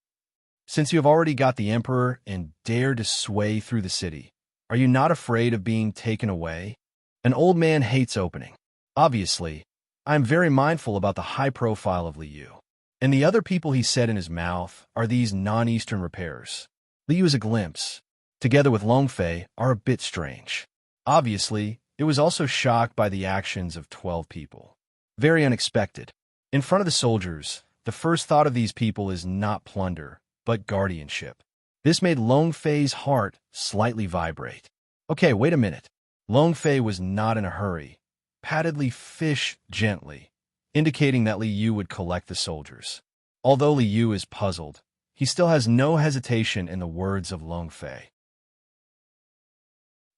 Since you have already got the Emperor and dare to sway through the city, are you not afraid of being taken away? An old man hates opening. Obviously, I am very mindful about the high profile of Liu. And the other people he said in his mouth are these non-Eastern repairers. Liu is a glimpse, together with Longfei, are a bit strange. Obviously, it was also shocked by the actions of 12 people. Very unexpected. In front of the soldiers, the first thought of these people is not plunder, but guardianship. This made Longfei's heart slightly vibrate. Okay, wait a minute. Longfei was not in a hurry, patted Li Fish gently, indicating that Liu would collect the soldiers. Although Liu is puzzled, he still has no hesitation in the words of Longfei.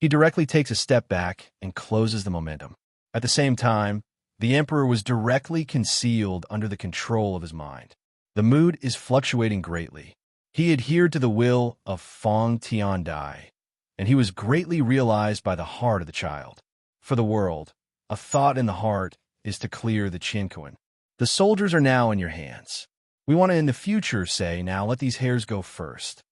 He directly takes a step back and closes the momentum. At the same time, the emperor was directly concealed under the control of his mind. The mood is fluctuating greatly. He adhered to the will of Fong Tiandai, and he was greatly realized by the heart of the child. For the world, a thought in the heart is to clear the Qinquan. The soldiers are now in your hands. We want to in the future say, now let these hairs go first.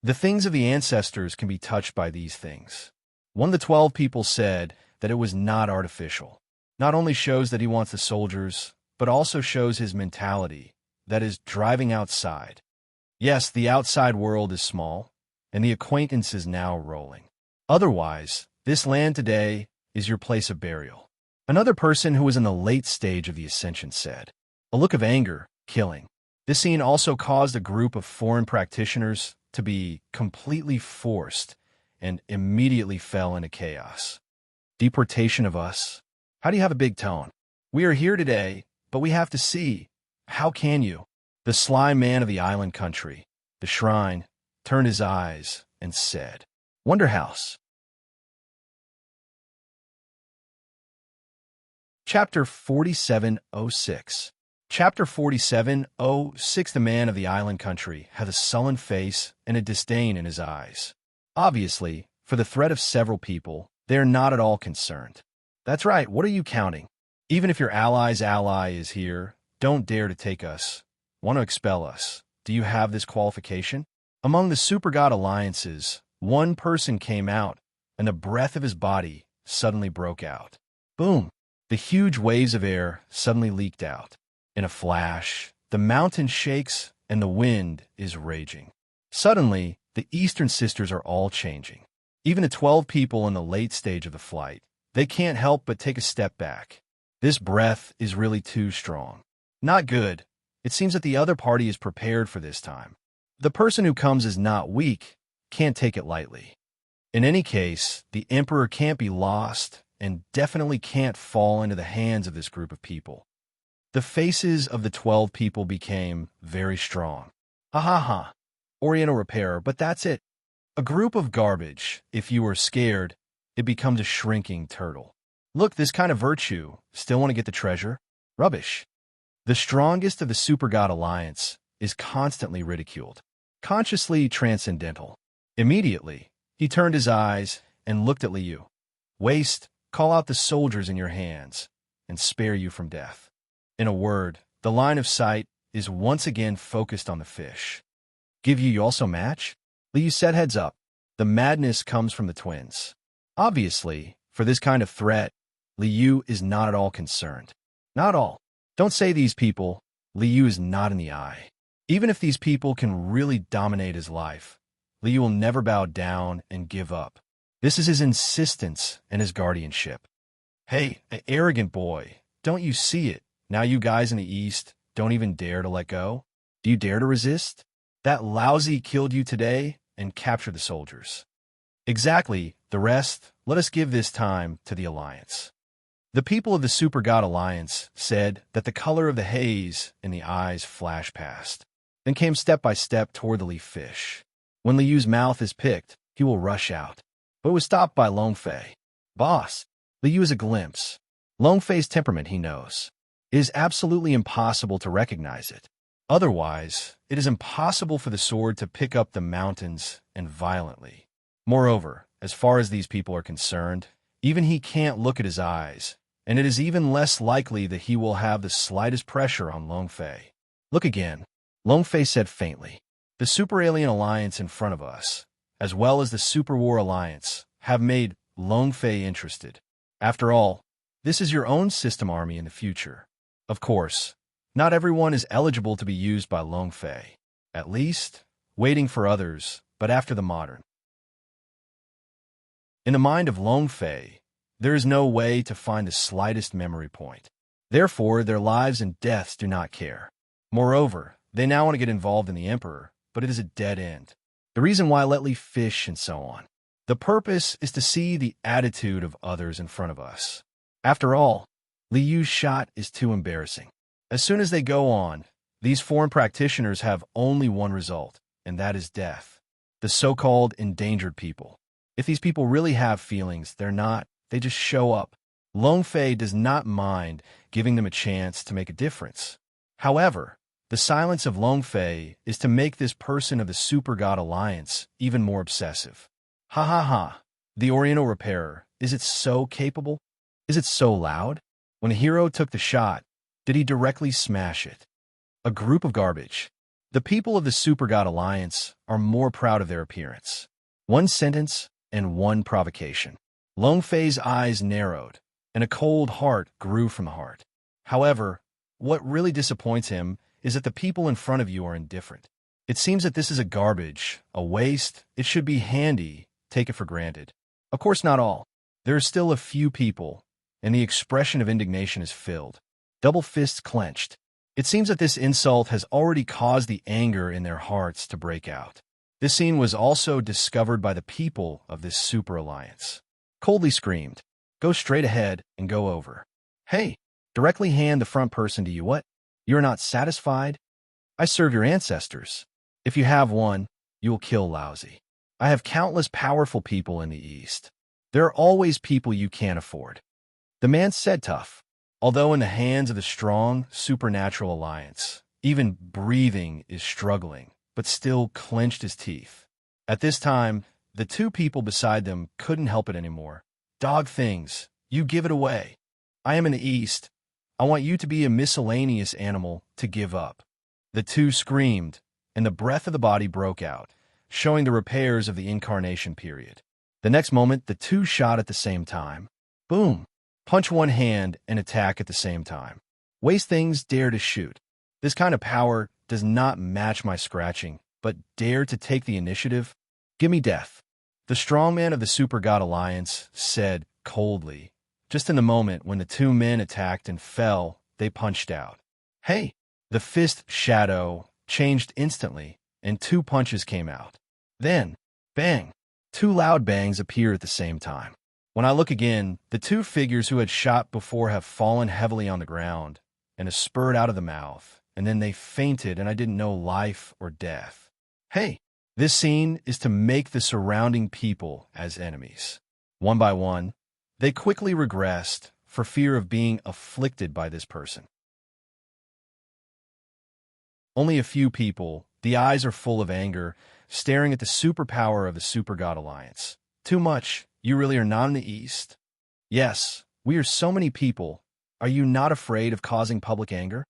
The things of the ancestors can be touched by these things. One of the 12 people said that it was not artificial. Not only shows that he wants the soldiers, but also shows his mentality, that is, driving outside. Yes, the outside world is small, and the acquaintance is now rolling. Otherwise, this land today is your place of burial. Another person who was in the late stage of the ascension said, a look of anger, killing. This scene also caused a group of foreign practitioners to be completely forced and immediately fell into chaos. Deportation of us. How do you have a big tone? We are here today, but we have to see. How can you? The sly man of the island country, the shrine, turned his eyes and said, Wonder House. Chapter 4706. Chapter 4706. The man of the island country had a sullen face and a disdain in his eyes. Obviously, for the threat of several people, they are not at all concerned. That's right, what are you counting? Even if your ally's ally is here, don't dare to take us. Want to expel us. Do you have this qualification? Among the Super God alliances, one person came out, and the breath of his body suddenly broke out. Boom! The huge waves of air suddenly leaked out. In a flash, the mountain shakes and the wind is raging. Suddenly, the Eastern Sisters are all changing. Even the 12 people in the late stage of the flight, they can't help but take a step back. This breath is really too strong. Not good. It seems that the other party is prepared for this time. The person who comes is not weak, can't take it lightly. In any case, the Emperor can't be lost and definitely can't fall into the hands of this group of people. The faces of the 12 people became very strong. Ha ha ha. Oriental repairer, but that's it. A group of garbage. If you are scared, it becomes a shrinking turtle. Look, this kind of virtue. Still want to get the treasure? Rubbish. The strongest of the Super God Alliance is constantly ridiculed. Consciously transcendental. Immediately, he turned his eyes and looked at Liu. Waste, call out the soldiers in your hands and spare you from death. In a word, the line of sight is once again focused on the fish. Give you also match? Liu said heads up. The madness comes from the twins. Obviously, for this kind of threat, Liu is not at all concerned. Not all. Don't say these people. Liu is not in the eye. Even if these people can really dominate his life, Liu will never bow down and give up. This is his insistence and his guardianship. Hey, an arrogant boy, don't you see it? Now you guys in the East don't even dare to let go? Do you dare to resist? That lousy killed you today and captured the soldiers. Exactly. The rest, let us give this time to the Alliance. The people of the Super God Alliance said that the color of the haze in the eyes flashed past, then came step by step toward the leaf fish. When Liu's mouth is picked, he will rush out, but was stopped by Longfei. Boss, Liu is a glimpse. Longfei's temperament he knows. It is absolutely impossible to recognize it. Otherwise, it is impossible for the sword to pick up the mountains and violently. Moreover, as far as these people are concerned, even he can't look at his eyes, and it is even less likely that he will have the slightest pressure on Longfei. Look again, Longfei said faintly. The Super Alien Alliance in front of us, as well as the Super War Alliance, have made Longfei interested. After all, This is your own system army in the future. Of course, not everyone is eligible to be used by Long Fei. At least, waiting for others, but after the modern. In the mind of Long Fei, there is no way to find the slightest memory point. Therefore, their lives and deaths do not care. Moreover, they now want to get involved in the Emperor, but it is a dead end. The reason why let leave fish and so on. The purpose is to see the attitude of others in front of us. After all, Li Yu's shot is too embarrassing. As soon as they go on, these foreign practitioners have only one result, and that is death. The so-called endangered people. If these people really have feelings, they're not. They just show up. Long Fei does not mind giving them a chance to make a difference. However, the silence of Long Fei is to make this person of the Super God Alliance even more obsessive. Ha ha ha. The Oriental Repairer, is it so capable? Is it so loud? When a hero took the shot, did he directly smash it? A group of garbage. The people of the Super God Alliance are more proud of their appearance. One sentence and one provocation. Long Fei's eyes narrowed, and a cold heart grew from the heart. However, what really disappoints him is that the people in front of you are indifferent. It seems that this is a garbage, a waste. It should be handy, take it for granted. Of course, not all. There are still a few people, and the expression of indignation is filled. Double fists clenched. It seems that this insult has already caused the anger in their hearts to break out. This scene was also discovered by the people of this super alliance. Coldly screamed, "Go straight ahead and go over." Hey, directly hand the front person to you. What? You're not satisfied? I serve your ancestors. If you have one, you will kill lousy. I have countless powerful people in the East. There are always people you can't afford. The man said tough. Although in the hands of the strong, supernatural alliance, even breathing is struggling, but still clenched his teeth. At this time, the two people beside them couldn't help it anymore. Dog things, you give it away. I am in the East. I want you to be a miscellaneous animal to give up. The two screamed, and the breath of the body broke out, showing the repairs of the incarnation period. The next moment, the two shot at the same time. Boom! Punch one hand and attack at the same time. Waste things dare to shoot. This kind of power does not match my scratching, but dare to take the initiative? Give me death. The strongman of the Super God Alliance said coldly. Just in the moment when the two men attacked and fell, they punched out. Hey! The fist shadow changed instantly, and two punches came out. Then, bang! Two loud bangs appear at the same time. When I look again, the two figures who had shot before have fallen heavily on the ground, and a spurt out of the mouth, and then they fainted and I didn't know life or death. Hey! This scene is to make the surrounding people as enemies. One by one, they quickly regressed for fear of being afflicted by this person. Only a few people, the eyes are full of anger, staring at the superpower of the Super God Alliance. Too much. You really are not in the East? Yes, we are so many people. Are you not afraid of causing public anger?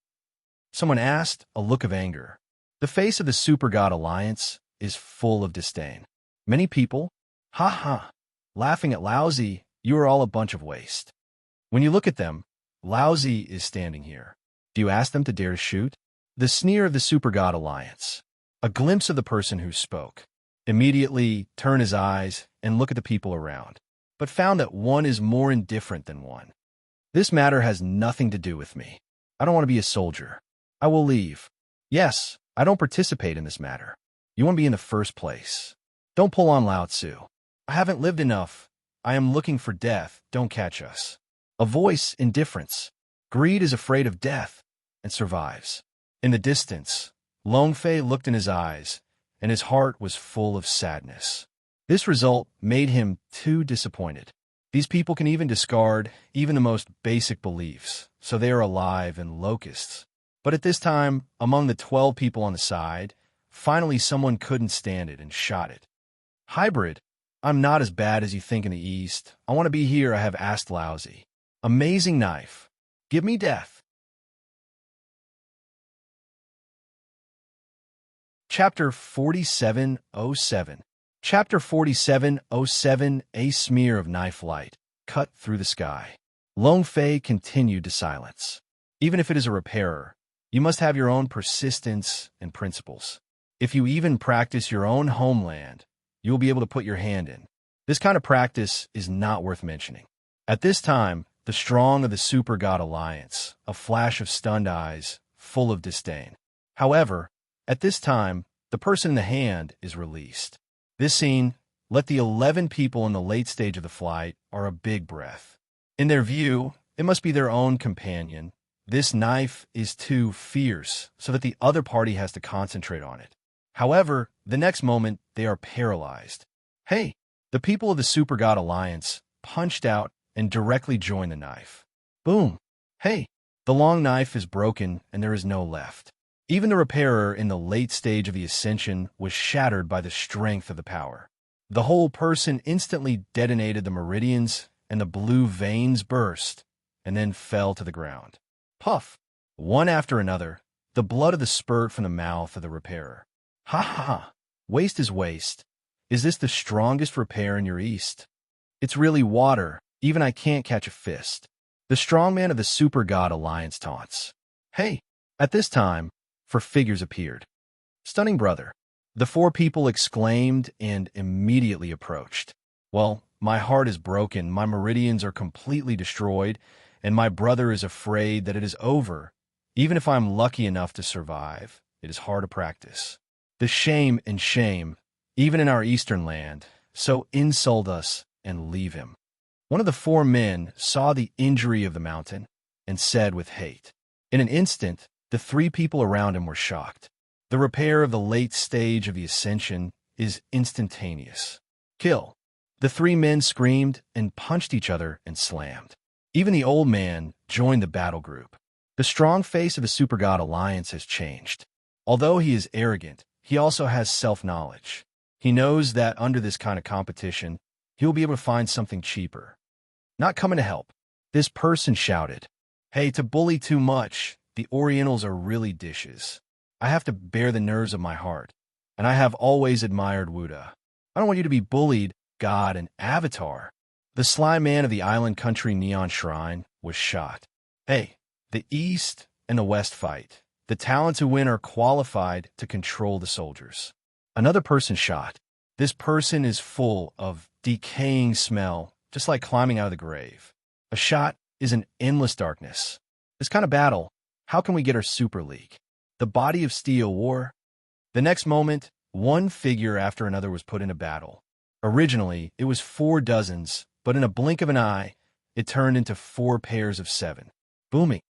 Someone asked, a look of anger. The face of the Super God Alliance is full of disdain. Many people, ha ha, laughing at lousy, you are all a bunch of waste. When you look at them, lousy is standing here. Do you ask them to dare to shoot? The sneer of the Super God Alliance. A glimpse of the person who spoke. Immediately turn his eyes and look at the people around, but found that one is more indifferent than one. This matter has nothing to do with me. I don't want to be a soldier. I will leave. Yes, I don't participate in this matter. You want to be in the first place. Don't pull on Lao Tzu. I haven't lived enough. I am looking for death. Don't catch us. A voice, indifference. Greed is afraid of death and survives. In the distance, Long Fei looked in his eyes, and his heart was full of sadness. This result made him too disappointed. These people can even discard even the most basic beliefs, so they are alive and locusts. But at this time, among the 12 people on the side, finally someone couldn't stand it and shot it. Hybrid, I'm not as bad as you think in the East. I want to be here, I have asked lousy. Amazing knife. Give me death. Chapter 4707. Chapter 4707. A smear of knife light cut through the sky. Lone Fei continued to silence. Even if it is a repairer, you must have your own persistence and principles. If you even practice your own homeland, you will be able to put your hand in. This kind of practice is not worth mentioning. At this time, the strong of the Super God Alliance, a flash of stunned eyes, full of disdain. However, at this time, the person in the hand is released. This scene, let the 11 people in the late stage of the flight are a big breath. In their view, it must be their own companion. This knife is too fierce, so that the other party has to concentrate on it. However, the next moment, they are paralyzed. Hey, the people of the Super God Alliance punched out and directly joined the knife. Boom. Hey, the long knife is broken and there is no left. Even the repairer in the late stage of the ascension was shattered by the strength of the power. The whole person instantly detonated the meridians and the blue veins burst and then fell to the ground. Puff. One after another, the blood of the spurt from the mouth of the repairer. Ha ha ha. Waste is waste. Is this the strongest repair in your east? It's really water. Even I can't catch a fist. The strongman of the Super God Alliance taunts. Hey, at this time, 4 figures appeared. Stunning brother. The 4 people exclaimed and immediately approached. Well, my heart is broken, my meridians are completely destroyed, and my brother is afraid that it is over. Even if I'm lucky enough to survive, it is hard to practice. The shame and shame, even in our eastern land, so insult us and leave him. One of the 4 men saw the injury of the mountain and said with hate. In an instant, the 3 people around him were shocked. The repair of the late stage of the ascension is instantaneous. Kill. The 3 men screamed and punched each other and slammed. Even the old man joined the battle group. The strong face of the Super God Alliance has changed. Although he is arrogant, he also has self-knowledge. He knows that under this kind of competition, he will be able to find something cheaper. Not coming to help. This person shouted, Hey, to bully too much, the Orientals are really dishes. I have to bear the nerves of my heart, and I have always admired Wuda. I don't want you to be bullied, God and Avatar. The sly man of the island country Neon Shrine was shot. Hey, the East and the West fight. The talents who win are qualified to control the soldiers. Another person shot. This person is full of decaying smell, just like climbing out of the grave. A shot is an endless darkness. This kind of battle, how can we get our Super League? The body of steel war? The next moment, 1 figure after another was put into battle. Originally, it was 4 dozens, but in a blink of an eye, it turned into 4 pairs of 7. Booming.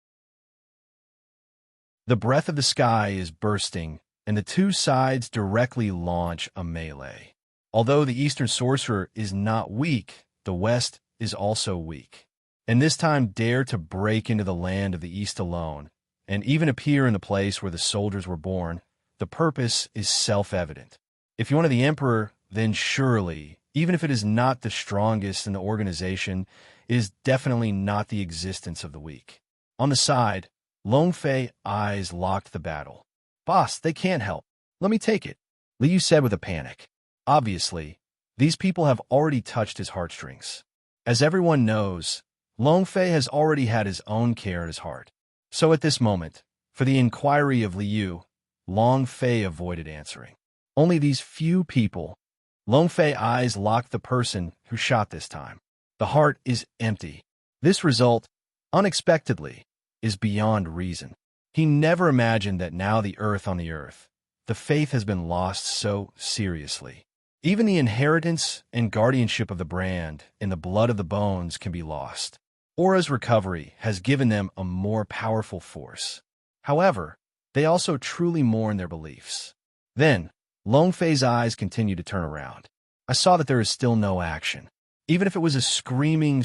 The breath of the sky is bursting, and the 2 sides directly launch a melee. Although the Eastern Sorcerer is not weak, the West is also weak. And this time dare to break into the land of the East alone, and even appear in the place where the soldiers were born. The purpose is self-evident. If you wanted the Emperor, then surely, even if it is not the strongest in the organization, it is definitely not the existence of the weak. On the side, Lone Fei eyes locked the battle. Boss, they can't help. Let me take it, Liu said with a panic. Obviously, these people have already touched his heartstrings. As everyone knows, Lone Fei has already had his own care at his heart. So at this moment, for the inquiry of Liu, Lone Fei avoided answering. Only these few people. Lone Fei eyes locked the person who shot this time. The heart is empty. This result, unexpectedly, is beyond reason. He never imagined that now the earth on the earth, the faith has been lost so seriously. Even the inheritance and guardianship of the brand in the blood of the bones can be lost. Aura's recovery has given them a more powerful force. However, they also truly mourn their beliefs. Then, Lone Fei's eyes continue to turn around. I saw that there is still no action. Even if it was a screaming,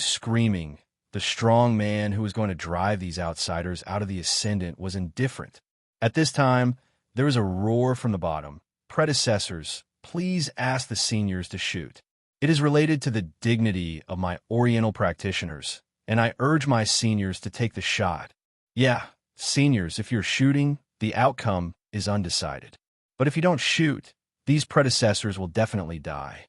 the strong man who was going to drive these outsiders out of the Ascendant was indifferent. At this time, there was a roar from the bottom. Predecessors, please ask the seniors to shoot. It is related to the dignity of my Oriental practitioners, and I urge my seniors to take the shot. Yeah, seniors, if you're shooting, the outcome is undecided. But if you don't shoot, these predecessors will definitely die.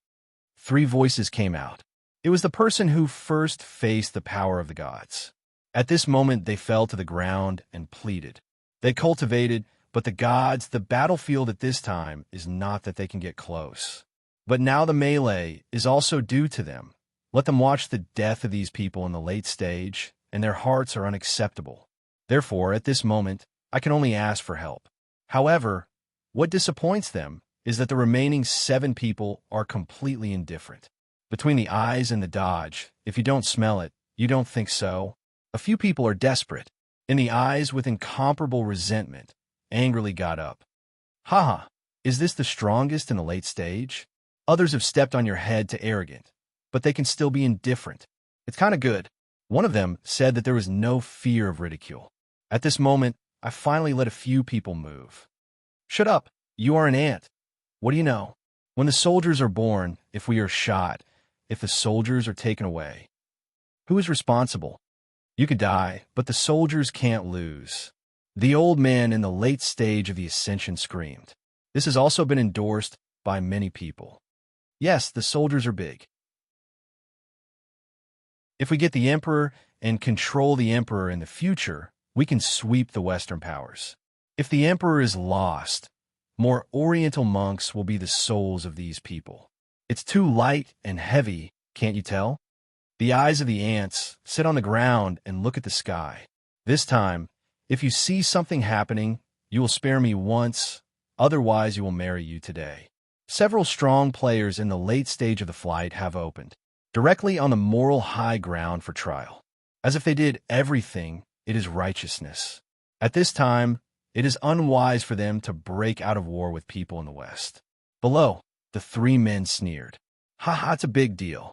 3 voices came out. It was the person who first faced the power of the gods. At this moment, they fell to the ground and pleaded. They cultivated, but the battlefield at this time is not that they can get close. But now the melee is also due to them. Let them watch the death of these people in the late stage, and their hearts are unacceptable. Therefore, at this moment, I can only ask for help. However, what disappoints them is that the remaining 7 people are completely indifferent. Between the eyes and the dodge, if you don't smell it, you don't think so. A few people are desperate. In the eyes with incomparable resentment, angrily got up. Haha, is this the strongest in the late stage? Others have stepped on your head to arrogant, but they can still be indifferent. It's kind of good. One of them said that there was no fear of ridicule. At this moment, I finally let a few people move. Shut up, you are an ant. What do you know? When the soldiers are born, if we are shot, if the soldiers are taken away, who is responsible? You could die, but the soldiers can't lose. The old man in the late stage of the ascension screamed. This has also been endorsed by many people. Yes, the soldiers are big. If we get the emperor and control the emperor in the future, we can sweep the Western powers. If the emperor is lost, more Oriental monks will be the souls of these people. It's too light and heavy, can't you tell? The eyes of the ants sit on the ground and look at the sky. This time, if you see something happening, you will spare me once, otherwise you will marry you today. Several strong players in the late stage of the flight have opened, directly on the moral high ground for trial. As if they did everything, it is righteousness. At this time, it is unwise for them to break out of war with people in the West. Below, the 3 men sneered. Haha, it's a big deal.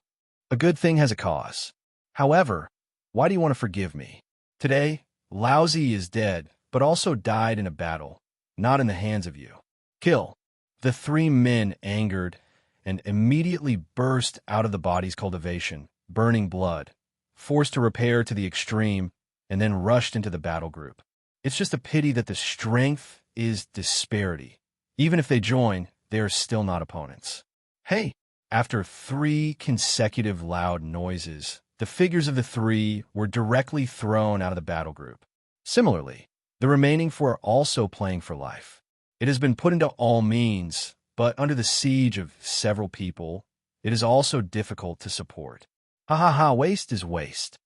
A good thing has a cause. However, why do you want to forgive me? Today, Laozi is dead, but also died in a battle, not in the hands of you. Kill. The 3 men angered and immediately burst out of the body's cultivation, burning blood, forced to repair to the extreme, and then rushed into the battle group. It's just a pity that the strength is disparity. Even if they join, they are still not opponents. Hey! After 3 consecutive loud noises, the figures of the 3 were directly thrown out of the battle group. Similarly, the remaining 4 are also playing for life. It has been put into all means, but under the siege of several people, it is also difficult to support. Ha ha ha, waste is waste.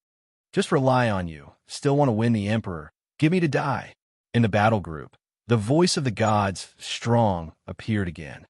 Just rely on you. Still want to win the emperor. Give me to die. In the battle group, the voice of the gods, strong, appeared again.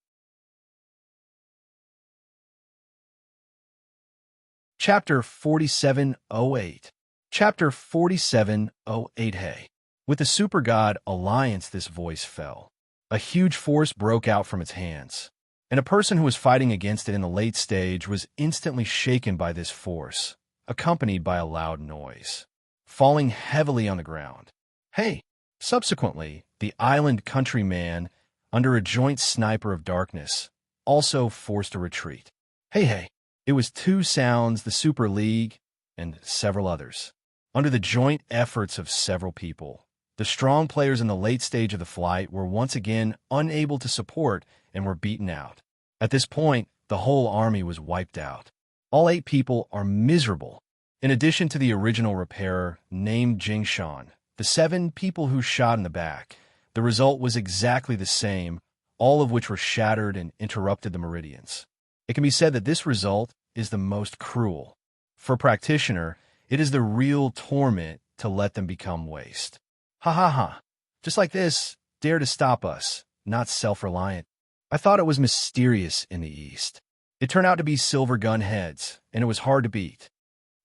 Chapter 4708. Chapter 4708. Hey. With the super god alliance, this voice fell. A huge force broke out from its hands, and a person who was fighting against it in the late stage was instantly shaken by this force, accompanied by a loud noise, falling heavily on the ground. Hey! Subsequently, the island countryman, under a joint sniper of darkness, also forced a retreat. Hey! It was 2 sounds, the Super League, and several others. Under the joint efforts of several people, the strong players in the late stage of the flight were once again unable to support and were beaten out. At this point, the whole army was wiped out. All 8 people are miserable. In addition to the original repairer named Jingshan, the 7 people who shot in the back, the result was exactly the same, all of which were shattered and interrupted the meridians. It can be said that this result is the most cruel. For a practitioner, it is the real torment to let them become waste. Ha ha ha. Just like this, dare to stop us, not self-reliant. I thought it was mysterious in the East. It turned out to be silver gun heads, and it was hard to beat.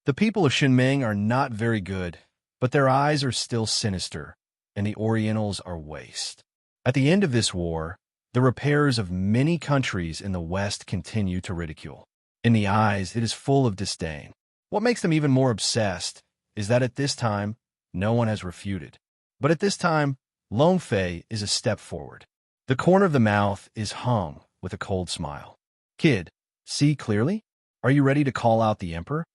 The people of Xinmeng are not very good, but their eyes are still sinister, and the Orientals are waste. At the end of this war, the repairers of many countries in the West continue to ridicule. In the eyes, it is full of disdain. What makes them even more obsessed is that at this time, no one has refuted. But at this time, Longfei is a step forward. The corner of the mouth is hung with a cold smile. Kid, see clearly? Are you ready to call out the emperor?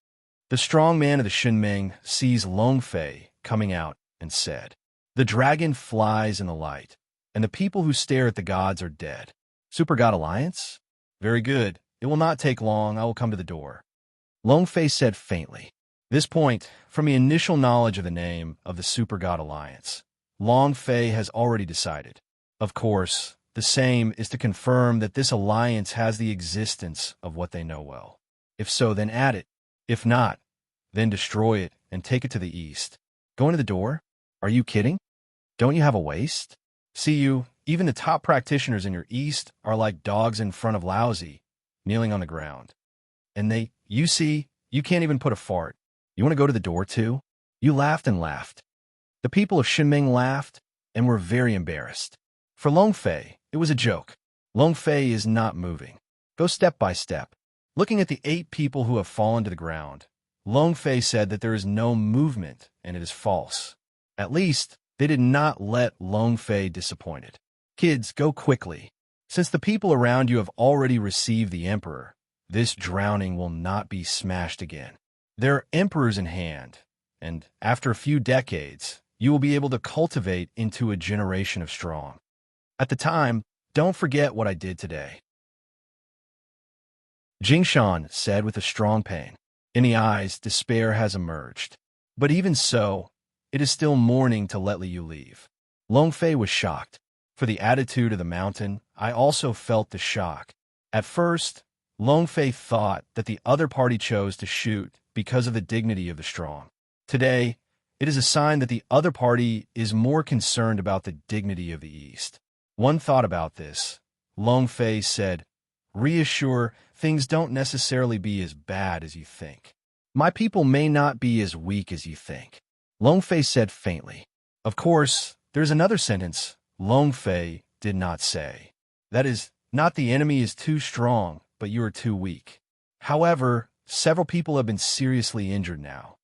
The strong man of the Xinmeng sees Longfei coming out and said, The dragon flies in the light, and the people who stare at the gods are dead. Super God Alliance? Very good. It will not take long. I will come to the door. Long Fei said faintly. This point, from the initial knowledge of the name of the Super God Alliance, Long Fei has already decided. Of course, the same is to confirm that this alliance has the existence of what they know well. If so, then add it. If not, then destroy it and take it to the east. Going to the door? Are you kidding? Don't you have a waist? See you, even the top practitioners in your east are like dogs in front of lousy, kneeling on the ground. And you see, you can't even put a fart. You want to go to the door too? You laughed and laughed. The people of Shinming laughed and were very embarrassed. For Long Fei, it was a joke. Long Fei is not moving. Go step by step. Looking at the 8 people who have fallen to the ground, Long Fei said that there is no movement and it is false. At least, they did not let Long Fei disappointed. Kids, go quickly. Since the people around you have already received the Emperor, this drowning will not be smashed again. There are emperors in hand, and after a few decades, you will be able to cultivate into a generation of strong. At the time, don't forget what I did today. Jingshan said with a strong pain. In the eyes, despair has emerged. But even so, it is still morning to let you leave. Long Fei was shocked. For the attitude of the mountain, I also felt the shock. At first, Long Fei thought that the other party chose to shoot because of the dignity of the strong. Today, it is a sign that the other party is more concerned about the dignity of the East. One thought about this. Long Fei said, reassure, things don't necessarily be as bad as you think. My people may not be as weak as you think. Long Fei said faintly. Of course, there's another sentence Long Fei did not say. That is, not the enemy is too strong, but you are too weak. However, several people have been seriously injured now,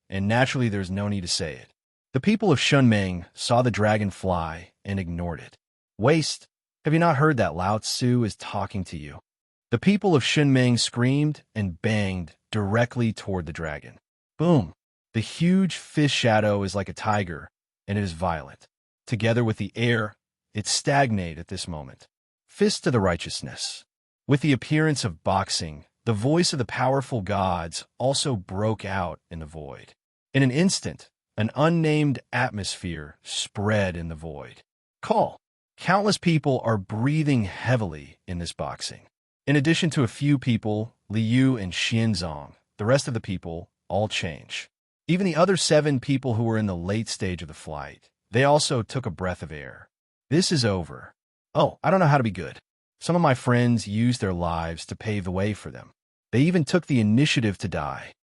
and naturally there's no need to say it. The people of Shunming saw the dragon fly and ignored it. Waste, have you not heard that Lao Tzu is talking to you? The people of Shunming screamed and banged directly toward the dragon. Boom! The huge fish shadow is like a tiger, and it is violent. Together with the air, it stagnated at this moment. Fist to the righteousness. With the appearance of boxing, the voice of the powerful gods also broke out in the void. In an instant, an unnamed atmosphere spread in the void. Call. Countless people are breathing heavily in this boxing. In addition to a few people, Liu and Xianzong, the rest of the people all change. Even the other 7 people who were in the late stage of the flight, they also took a breath of air. This is over. Oh, I don't know how to be good. Some of my friends used their lives to pave the way for them. They even took the initiative to die.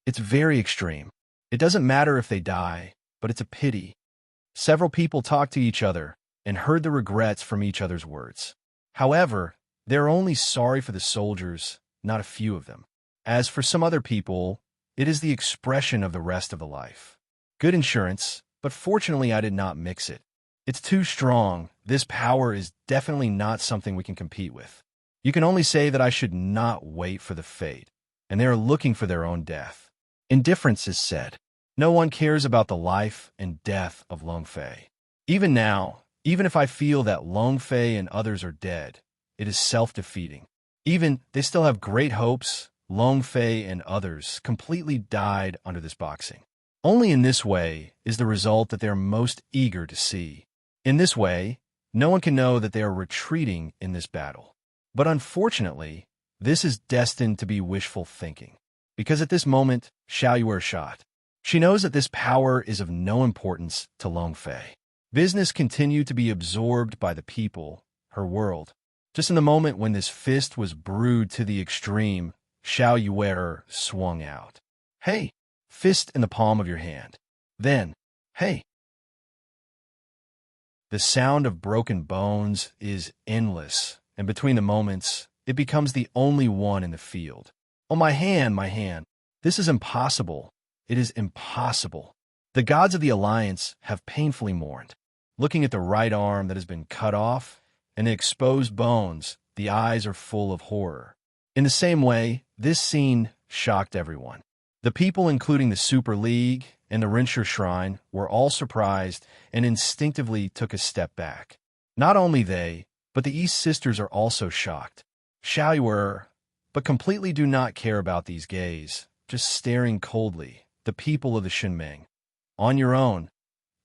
It's very extreme. It doesn't matter if they die, but it's a pity. Several people talked to each other and heard the regrets from each other's words. However, they're only sorry for the soldiers, not a few of them. As for some other people, it is the expression of the rest of the life. Good insurance, but fortunately I did not mix it. It's too strong. This power is definitely not something we can compete with. You can only say that I should not wait for the fate, and they are looking for their own death. Indifference is said. No one cares about the life and death of Long Fei. Even now, even if I feel that Long Fei and others are dead, it is self-defeating. Even they still have great hopes. Long Fei and others completely died under this boxing. Only in this way is the result that they are most eager to see. In this way, no one can know that they are retreating in this battle. But unfortunately, this is destined to be wishful thinking. Because at this moment, Xiao Yuer shot. She knows that this power is of no importance to Long Fei. Business continued to be absorbed by the people, her world. Just in the moment when this fist was brewed to the extreme, Xiao Yuer swung out. Hey! Fist in the palm of your hand. Then, hey! The sound of broken bones is endless, and between the moments, it becomes the only one in the field. Oh, my hand, my hand. This is impossible. It is impossible. The gods of the Alliance have painfully mourned. Looking at the right arm that has been cut off and the exposed bones, the eyes are full of horror. In the same way, this scene shocked everyone. The people, including the Super League and the Rinshur Shrine, were all surprised and instinctively took a step back. Not only they, but the East Sisters are also shocked. Xiao Yuer, but completely do not care about these gays. just staring coldly, the people of the Shinming. On your own,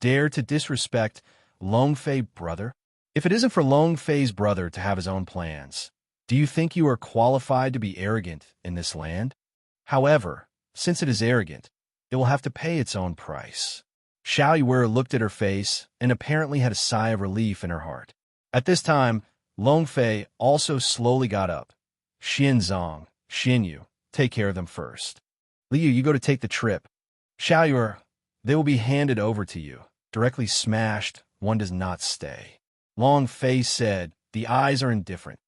dare to disrespect Long Fei brother? If it isn't for Long Fei's brother to have his own plans, do you think you are qualified to be arrogant in this land? However, since it is arrogant, it will have to pay its own price. Xiao Yuer looked at her face and apparently had a sigh of relief in her heart. At this time, Long Fei also slowly got up. Xin Zong, Xin Yu, take care of them first. Liu, you go to take the trip. Xiao Yuer, they will be handed over to you. Directly smashed, one does not stay. Long Fei said, the eyes are indifferent.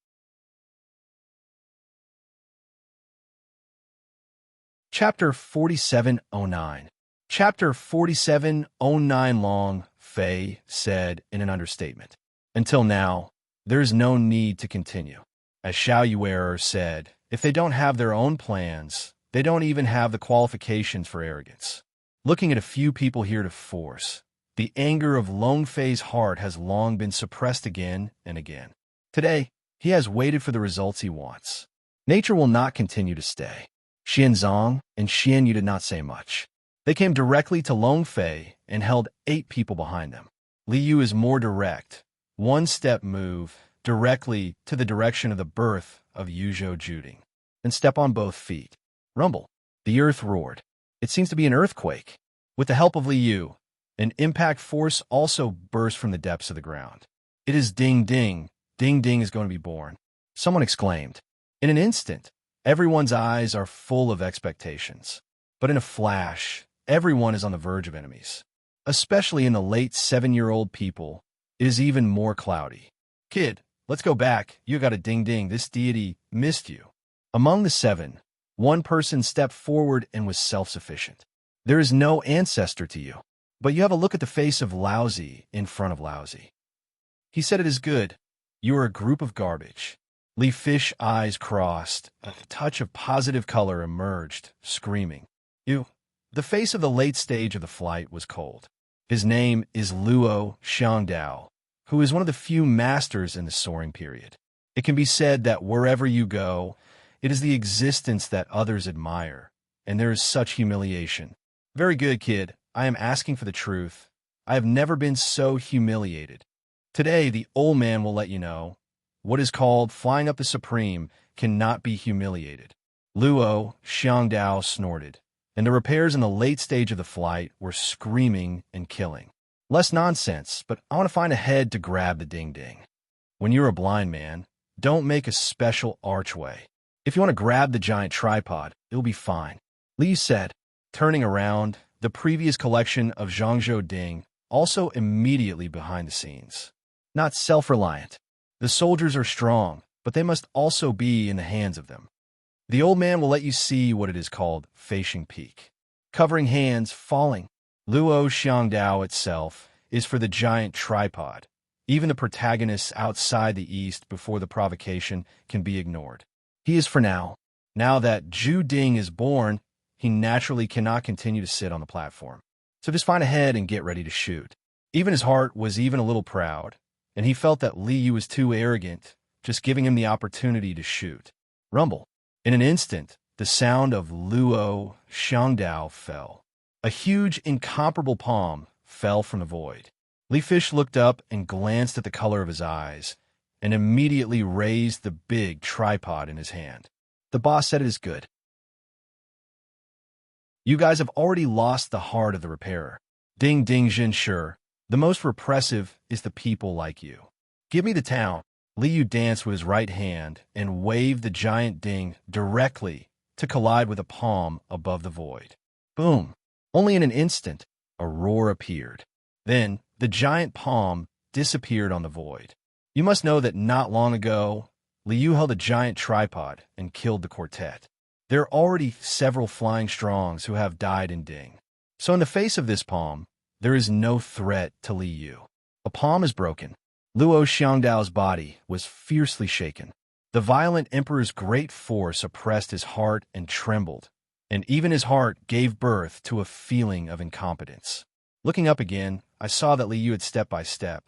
Chapter 4709. Chapter 4709. Long Fei said in an understatement. Until now, there is no need to continue. As Xiao Yuer said, if they don't have their own plans, they don't even have the qualifications for arrogance. Looking at a few people here to force, the anger of Long Fei's heart has long been suppressed again and again. Today, he has waited for the results he wants. Nature will not continue to stay. Xin Zong and Xian Yu did not say much. They came directly to Long Fei and held 8 people behind them. Li Yu is more direct. One-step move directly to the direction of the birth of Yuzhou Juding. Then step on both feet. Rumble. The earth roared. It seems to be an earthquake. With the help of Li Yu, an impact force also burst from the depths of the ground. It is Ding Ding. Ding Ding is going to be born. Someone exclaimed. In an instant, everyone's eyes are full of expectations. But in a flash, everyone is on the verge of enemies. Especially in the late 7-year-old people, it is even more cloudy. Kid, let's go back. You got a Ding Ding. This deity missed you. Among the 7, one person stepped forward and was self-sufficient. There is no ancestor to you, but you have a look at the face of Laozi in front of Laozi. He said it is good. You are a group of garbage. Li Fish eyes crossed. A touch of positive color emerged, screaming. You. The face of the late stage of the flight was cold. His name is Luo Xiangdao, who is one of the few masters in the soaring period. It can be said that wherever you go, it is the existence that others admire, and there is such humiliation. Very good, kid. I am asking for the truth. I have never been so humiliated. Today, the old man will let you know. What is called flying up the supreme cannot be humiliated. Luo Xiangdao snorted, and the repairs in the late stage of the flight were screaming and killing. Less nonsense, but I want to find a head to grab the Ding Ding. When you're a blind man, don't make a special archway. If you want to grab the giant tripod, it'll be fine. Li said, turning around, the previous collection of Zhangzhou Ding also immediately behind the scenes. Not self-reliant. The soldiers are strong, but they must also be in the hands of them. The old man will let you see what it is called facing peak. Covering hands, falling. Luo Xiangdao itself is for the giant tripod. Even the protagonists outside the east before the provocation can be ignored. He is for now. Now that Zhu Ding is born, he naturally cannot continue to sit on the platform. So just find a head and get ready to shoot. Even his heart was even a little proud, and he felt that Li Yu was too arrogant, just giving him the opportunity to shoot. Rumble. In an instant, the sound of Luo Xiangdao fell. A huge, incomparable palm fell from the void. Li Fish looked up and glanced at the color of his eyes, and immediately raised the big tripod in his hand. The boss said it is good. You guys have already lost the heart of the repairer. Ding Ding Jin sure. The most repressive is the people like you. Give me the town. Li Yu danced with his right hand and waved the giant ding directly to collide with a palm above the void. Boom! Only in an instant, a roar appeared. Then, the giant palm disappeared on the void. You must know that not long ago, Li Yu held a giant tripod and killed the quartet. There are already several flying strongs who have died in Ding. So in the face of this palm, there is no threat to Li Yu. A palm is broken. Luo Xiangdao's body was fiercely shaken. The violent emperor's great force oppressed his heart and trembled, and even his heart gave birth to a feeling of incompetence. Looking up again, I saw that Li Yu had step by step.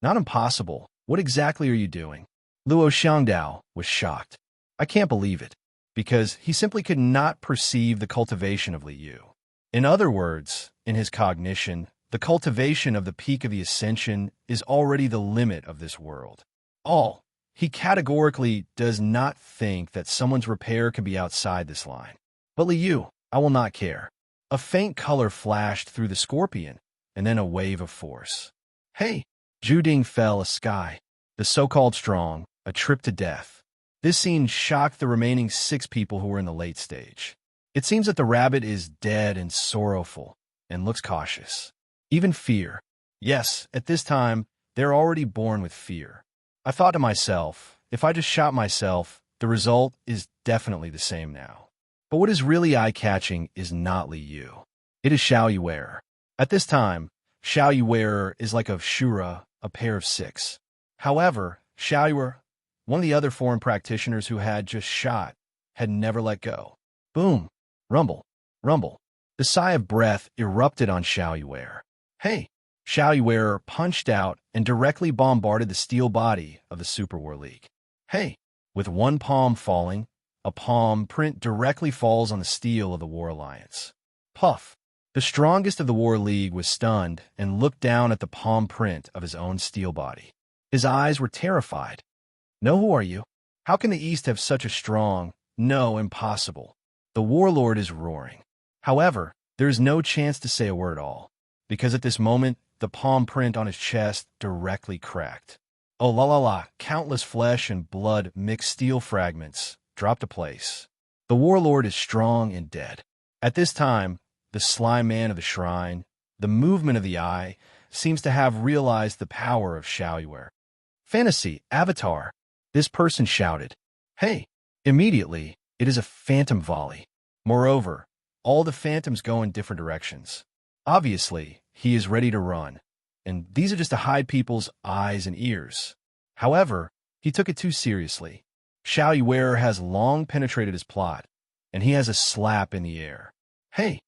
Not impossible. What exactly are you doing? Luo Xiangdao was shocked. I can't believe it. because he simply could not perceive the cultivation of Li Yu. In other words, in his cognition, the cultivation of the peak of the ascension is already the limit of this world. He categorically does not think that someone's repair can be outside this line. But Li Yu, I will not care. A faint color flashed through the scorpion, and then a wave of force. Hey! Juding fell a sky. The so-called strong, a trip to death. This scene shocked the remaining 6 people who were in the late stage. It seems that the rabbit is dead and sorrowful, and looks cautious. Even fear. Yes, at this time, they're already born with fear. I thought to myself, if I just shot myself, the result is definitely the same now. But what is really eye-catching is not Li Yu. It is Xiao Yuwerer. At this time, Xiao Yuwerer is like a Shura, a pair of 6. However, Xiao Yuwerer, one of the other foreign practitioners who had just shot, had never let go. Boom! Rumble! Rumble! The sigh of breath erupted on Xiao Yuwerer. Hey! Xiao Yuwerer punched out and directly bombarded the steel body of the Super War League. Hey! With one palm falling, a palm print directly falls on the steel of the War Alliance. Puff! The strongest of the War League was stunned and looked down at the palm print of his own steel body. His eyes were terrified. No, who are you? How can the East have such a strong... No, impossible. The warlord is roaring. However, there is no chance to say a word at all, because at this moment, the palm print on his chest directly cracked. Oh la la la, countless flesh and blood mixed steel fragments dropped to place. The warlord is strong and dead. At this time, the slime man of the shrine, the movement of the eye, seems to have realized the power of Xiao Yuwerer. Fantasy, Avatar, this person shouted. Hey! Immediately, it is a phantom volley. Moreover, all the phantoms go in different directions. Obviously, he is ready to run, and these are just to hide people's eyes and ears. However, he took it too seriously. Xiao Yuwerer has long penetrated his plot, and he has a slap in the air. Hey!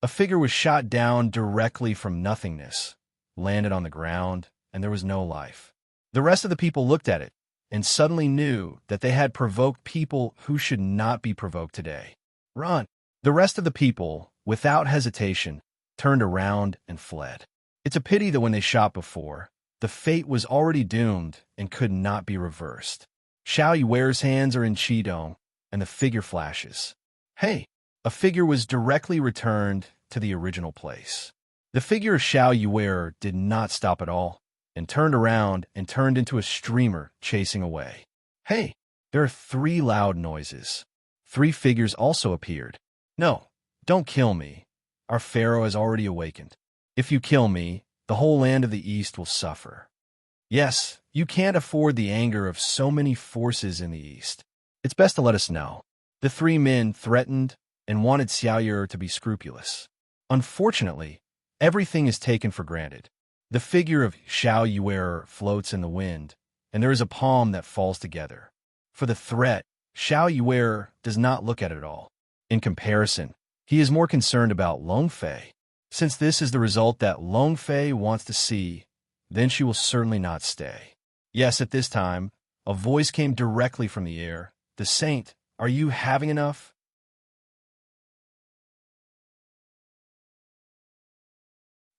A figure was shot down directly from nothingness, landed on the ground, and there was no life. The rest of the people looked at it, and suddenly knew that they had provoked people who should not be provoked today. Run! The rest of the people, without hesitation, turned around and fled. It's a pity that when they shot before, the fate was already doomed and could not be reversed. Xiao Yuwerer's hands are in Qidong, and the figure flashes. Hey! A figure was directly returned to the original place. The figure of Xiao Yuwerer did not stop at all, and turned around and turned into a streamer chasing away. Hey! There are 3 loud noises. 3 figures also appeared. No, don't kill me. Our pharaoh has already awakened. If you kill me, the whole land of the East will suffer. Yes, you can't afford the anger of so many forces in the East. It's best to let us know. The 3 men threatened and wanted Xiao Yuwerer to be scrupulous. Unfortunately, everything is taken for granted. The figure of Xiao Yuwerer floats in the wind, and there is a palm that falls together. For the threat, Xiao Yuwerer does not look at it at all. In comparison, he is more concerned about Longfei. Since this is the result that Longfei wants to see, then she will certainly not stay. Yes, at this time, a voice came directly from the air. The saint, are you having enough?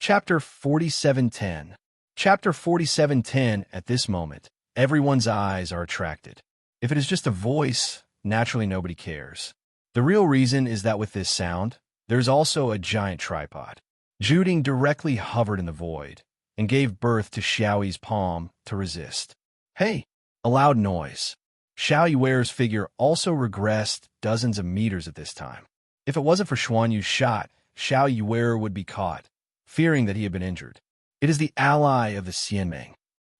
Chapter 4710. Chapter 4710. At this moment, everyone's eyes are attracted. If it is just a voice, naturally nobody cares. The real reason is that with this sound, there's also a giant tripod. Juding directly hovered in the void and gave birth to Xiaoyi's palm to resist. Hey! A loud noise. Xiao Yuwerer's figure also regressed dozens of meters at this time. If it wasn't for Xuan Yu's shot, Xiao Yuwerer would be caught, fearing that he had been injured. It is the ally of the Xianmeng.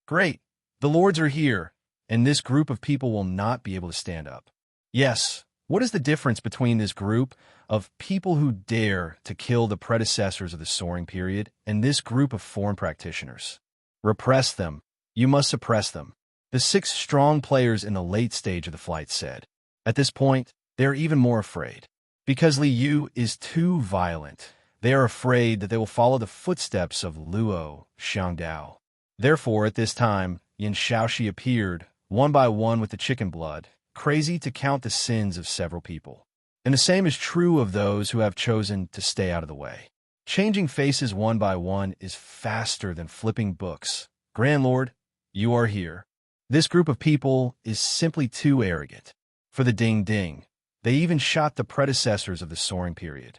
Great! The lords are here, and this group of people will not be able to stand up. Yes, what is the difference between this group of people who dare to kill the predecessors of the soaring period and this group of foreign practitioners? Repress them. You must suppress them. The 6 strong players in the late stage of the flight said. At this point, they are even more afraid. Because Li Yu is too violent, they are afraid that they will follow the footsteps of Luo Xiangdao. Therefore, at this time, Yin Shaoxi appeared, one by one with the chicken blood, crazy to count the sins of several people. And the same is true of those who have chosen to stay out of the way. Changing faces one by one is faster than flipping books. Grand Lord, you are here. This group of people is simply too arrogant. For the ding-ding, they even shot the predecessors of the soaring period.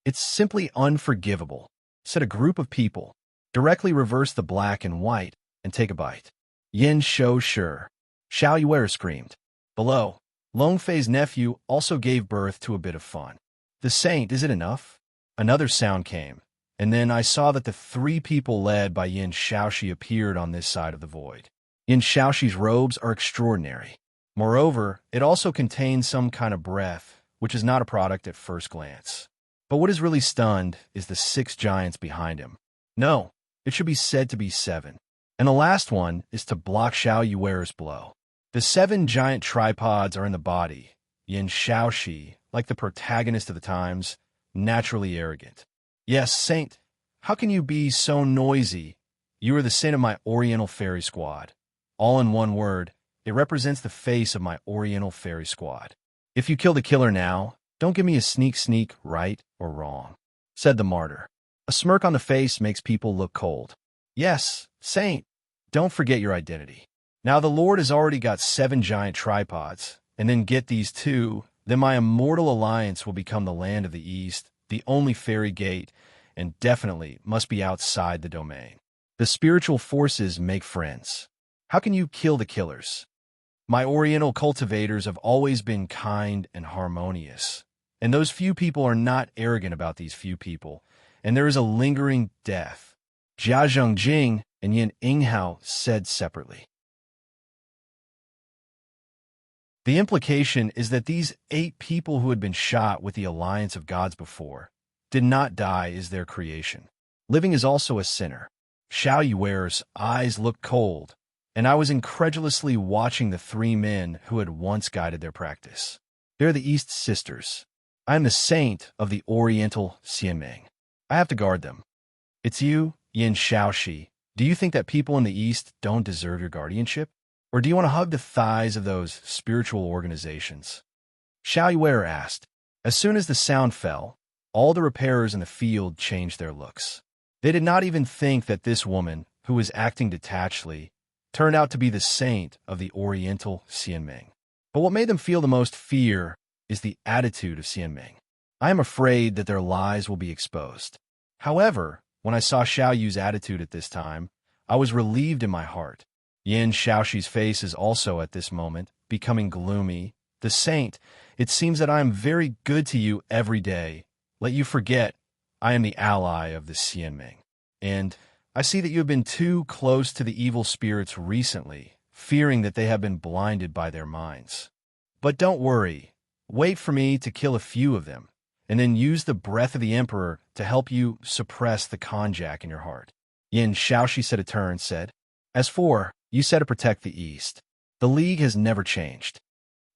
It's simply unforgivable, said a group of people. Directly reverse the black and white and take a bite. Yin Shou Sure. Xiao Yuer screamed. Below, Long Fei's nephew also gave birth to a bit of fun. The saint, is it enough? Another sound came, and then I saw that the three people led by Yin Shaoxi appeared on this side of the void. Yin Shaoxi's robes are extraordinary. Moreover, it also contains some kind of breath, which is not a product at first glance. But what is really stunned is the 6 giants behind him. No, it should be said to be 7. And the last one is to block Xiao Yuer's blow. The 7 giant tripods are in the body. Yin Shaoxi, like the protagonist of the times, naturally arrogant. Yes, Saint, how can you be so noisy? You are the saint of my Oriental Fairy Squad. All in one word, it represents the face of my Oriental Fairy Squad. If you kill the killer now, don't give me a sneak, right or wrong, said the martyr. A smirk on the face makes people look cold. Yes, Saint, don't forget your identity. Now the Lord has already got 7 giant tripods, and then get these 2, then my immortal alliance will become the land of the East, the only fairy gate, and definitely must be outside the domain. The spiritual forces make friends. How can you kill the killers? My Oriental cultivators have always been kind and harmonious, and those few people are not arrogant about these few people, and there is a lingering death. Jia Zhengjing and Yin Yinghao said separately. The implication is that these 8 people who had been shot with the alliance of gods before did not die as their creation. Living is also a sinner. Xiao Yuer's eyes looked cold, and I was incredulously watching the 3 men who had once guided their practice. They're the East Sisters. I am the saint of the Oriental Xianming. I have to guard them. It's you, Yin Shaoxi. Do you think that people in the East don't deserve your guardianship? Or do you want to hug the thighs of those spiritual organizations? Xiao Yuer asked. As soon as the sound fell, all the repairers in the field changed their looks. They did not even think that this woman, who was acting detachedly, turned out to be the saint of the Oriental Xianming. But what made them feel the most fear is the attitude of Xianming. I am afraid that their lies will be exposed. However, when I saw Xiao Yu's attitude at this time, I was relieved in my heart. Yin Shaoxi's face is also at this moment becoming gloomy. The saint, it seems that I am very good to you every day. Let you forget, I am the ally of the Xianming. And I see that you have been too close to the evil spirits recently, fearing that they have been blinded by their minds. But don't worry. Wait for me to kill a few of them, and then use the breath of the emperor to help you suppress the konjac in your heart. Yin Shaoxi said a turn said, As for, you said to protect the East. The League has never changed.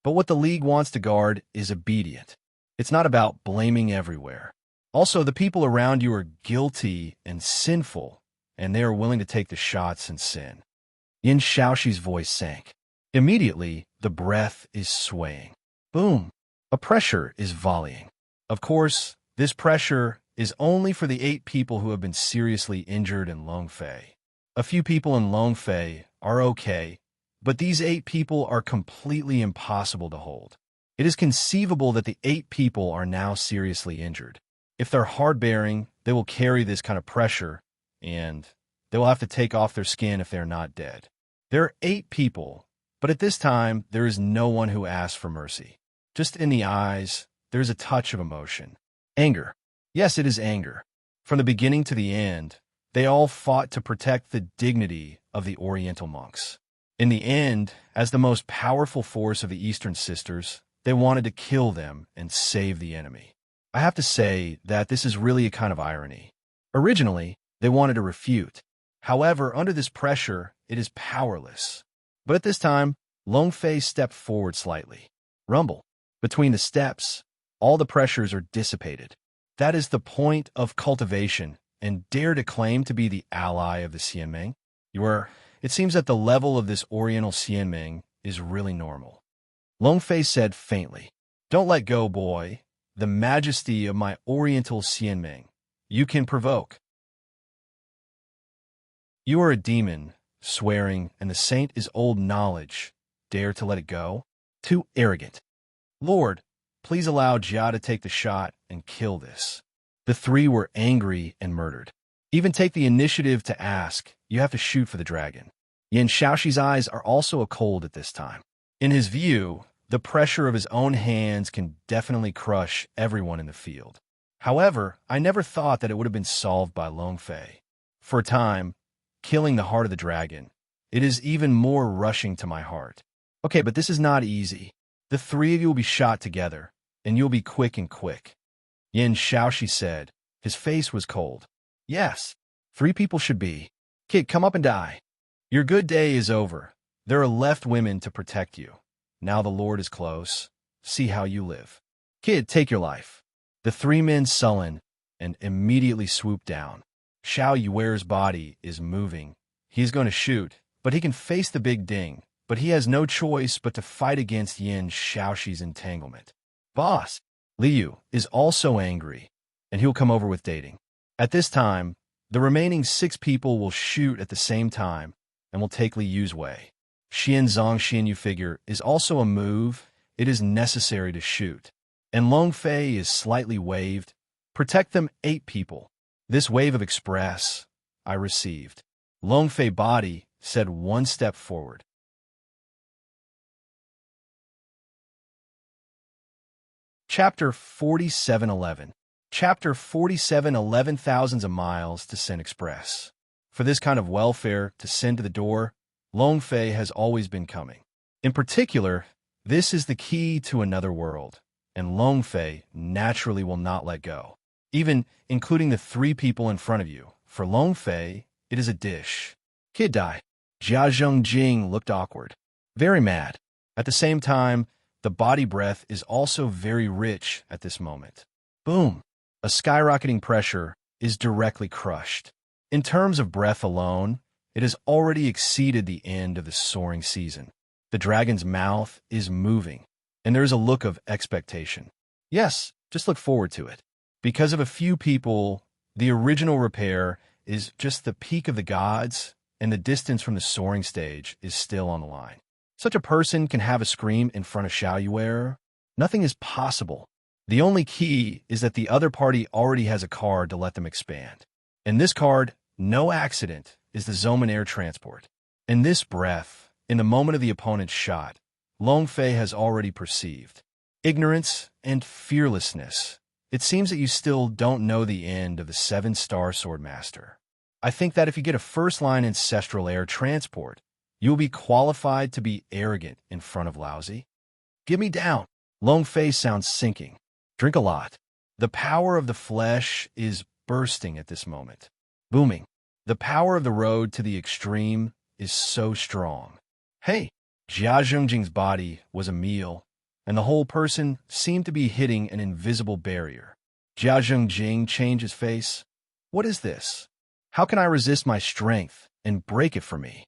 But what the League wants to guard is obedient. It's not about blaming everywhere. Also, the people around you are guilty and sinful, and they are willing to take the shots and sin. Yin Shaoxi's voice sank. Immediately, the breath is swaying. Boom! A pressure is volleying. Of course, this pressure is only for the 8 people who have been seriously injured in Longfei. A few people in Longfei are okay, but these 8 people are completely impossible to hold. It is conceivable that the 8 people are now seriously injured. If they're hard-bearing, they will carry this kind of pressure, and they will have to take off their skin if they're not dead. There are 8 people, but at this time, there is no one who asks for mercy. Just in the eyes, there's a touch of emotion. Anger. Yes, it is anger. From the beginning to the end, they all fought to protect the dignity of the Oriental monks. In the end, as the most powerful force of the Eastern Sisters, they wanted to kill them and save the enemy. I have to say that this is really a kind of irony. Originally, they wanted to refute. However, under this pressure, it is powerless. But at this time, Longfei stepped forward slightly. Rumble. Between the steps, all the pressures are dissipated. That is the point of cultivation, and dare to claim to be the ally of the Xianming? It seems that the level of this Oriental Xianming is really normal. Long Fei said faintly. Don't let go, boy. The majesty of my oriental Xianming. You can provoke. You are a demon, swearing, and the saint is old knowledge. Dare to let it go? Too arrogant. Lord, please allow Jia to take the shot and kill this. The three were angry and murdered. Even take the initiative to ask, you have to shoot for the dragon. Yin Shaoxi's eyes are also a cold at this time. In his view, the pressure of his own hands can definitely crush everyone in the field. However, I never thought that it would have been solved by Long Fei. For a time, killing the heart of the dragon, it is even more rushing to my heart. Okay, but this is not easy. The three of you will be shot together, and you'll be quick and quick. Yin Shaoxi said. His face was cold. Yes, 3 people should be. Kid, come up and die. Your good day is over. There are left women to protect you. Now the Lord is close. See how you live. Kid, take your life. The 3 men sullen and immediately swooped down. Xiao Yuer's body is moving. He's going to shoot, but he can face the big ding. But he has no choice but to fight against Yin Shaoxi's entanglement. Boss, Liu is also angry, and he'll come over with dating. At this time, the remaining 6 people will shoot at the same time and will take Liu's way. Xian Zong Xianyu figure is also a move. It is necessary to shoot. And Long Fei is slightly waved. Protect them 8 people. This wave of express I received. Long Fei body said 1 step forward. Chapter 47:11. Chapter 47:11. Thousands of miles to send express. For this kind of welfare to send to the door, Long Fei has always been coming. In particular, this is the key to another world, and Long Fei naturally will not let go. Even including the 3 people in front of you. For Long Fei, it is a dish. Kid die. Jia Zhongjing looked awkward. Very mad. At the same time, the body breath is also very rich at this moment. Boom. A skyrocketing pressure is directly crushed. In terms of breath alone, it has already exceeded the end of the soaring season. The dragon's mouth is moving, and there is a look of expectation. Yes, just look forward to it. Because of a few people, the original repair is just the peak of the gods, and the distance from the soaring stage is still on the line. Such a person can have a scream in front of Xiao Yuer. Nothing is possible. The only key is that the other party already has a card to let them expand. And this card, no accident, is the Zoman air transport. In this breath, in the moment of the opponent's shot, Long Fei has already perceived ignorance and fearlessness. It seems that you still don't know the end of the 7-star Swordmaster. I think that if you get a first-line ancestral air transport, you will be qualified to be arrogant in front of Lousy. Get me down. Long Fei sounds sinking. Drink a lot. The power of the flesh is bursting at this moment. Booming. The power of the road to the extreme is so strong. Hey, Jia Zhongjing's body was a meal, and the whole person seemed to be hitting an invisible barrier. Jia Zhongjing changed his face. What is this? How can I resist my strength and break it for me?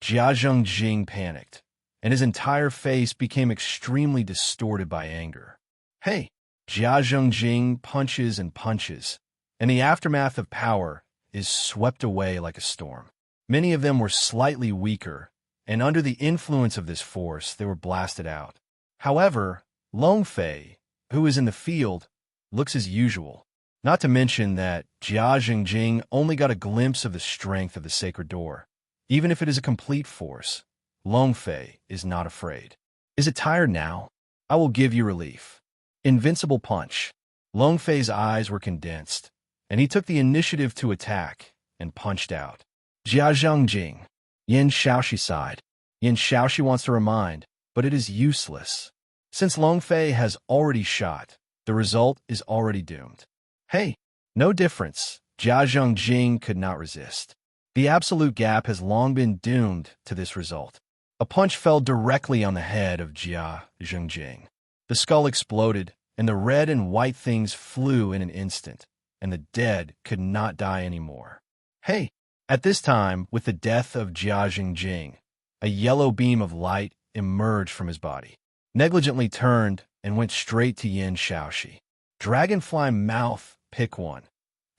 Jia Zhongjing panicked, and his entire face became extremely distorted by anger. Hey, Jia Zhongjing punches and punches, and the aftermath of power is swept away like a storm. Many of them were slightly weaker, and under the influence of this force, they were blasted out. However, Long Fei, who is in the field, looks as usual. Not to mention that Jia Zhongjing only got a glimpse of the strength of the sacred door. Even if it is a complete force, Long Fei is not afraid. Is it tired now? I will give you relief. Invincible punch. Long Fei's eyes were condensed, and he took the initiative to attack and punched out. Jia Zhongjing. Yin Shaoxi sighed. Yin Shaoxi wants to remind, but it is useless. Since Long Fei has already shot, the result is already doomed. Hey, no difference. Jia Zhongjing could not resist. The absolute gap has long been doomed to this result. A punch fell directly on the head of Jia Zhongjing. The skull exploded, and the red and white things flew in an instant, and the dead could not die anymore. Hey! At this time, with the death of Jia Zhongjing, a yellow beam of light emerged from his body. negligently turned and went straight to Yin Shaoxi. Dragonfly mouth, pick one.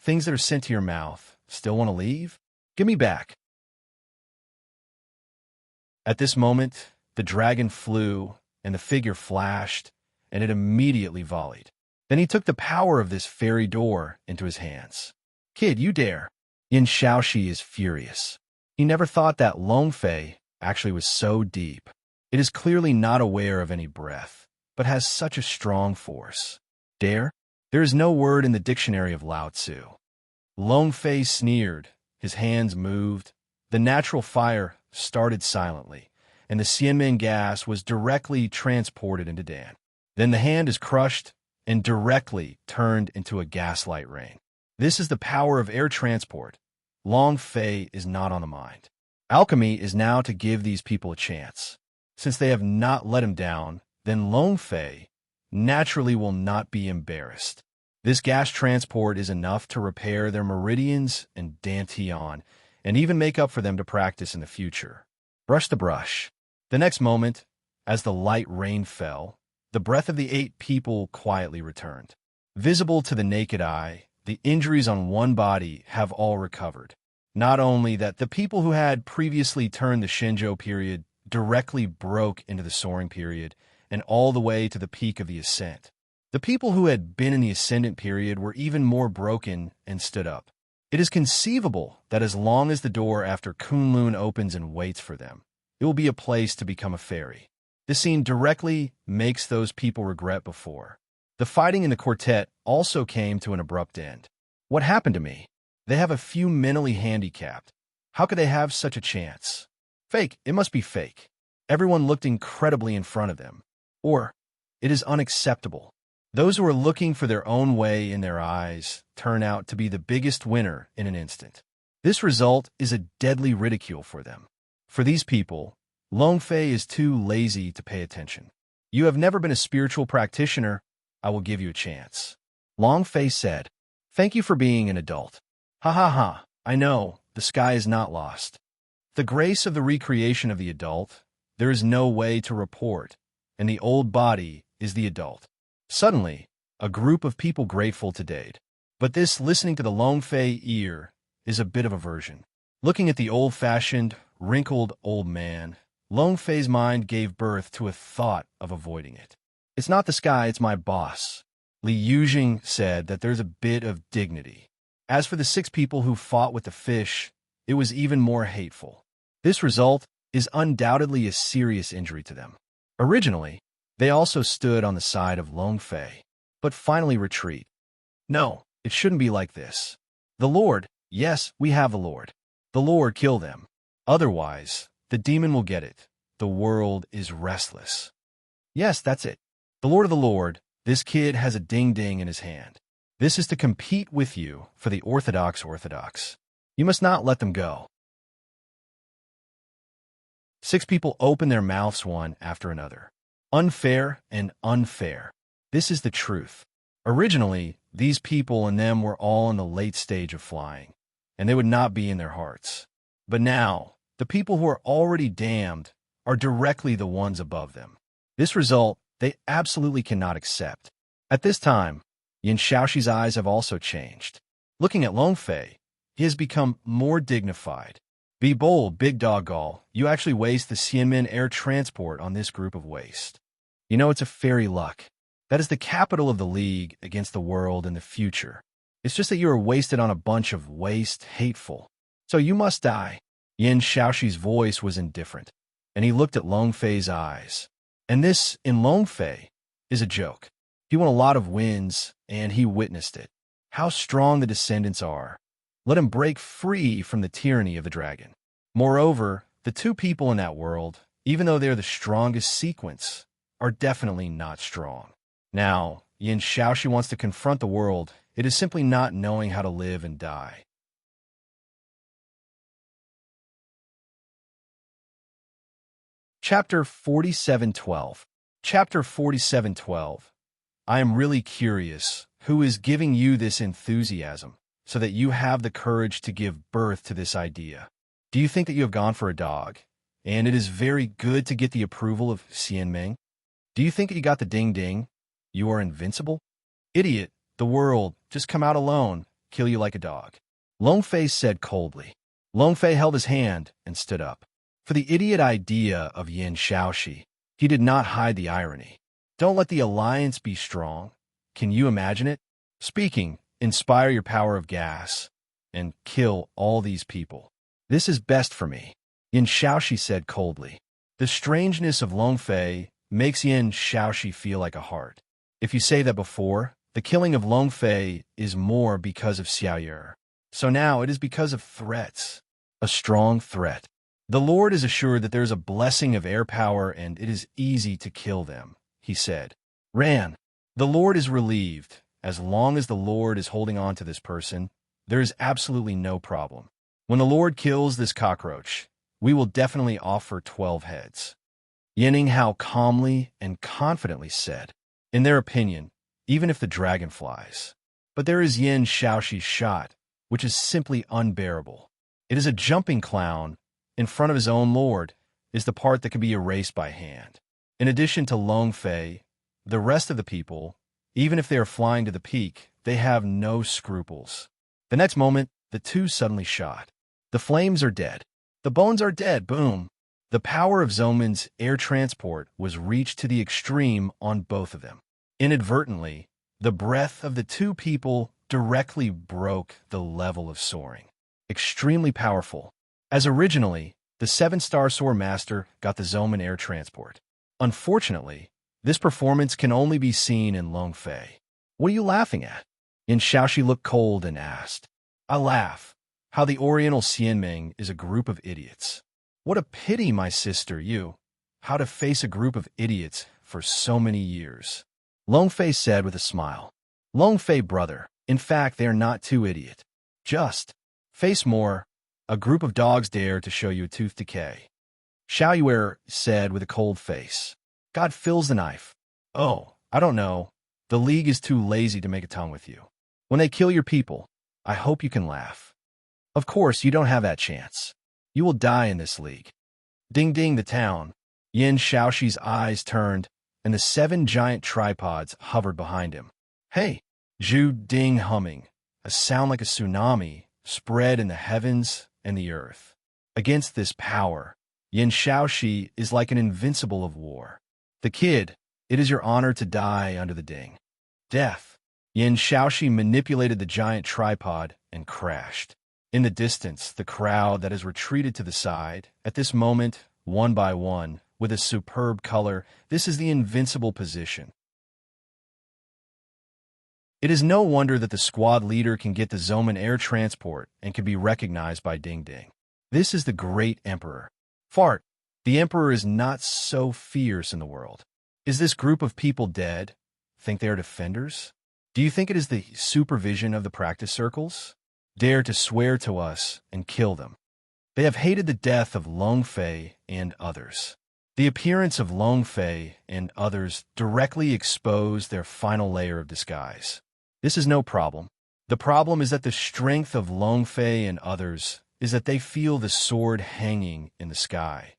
Things that are sent to your mouth. Still want to leave? Give me back. At this moment, the dragon flew, and the figure flashed, and it immediately volleyed. Then he took the power of this fairy door into his hands. Kid, you dare. Yin Shaoxi is furious. He never thought that Long Fei actually was so deep. It is clearly not aware of any breath, but has such a strong force. Dare? There is no word in the dictionary of Lao Tzu. Long Fei sneered. His hands moved. The natural fire started silently, and the xianmen gas was directly transported into Dan. Then the hand is crushed and directly turned into a gaslight rain. This is the power of air transport. Long Fei is not on the mind. Alchemy is now to give these people a chance. Since they have not let him down, then Long Fei naturally will not be embarrassed. This gas transport is enough to repair their meridians and dantian, and even make up for them to practice in the future. Brush the brush. The next moment, as the light rain fell, the breath of the 8 people quietly returned. Visible to the naked eye, the injuries on one body have all recovered. Not only that, the people who had previously turned the Shenzhou period directly broke into the soaring period and all the way to the peak of the ascent. The people who had been in the ascendant period were even more broken and stood up. It is conceivable that as long as the door after Kunlun opens and waits for them, it will be a place to become a fairy. This scene directly makes those people regret before. The fighting in the quartet also came to an abrupt end. What happened to me? They have a few mentally handicapped. How could they have such a chance? Fake. It must be fake. Everyone looked incredibly in front of them. Or, it is unacceptable. Those who are looking for their own way in their eyes turn out to be the biggest winner in an instant. This result is a deadly ridicule for them. For these people, Long Fei is too lazy to pay attention. You have never been a spiritual practitioner. I will give you a chance. Long Fei said, Thank you for being an adult. Ha ha ha, I know, the sky is not lost. The grace of the recreation of the adult, there is no way to report, and the old body is the adult. Suddenly, a group of people grateful to date. But this listening to the Long Fei ear is a bit of aversion. Looking at the old-fashioned, wrinkled old man, Long Fei's mind gave birth to a thought of avoiding it. It's not the sky, it's my boss. Li Yuzhing said that there's a bit of dignity. As for the 6 people who fought with the fish, it was even more hateful. This result is undoubtedly a serious injury to them. Originally, they also stood on the side of Long Fei, but finally retreat. No, it shouldn't be like this. The Lord, yes, we have the Lord. The Lord, kill them. Otherwise, the demon will get it. The world is restless. Yes, that's it. The Lord of the Lord, this kid has a ding-ding in his hand. This is to compete with you for the Orthodox. You must not let them go. 6 people open their mouths one after another. Unfair and unfair. This is the truth. Originally, these people and them were all in the late stage of flying, and they would not be in their hearts. But now, the people who are already damned are directly the ones above them. This result, they absolutely cannot accept. At this time, Yin Shaoxi's eyes have also changed. Looking at Long Fei, he has become more dignified. Be bold, big dog gall. You actually waste the Xianmen air transport on this group of waste. You know it's a fairy luck. That is the capital of the League against the world in the future. It's just that you are wasted on a bunch of waste, hateful. So you must die. Yin Shaoxi's voice was indifferent, and he looked at Long Fei's eyes. And this, in Long Fei, is a joke. He won a lot of wins, and he witnessed it. How strong the descendants are. Let him break free from the tyranny of the dragon. Moreover, the 2 people in that world, even though they're the strongest sequence, are definitely not strong. Now, Yin Shaoxi wants to confront the world. It is simply not knowing how to live and die. Chapter 47:12. Chapter 47:12. I am really curious, who is giving you this enthusiasm, so that you have the courage to give birth to this idea? Do you think that you have gone for a dog, and it is very good to get the approval of Xianmeng? Do you think you got the ding-ding? You are invincible? Idiot, the world, just come out alone, kill you like a dog. Long Fei said coldly. Long Fei held his hand and stood up. For the idiot idea of Yin Shaoxi, he did not hide the irony. Don't let the alliance be strong. Can you imagine it? Speaking, inspire your power of gas, and kill all these people. This is best for me, Yin Shaoxi said coldly. The strangeness of Long Fei makes Yin Shaoxi feel like a heart. If you say that before, the killing of Long Fei is more because of Xiaoyer. So now it is because of threats. A strong threat. The Lord is assured that there is a blessing of air power and it is easy to kill them, he said. Ran. The Lord is relieved. As long as the Lord is holding on to this person, there is absolutely no problem. When the Lord kills this cockroach, we will definitely offer 12 heads. Yining Hao calmly and confidently said, in their opinion, even if the dragon flies. But there is Yin Shaoxi's shot, which is simply unbearable. It is a jumping clown in front of his own lord, is the part that can be erased by hand. In addition to Long Fei, the rest of the people, even if they are flying to the peak, they have no scruples. The next moment, the two suddenly shot. The flames are dead. The bones are dead, boom. The power of Zoman's air transport was reached to the extreme on both of them. Inadvertently, the breath of the two people directly broke the level of soaring. Extremely powerful. As originally, the 7-star Soar Master got the Zoman air transport. Unfortunately, this performance can only be seen in Long Fei. What are you laughing at? Yin Shaoxi looked cold and asked. I laugh. How the Oriental Xianming is a group of idiots. What a pity, my sister, you. How to face a group of idiots for so many years. Long Fei said with a smile. Long Fei, brother, in fact, they are not too idiot. Just face more. A group of dogs dare to show you a tooth decay. Xiaoyer said with a cold face. God fills the knife. Oh, I don't know. The League is too lazy to make a tongue with you. When they kill your people, I hope you can laugh. Of course, you don't have that chance. You will die in this league. Ding ding the town. Yin Shaoxi's eyes turned, and the 7 giant tripods hovered behind him. Hey! Zhu ding humming. A sound like a tsunami spread in the heavens and the earth. Against this power, Yin Shaoxi is like an invincible of war. The kid, it is your honor to die under the ding. Death. Yin Shaoxi manipulated the giant tripod and crashed. In the distance, the crowd that has retreated to the side, at this moment, one by one, with a superb color, this is the invincible position. It is no wonder that the squad leader can get the Zoman air transport and can be recognized by Ding Ding. This is the great emperor. Fart. The emperor is not so fierce in the world. Is this group of people dead? Think they are defenders? Do you think it is the supervision of the practice circles? Dare to swear to us and kill them. They have hated the death of Long Fei and others. The appearance of Long Fei and others directly exposed their final layer of disguise. This is no problem. The problem is that the strength of Long Fei and others is that they feel the sword hanging in the sky,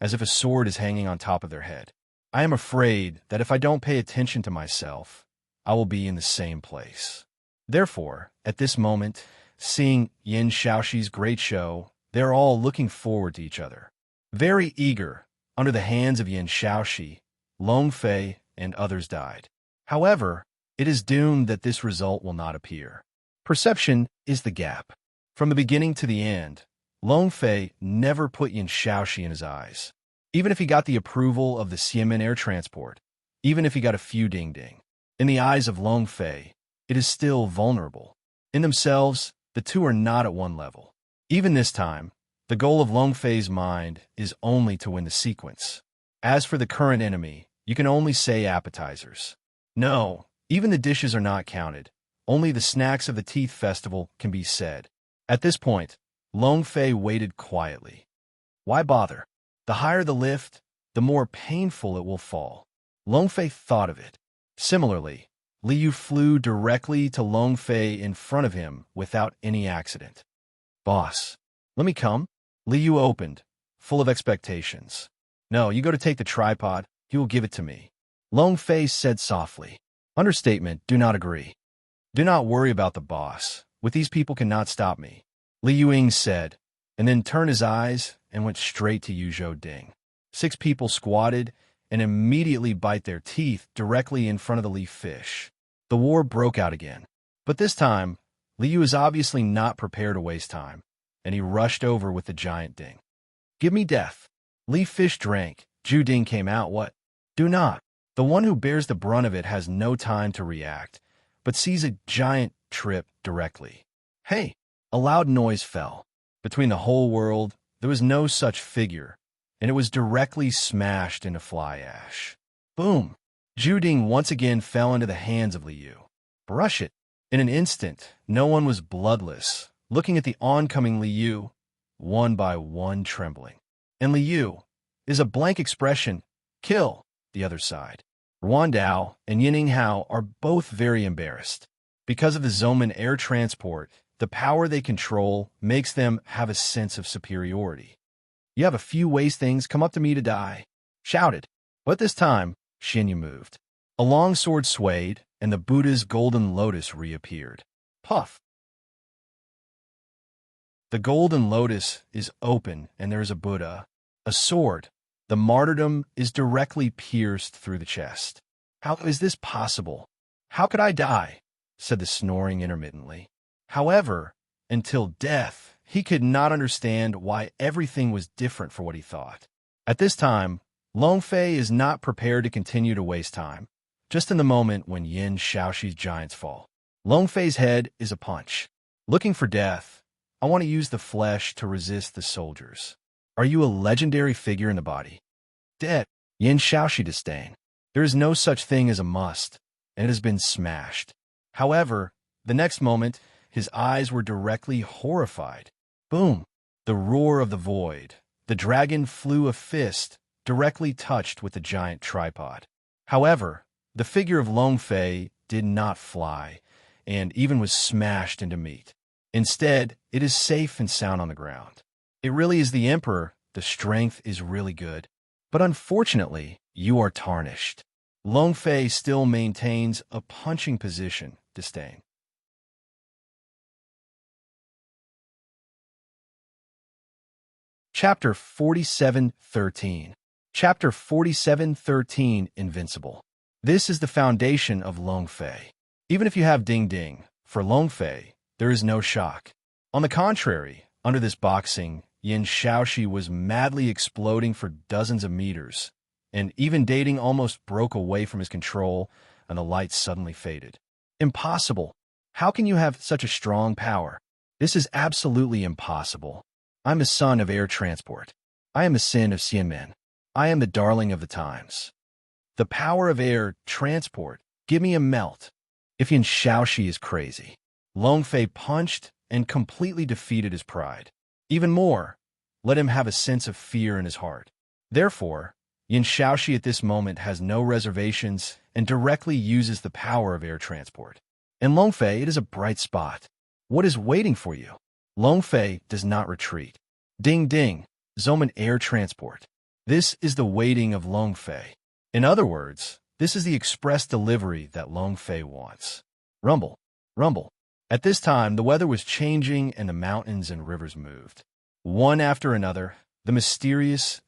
as if a sword is hanging on top of their head. I am afraid that if I don't pay attention to myself, I will be in the same place. Therefore, at this moment, seeing Yin Shaoxi's great show, they are all looking forward to each other. Very eager, under the hands of Yin Shaoxi, Long Fei and others died. However, it is doomed that this result will not appear. Perception is the gap. From the beginning to the end, Long Fei never put Yin Shaoxi in his eyes. Even if he got the approval of the Xianmen air transport, even if he got a few ding-ding, in the eyes of Long Fei, it is still vulnerable. In themselves, the two are not at one level. Even this time, the goal of Long Fei's mind is only to win the sequence. As for the current enemy, you can only say appetizers. No, even the dishes are not counted. Only the snacks of the Teeth Festival can be said. At this point, Long Fei waited quietly. Why bother? The higher the lift, the more painful it will fall. Long Fei thought of it. Similarly, Liu flew directly to Long Fei in front of him without any accident. Boss, let me come? Liu opened, full of expectations. No, you go to take the tripod, he will give it to me. Long Fei said softly. Understatement, do not agree. Do not worry about the boss. With these people cannot stop me. Li Yuing said, and then turned his eyes and went straight to Yu Zhou Ding. 6 people squatted and immediately bite their teeth directly in front of the leaf fish. The war broke out again. But this time, Li Yu is obviously not prepared to waste time, and he rushed over with the giant ding. Give me death. Leaf fish drank. Zhu Ding came out. What? Do not. The one who bears the brunt of it has no time to react, but sees a giant trip directly. Hey! A loud noise fell. Between the whole world, there was no such figure, and it was directly smashed into fly ash. Boom! Zhu Ding once again fell into the hands of Li Yu. Brush it! In an instant, no one was bloodless, looking at the oncoming Li Yu, one by one trembling. And Li Yu is a blank expression. Kill! The other side. Ruan Dao and Yining Hao are both very embarrassed. Because of the Zoman air transport, the power they control makes them have a sense of superiority. You have a few waste things come up to me to die, shouted. But this time, Xinya moved. A long sword swayed, and the Buddha's golden lotus reappeared. Puff! The golden lotus is open, and there is a Buddha. A sword. The martyrdom is directly pierced through the chest. How is this possible? How could I die? Said the snoring intermittently. However, until death, he could not understand why everything was different for what he thought. At this time, Long Fei is not prepared to continue to waste time. Just in the moment when Yin Shaoxi's giants fall, Long Fei's head is a punch. Looking for death, I want to use the flesh to resist the soldiers. Are you a legendary figure in the body? Dead. Yin Shaoxi disdain. There is no such thing as a must, and it has been smashed. However, the next moment, his eyes were directly horrified. Boom! The roar of the void. The dragon flew a fist, directly touched with the giant tripod. However, the figure of Long Fei did not fly, and even was smashed into meat. Instead, it is safe and sound on the ground. It really is the Emperor. The strength is really good. But unfortunately, you are tarnished. Long Fei still maintains a punching position. Disdain. Chapter 47:13. Chapter 47:13. Invincible. This is the foundation of Long Fei. Even if you have Ding Ding, for Long Fei, there is no shock. On the contrary, under this boxing, Yin Shaoxi was madly exploding for dozens of meters, and even dating almost broke away from his control, and the light suddenly faded. Impossible! How can you have such a strong power? This is absolutely impossible. I'm the son of air transport. I am the sin of Xianmen. I am the darling of the times. The power of air transport. Give me a melt. If Yin Shaoxi is crazy. Long Fei punched and completely defeated his pride. Even more, let him have a sense of fear in his heart. Therefore, Yin Shaoxi at this moment has no reservations and directly uses the power of air transport. In Long Fei, it is a bright spot. What is waiting for you? Long Fei does not retreat. Ding ding, Zoman air transport. This is the waiting of Long Fei. In other words, this is the express delivery that Long Fei wants. Rumble, rumble. At this time, the weather was changing and the mountains and rivers moved. One after another, the mysterious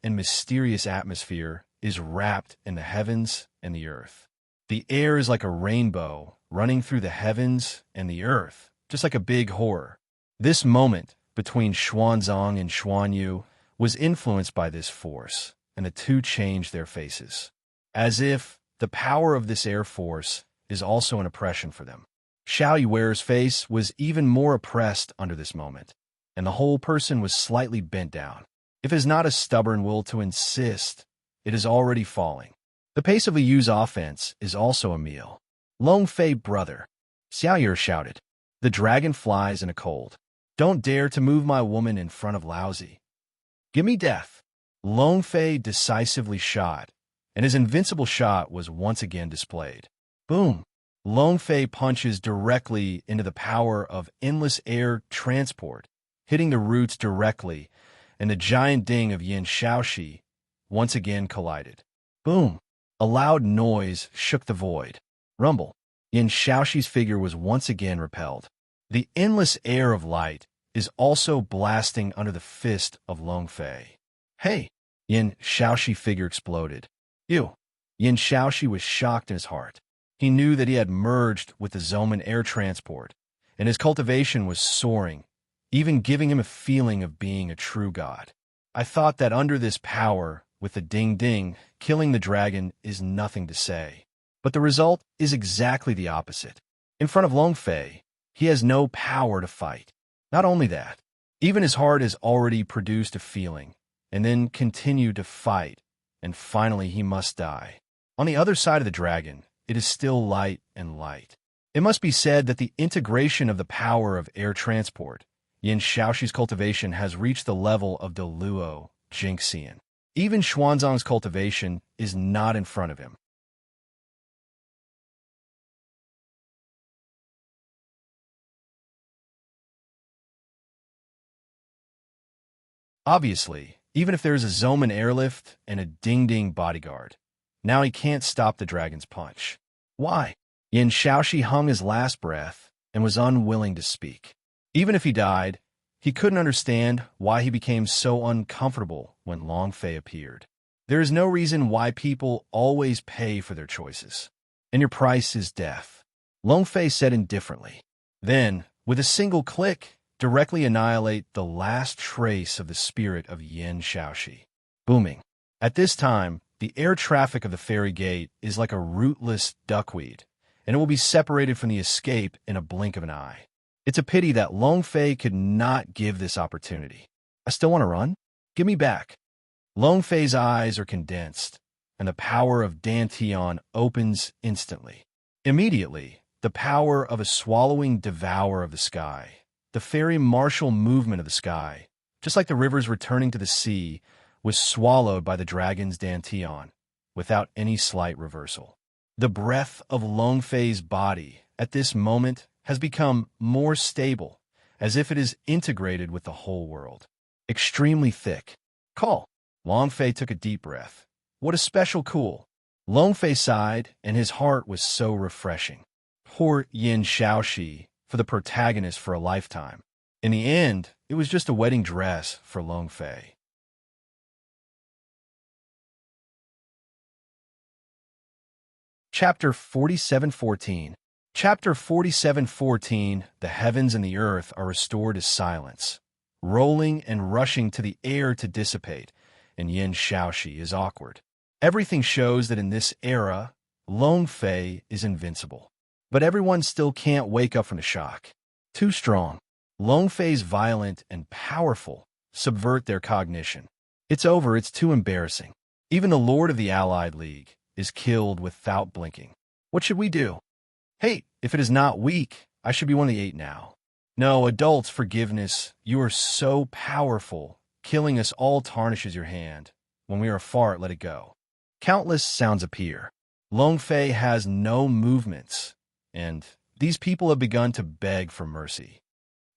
atmosphere is wrapped in the heavens and the earth. The air is like a rainbow running through the heavens and the earth, just like a big horror. This moment between Xuanzang and Xuanyu was influenced by this force, and the two changed their faces, as if the power of this air force is also an oppression for them. Xiao Yuer's face was even more oppressed under this moment, and the whole person was slightly bent down. If it is not a stubborn will to insist, it is already falling. The pace of Li Yu's offense is also a meal. Long Fei, brother, Xiao Yuer shouted. The dragon flies in a cold. Don't dare to move my woman in front of Laozi. Give me death. Long Fei decisively shot, and his invincible shot was once again displayed. Boom! Long Fei punches directly into the power of endless air transport, hitting the roots directly, and the giant ding of Yin Shaoxi once again collided. Boom! A loud noise shook the void. Rumble. Yin Shaoxi's figure was once again repelled. The endless air of light is also blasting under the fist of Long Fei. Hey! Yin Shaoxi figure exploded. Ew! Yin Shaoxi was shocked in his heart. He knew that he had merged with the Zoman air transport, and his cultivation was soaring, even giving him a feeling of being a true god. I thought that under this power, with the ding-ding, killing the dragon is nothing to say. But the result is exactly the opposite. In front of Long Fei, he has no power to fight. Not only that, even his heart has already produced a feeling, and then continued to fight, and finally he must die. On the other side of the dragon, it is still light and light. It must be said that the integration of the power of air transport, Yin Shaoxi's cultivation has reached the level of Deluo Jingxian. Even Xuanzang's cultivation is not in front of him. Obviously, even if there is a Zoman airlift and a ding-ding bodyguard, now he can't stop the dragon's punch. Why? Yin Shaoxi hung his last breath and was unwilling to speak. Even if he died, he couldn't understand why he became so uncomfortable when Long Fei appeared. There is no reason why people always pay for their choices, and your price is death. Long Fei said indifferently. Then, with a single click, directly annihilate the last trace of the spirit of Yin Shaoxi. Booming. At this time, the air traffic of the fairy gate is like a rootless duckweed, and it will be separated from the escape in a blink of an eye. It's a pity that Long Fei could not give this opportunity. I still want to run? Give me back. Long Fei's eyes are condensed, and the power of Dantian opens instantly. Immediately, the power of a swallowing devour of the sky, the fairy martial movement of the sky, just like the rivers returning to the sea, was swallowed by the dragon's Dantian, without any slight reversal. The breath of Long Fei's body, at this moment, has become more stable, as if it is integrated with the whole world. Extremely thick. Call. Long Fei took a deep breath. What a special cool. Long Fei sighed, and his heart was so refreshing. Poor Yin Shaoxi, for the protagonist for a lifetime. In the end, it was just a wedding dress for Long Fei. Chapter 47:14. Chapter 47:14. The heavens and the earth are restored to silence, rolling and rushing to the air to dissipate, and Yin Shaoxi is awkward. Everything shows that in this era, Long Fei is invincible. But everyone still can't wake up from the shock. Too strong. Long Fei's violent and powerful subvert their cognition. It's over, it's too embarrassing. Even the Lord of the Allied League is killed without blinking. What should we do? Hey, if it is not weak, I should be one of the 8 now. No, adults, forgiveness, you are so powerful. Killing us all tarnishes your hand. When we are far, let it go. Countless sounds appear. Long Fei has no movements, and these people have begun to beg for mercy.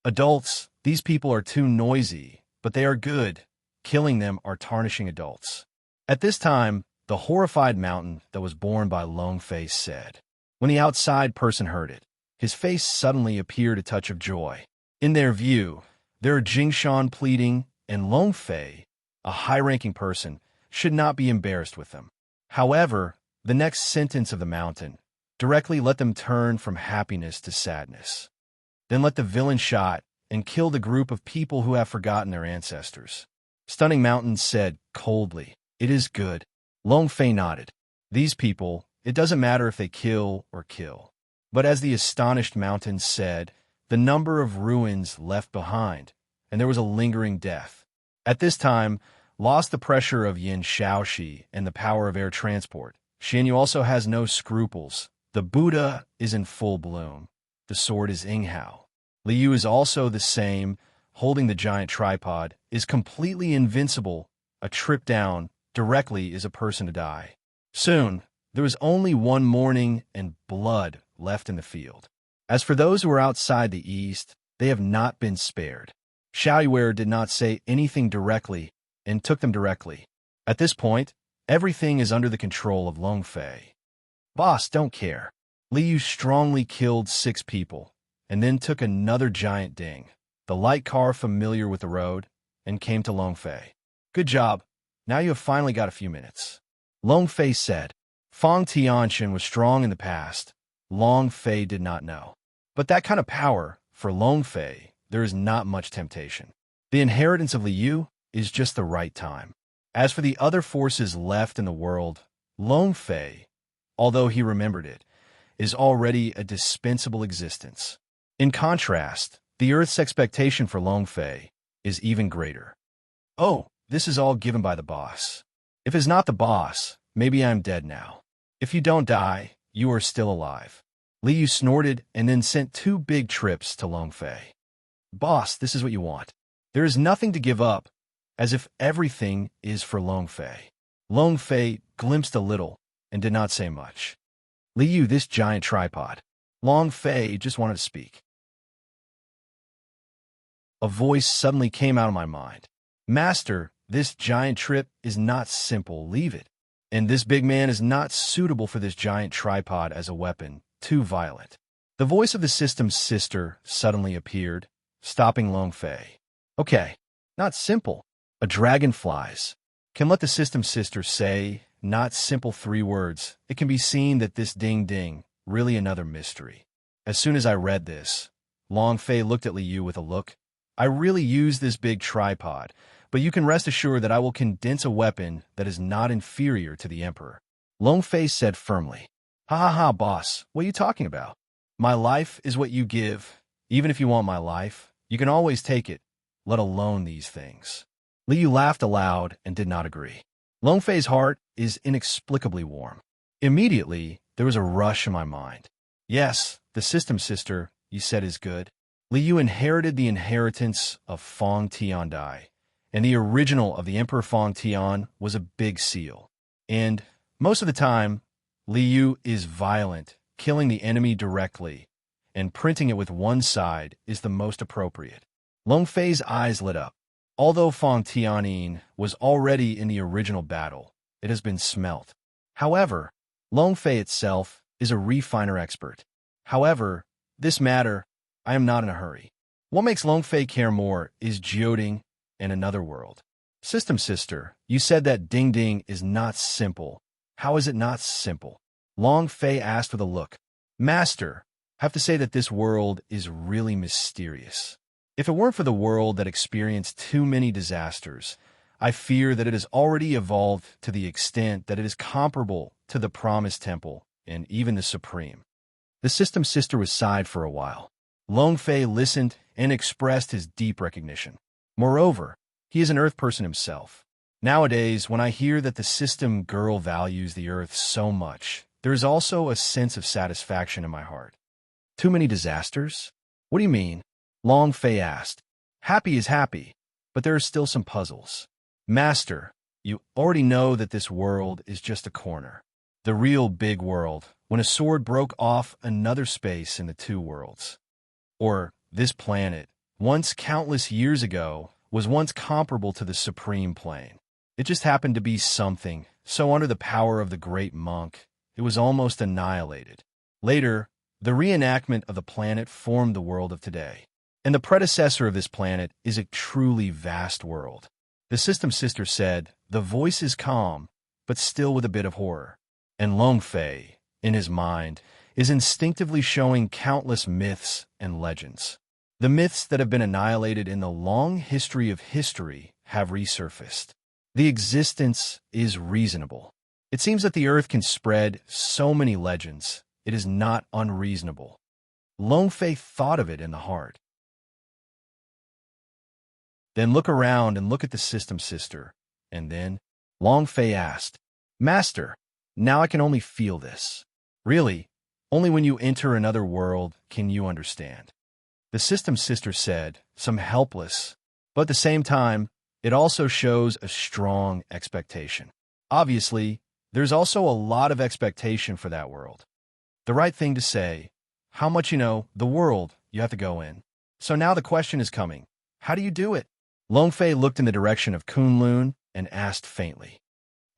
Adults, these people are too noisy, but they are good. Killing them are tarnishing adults. At this time, the horrified mountain that was born by Long Fei said. When the outside person heard it, his face suddenly appeared a touch of joy. In their view, there are Jingshan pleading, and Long Fei, a high-ranking person, should not be embarrassed with them. However, the next sentence of the mountain directly let them turn from happiness to sadness. Then let the villain shot and kill the group of people who have forgotten their ancestors. Stunning Mountain said coldly, "It is good." Long Fei nodded. These people, it doesn't matter if they kill or kill. But as the astonished Mountain said, the number of ruins left behind, and there was a lingering death. At this time, lost the pressure of Yin Shaoxi and the power of air transport. Xianyu also has no scruples. The Buddha is in full bloom. The sword is Yinghao. Liu is also the same, holding the giant tripod, is completely invincible. A trip down directly is a person to die. Soon, there is only one mourning and blood left in the field. As for those who are outside the east, they have not been spared. Xiaoyuer did not say anything directly and took them directly. At this point, Everything is under the control of Long Fei. Boss, don't care. Liu strongly killed 6 people, and then took another giant ding, the light car familiar with the road, and came to Long Fei. Good job. Now you have finally got a few minutes. Long Fei said. Fang Tianshan was strong in the past. Long Fei did not know. But that kind of power, for Long Fei, there is not much temptation. The inheritance of Liu is just the right time. As for the other forces left in the world, Long Fei, although he remembered it, is already a dispensable existence. In contrast, the Earth's expectation for Long Fei is even greater. Oh, this is all given by the boss. If it's not the boss, maybe I'm dead now. If you don't die, you are still alive. Liu snorted and then sent 2 big trips to Long Fei. Boss, this is what you want. There is nothing to give up, as if everything is for Long Fei. Long Fei glimpsed a little and did not say much. Liu, this giant tripod. Long Fei just wanted to speak. A voice suddenly came out of my mind. Master, this giant trip is not simple, leave it. And this big man is not suitable for this giant tripod as a weapon, too violent. The voice of the system's sister suddenly appeared, stopping Long Fei. Okay, not simple. A dragon flies. Can let the system's sister say, not simple 3 words. It can be seen that this ding-ding, really another mystery. As soon as I read this, Long Fei looked at Liu with a look. I really use this big tripod, but you can rest assured that I will condense a weapon that is not inferior to the Emperor. Long Fei said firmly. Ha ha ha, boss, what are you talking about? My life is what you give. Even if you want my life, you can always take it, let alone these things. Liu laughed aloud and did not agree. Long Fei's heart is inexplicably warm. Immediately, there was a rush in my mind. Yes, the system sister, you said, is good. Liu inherited the inheritance of Fang Tiandai, and the original of the Emperor Fang Tian was a big seal. And, most of the time, Liu is violent, killing the enemy directly, and printing it with one side is the most appropriate. Long Fei's eyes lit up. Although Fang Tianyin was already in the original battle, it has been smelt. However, Long Fei itself is a refiner expert. However, this matter, I am not in a hurry. What makes Long Fei care more is geoding and another world. System sister, you said that ding-ding is not simple. How is it not simple? Long Fei asked with a look. Master, I have to say that this world is really mysterious. If it weren't for the world that experienced too many disasters, I fear that it has already evolved to the extent that it is comparable to the Promised Temple and even the Supreme. The system sister was sighed for a while. Long Fei listened and expressed his deep recognition. Moreover, he is an Earth person himself. Nowadays, when I hear that the system girl values the Earth so much, there is also a sense of satisfaction in my heart. Too many disasters? What do you mean? Long Fei asked. Happy is happy, but there are still some puzzles. Master, you already know that this world is just a corner. The real big world, when a sword broke off another space in the 2 worlds. Or, this planet, once countless years ago, was once comparable to the Supreme Plane. It just happened to be something, so under the power of the great monk, it was almost annihilated. Later, the reenactment of the planet formed the world of today. And the predecessor of this planet is a truly vast world. The system sister said, the voice is calm, but still with a bit of horror. And Long Fei, in his mind, is instinctively showing countless myths and legends. The myths that have been annihilated in the long history of history have resurfaced. The existence is reasonable. It seems that the Earth can spread so many legends, it is not unreasonable. Long Fei thought of it in the heart. Then look around and look at the system sister. And then, Long Fei asked, Master, now I can only feel this. Really, only when you enter another world can you understand. The system sister said, some helpless, but at the same time, it also shows a strong expectation. Obviously, there's also a lot of expectation for that world. The right thing to say, how much you know, the world you have to go in. So now the question is coming, how do you do it? Long Fei looked in the direction of Kunlun and asked faintly.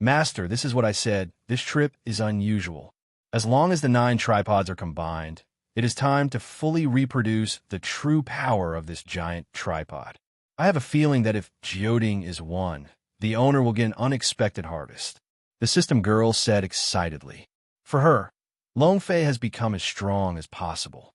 Master, this is what I said. This trip is unusual. As long as the 9 tripods are combined, it is time to fully reproduce the true power of this giant tripod. I have a feeling that if geoding is won, the owner will get an unexpected harvest. The system girl said excitedly. For her, Long Fei has become as strong as possible.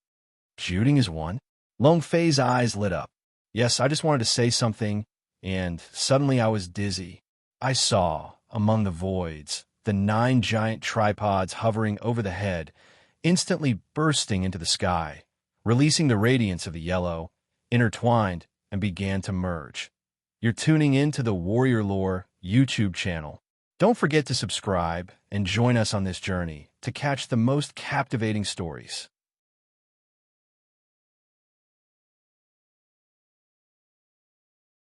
Geoding is won? Long Fei's eyes lit up. Yes, I just wanted to say something, and suddenly I was dizzy. I saw, among the voids, the 9 giant tripods hovering over the head, instantly bursting into the sky, releasing the radiance of the yellow, intertwined, and began to merge. You're tuning in to the Warrior Lore YouTube channel. Don't forget to subscribe and join us on this journey to catch the most captivating stories.